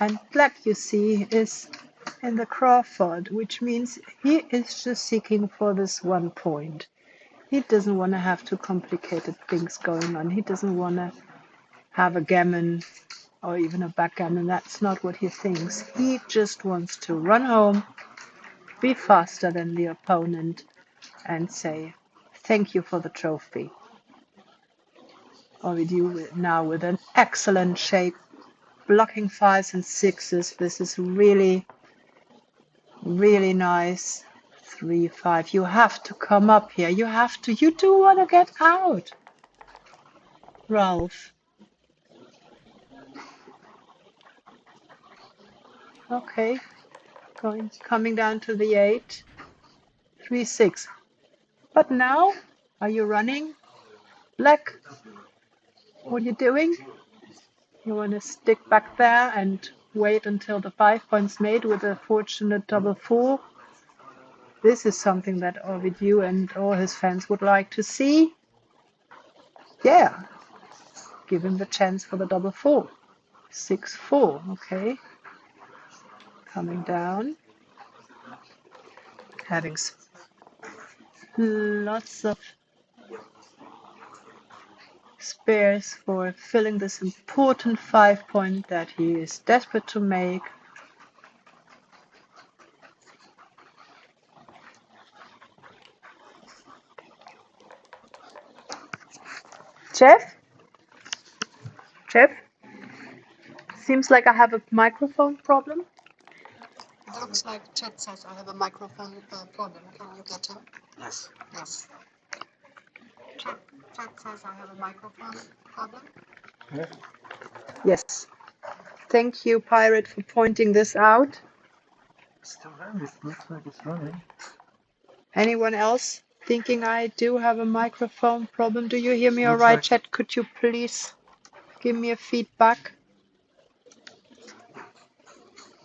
And Black, you see, is in the Crawford, which means he is just seeking for this 1 point. He doesn't want to have too complicated things going on. He doesn't want to have a gammon or even a backgammon. That's not what he thinks. He just wants to run home, be faster than the opponent, and say, thank you for the trophy. Ovidiu now with an excellent shape, blocking 5s and 6s. This is really, really nice. 3-5. You have to come up here. You have to. You do want to get out, Ralph. Okay, coming down to the 8. 3-6. But now, are you running? Black, what are you doing? You want to stick back there and wait until the 5 points made with a fortunate double 4? This is something that Ovidiu and all his fans would like to see. Yeah, give him the chance for the double 4. 6-4, okay. Coming down. Having lots of spares for filling this important 5-point that he is desperate to make. Jeff? Jeff? Seems like I have a microphone problem. It looks like Chet says I have a microphone problem. Can you get him? Yes. Yes. Chet says I have a microphone problem. Yeah. Yes. Thank you, Pirate, for pointing this out. Still running. It looks like it's running. Anyone else thinking I do have a microphone problem? Do you hear me all Looks right, like Chet? Could you please give me a feedback?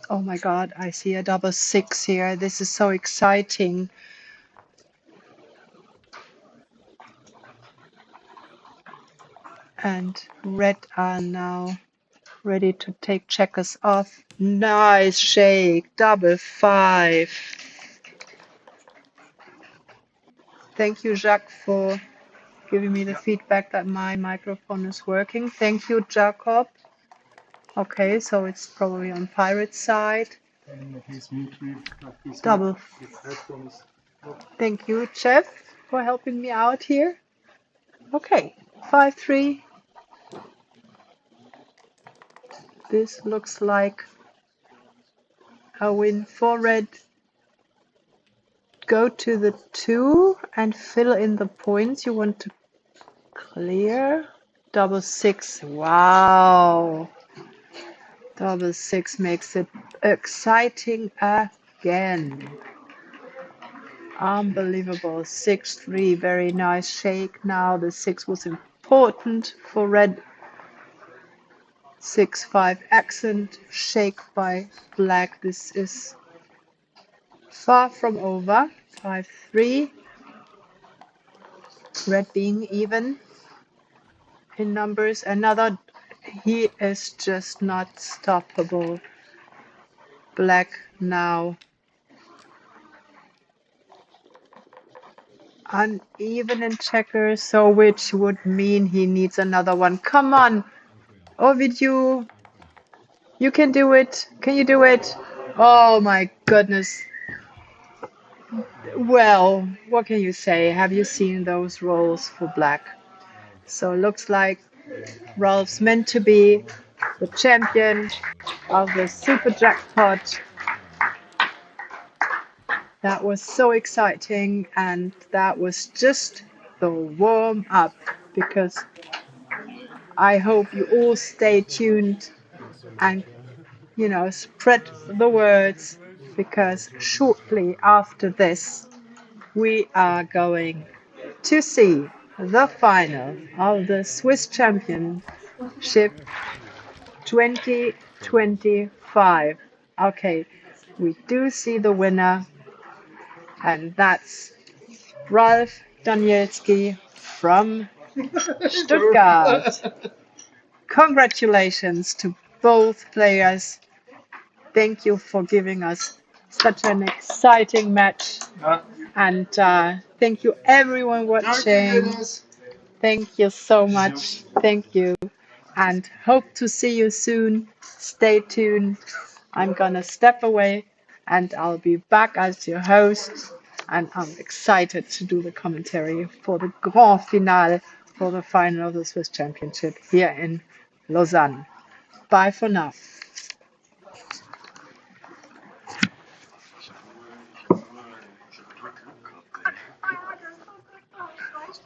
Oh my God, I see a double 6 here. This is so exciting. And Red are now ready to take checkers off. Nice shake, double 5. Thank you, Jacques, for giving me the feedback that my microphone is working. Thank you, Jacob. Okay, so it's probably on Pirate's side. Double. Thank you, Jeff, for helping me out here. Okay, 5-3. This looks like A win for red. Go to the 2 and fill in the points you want to clear. Double 6. Wow. Double 6 makes it exciting again. Unbelievable. 6-3. Very nice shake. Now the 6 was important for red. 6-5 accent. Shake by black. This is far from over. 5-3. Red being even in numbers. Another. He is just not stoppable. Black now. Uneven in checkers, so which would mean he needs another one. Come on, Ovidiu. You can do it. Can you do it? Oh my goodness. Well, what can you say? Have you seen those rolls for black? So it looks like Ralph's meant to be the champion of the super jackpot. That was so exciting, and that was just the warm up, because I hope you all stay tuned and spread the words, because shortly after this we are going to see the final of the Swiss Championship 2025. Okay, we do see the winner, and that's Ralph Danielski from Stuttgart. Congratulations to both players. Thank you for giving us such an exciting match. And thank you everyone watching. Thank you so much. Thank you. And hope to see you soon. Stay tuned. I'm gonna step away and I'll be back as your host. And I'm excited to do the commentary for the grand finale, for the final of the Swiss Championship here in Lausanne. Bye for now.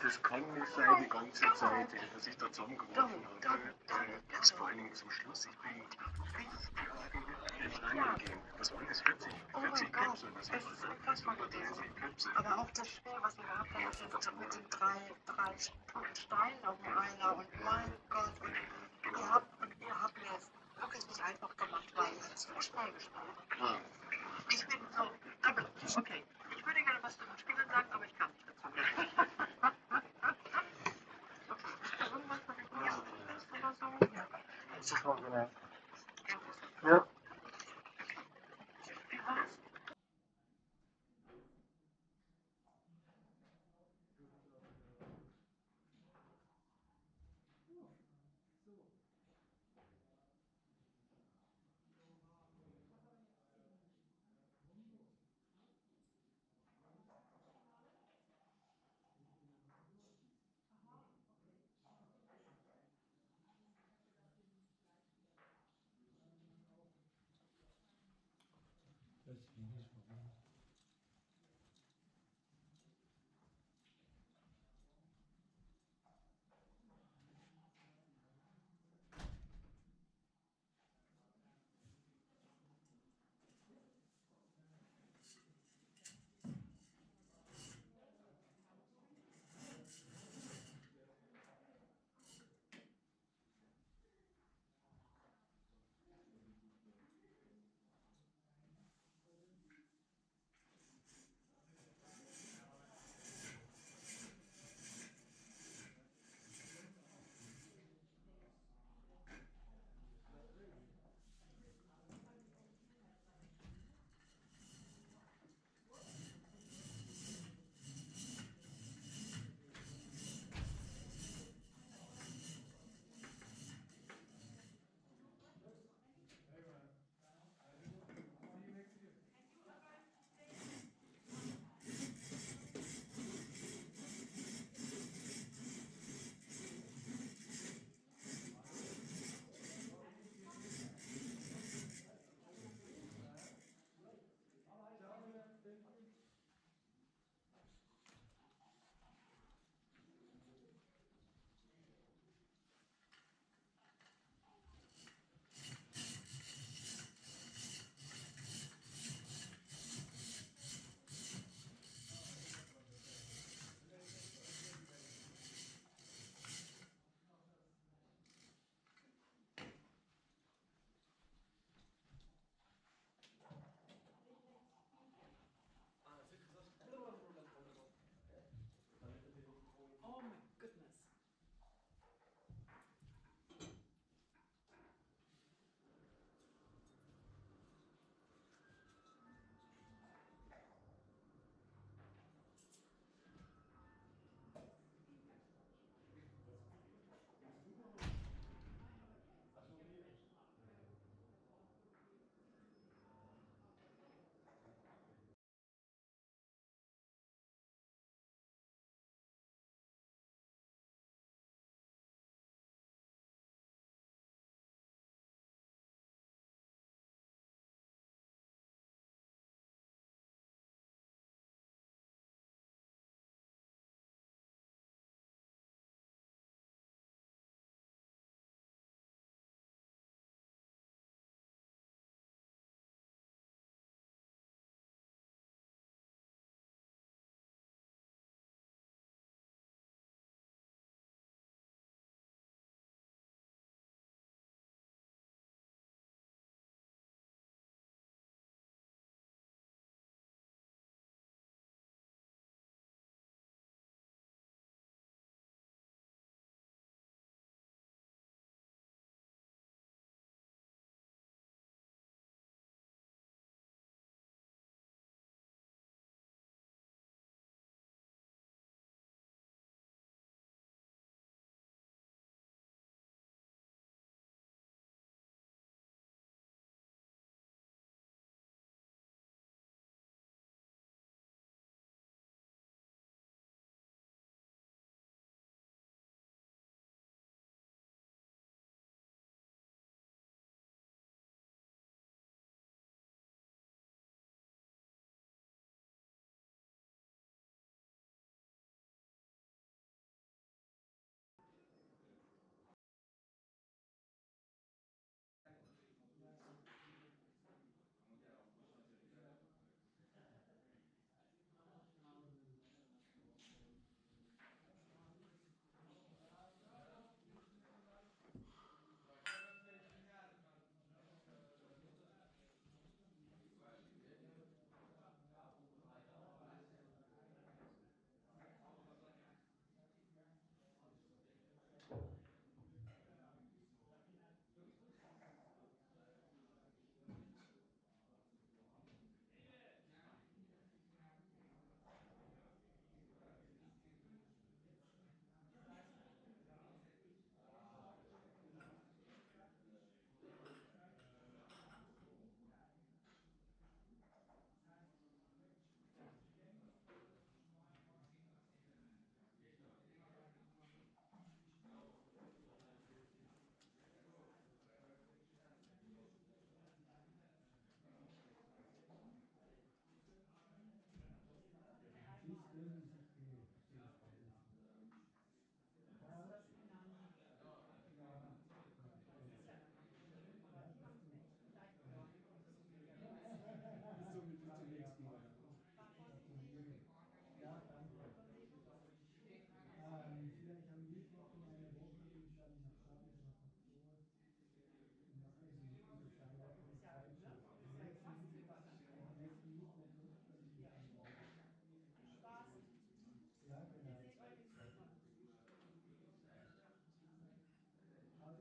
Das kann nicht sein, die ganze Zeit, dass ich da zusammengeworfen habe. Jetzt vor allem zum Schluss, ich bin richtig reingehen. Was waren das? 40 Clips oder was? Das war 40 Clips. Aber auch das Spiel, was ihr gehabt habt, mit den drei Steinen auf dem Einer und mein Gott, und ihr habt mir das wirklich nicht einfach gemacht, weil ihr zu schnell gespielt habt. Ich bin so, aber okay, ich würde gerne was zu den Spielern sagen, aber ich kann nicht dazu. Ja.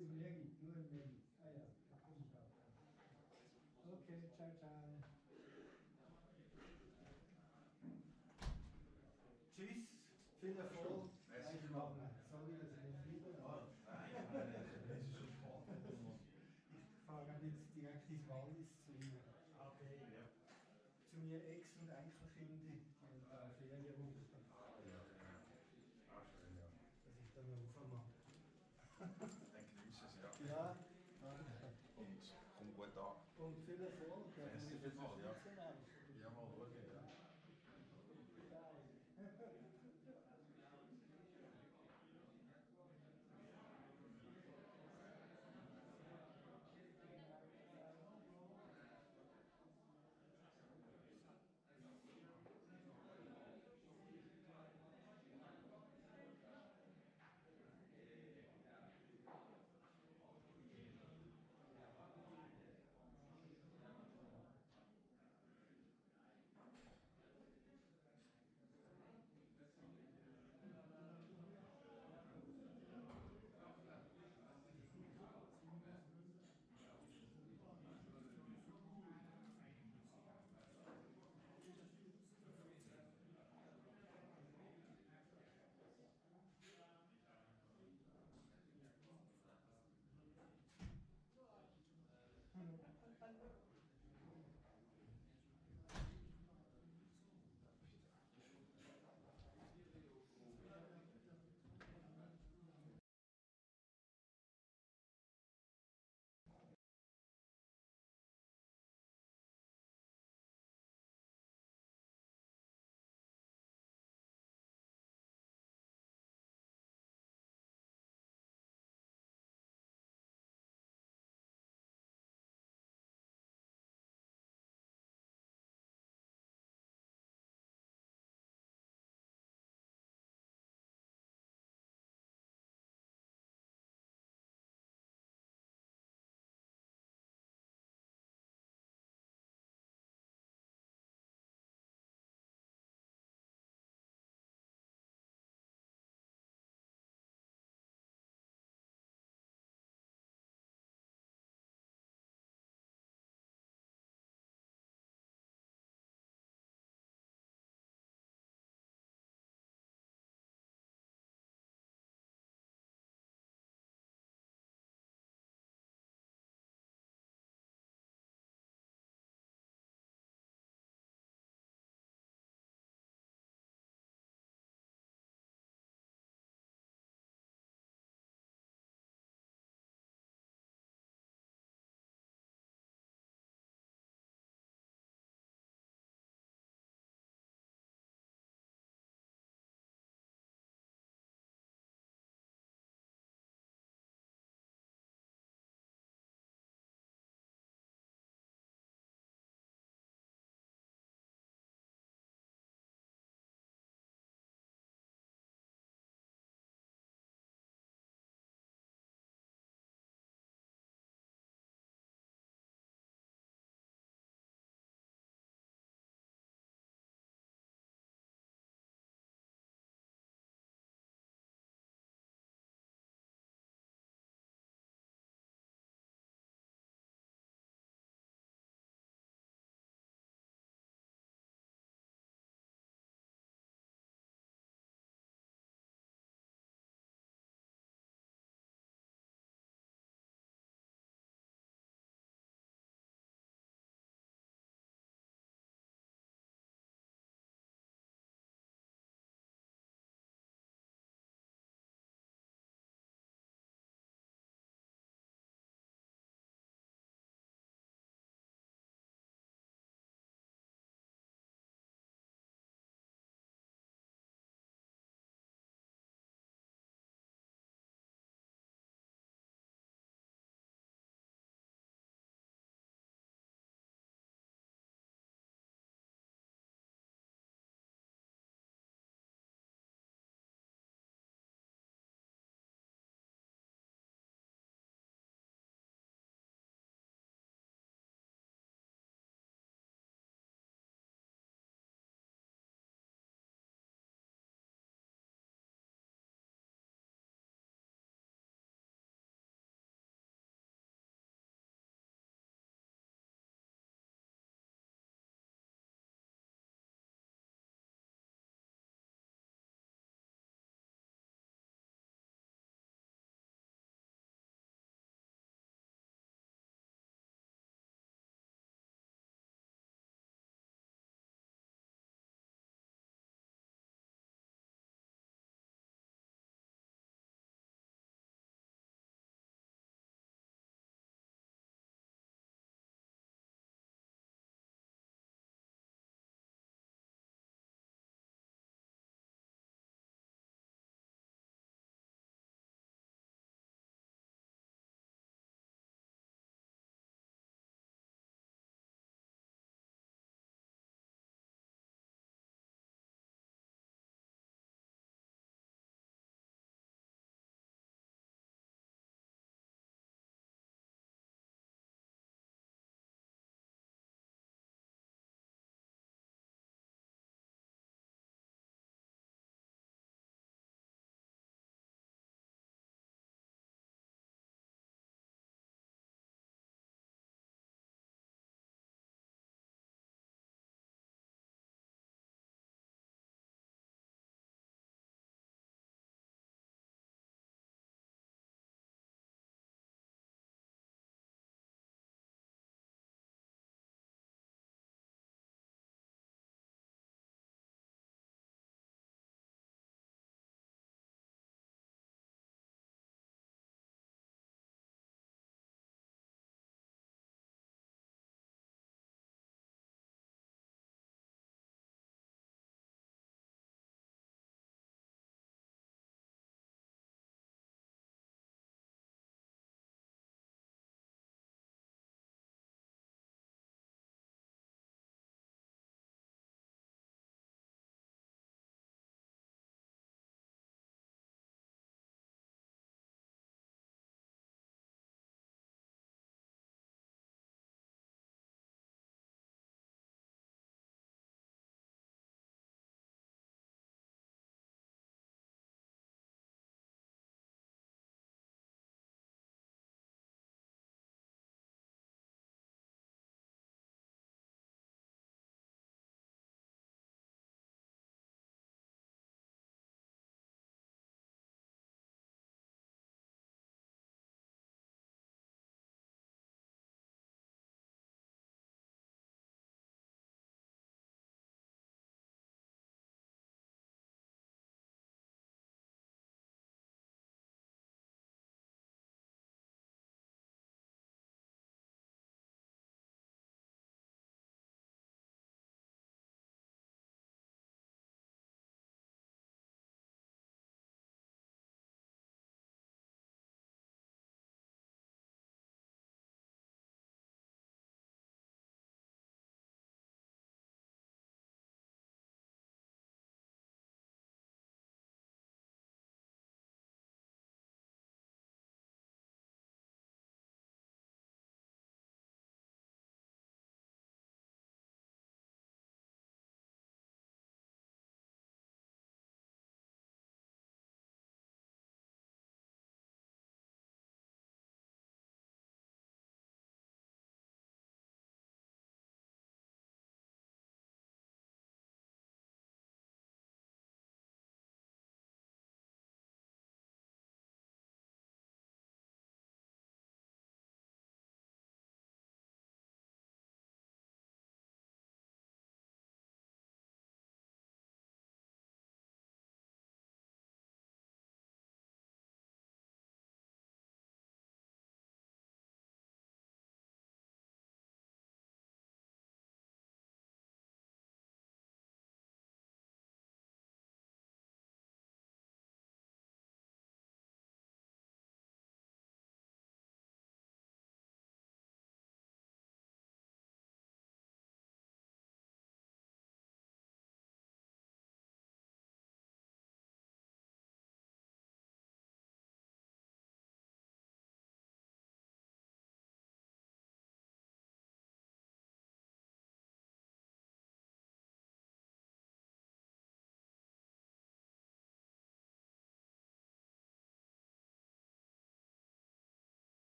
im Mergit, nur im Mergit. Ah ja, da komme ich auch. Okay, ciao, ciao. Tschüss, viel Erfolg. Merci Ich vielmals. sorry, dass ich nicht fliegen darf. Das ist schon spannend. Ich fahre jetzt direkt ins Wallis zu Ihnen. Okay, ja. Zu mir Ex- und Enkelkinder, die da Ferienwoche. Ah, ja, ja. Ah, schön, ja. Dass ich dann aufmache. Dann genieße es, ja. Ja, danke. Und komm gut an. Und viel Erfolg. Merci vielmals, ja. Schweizer.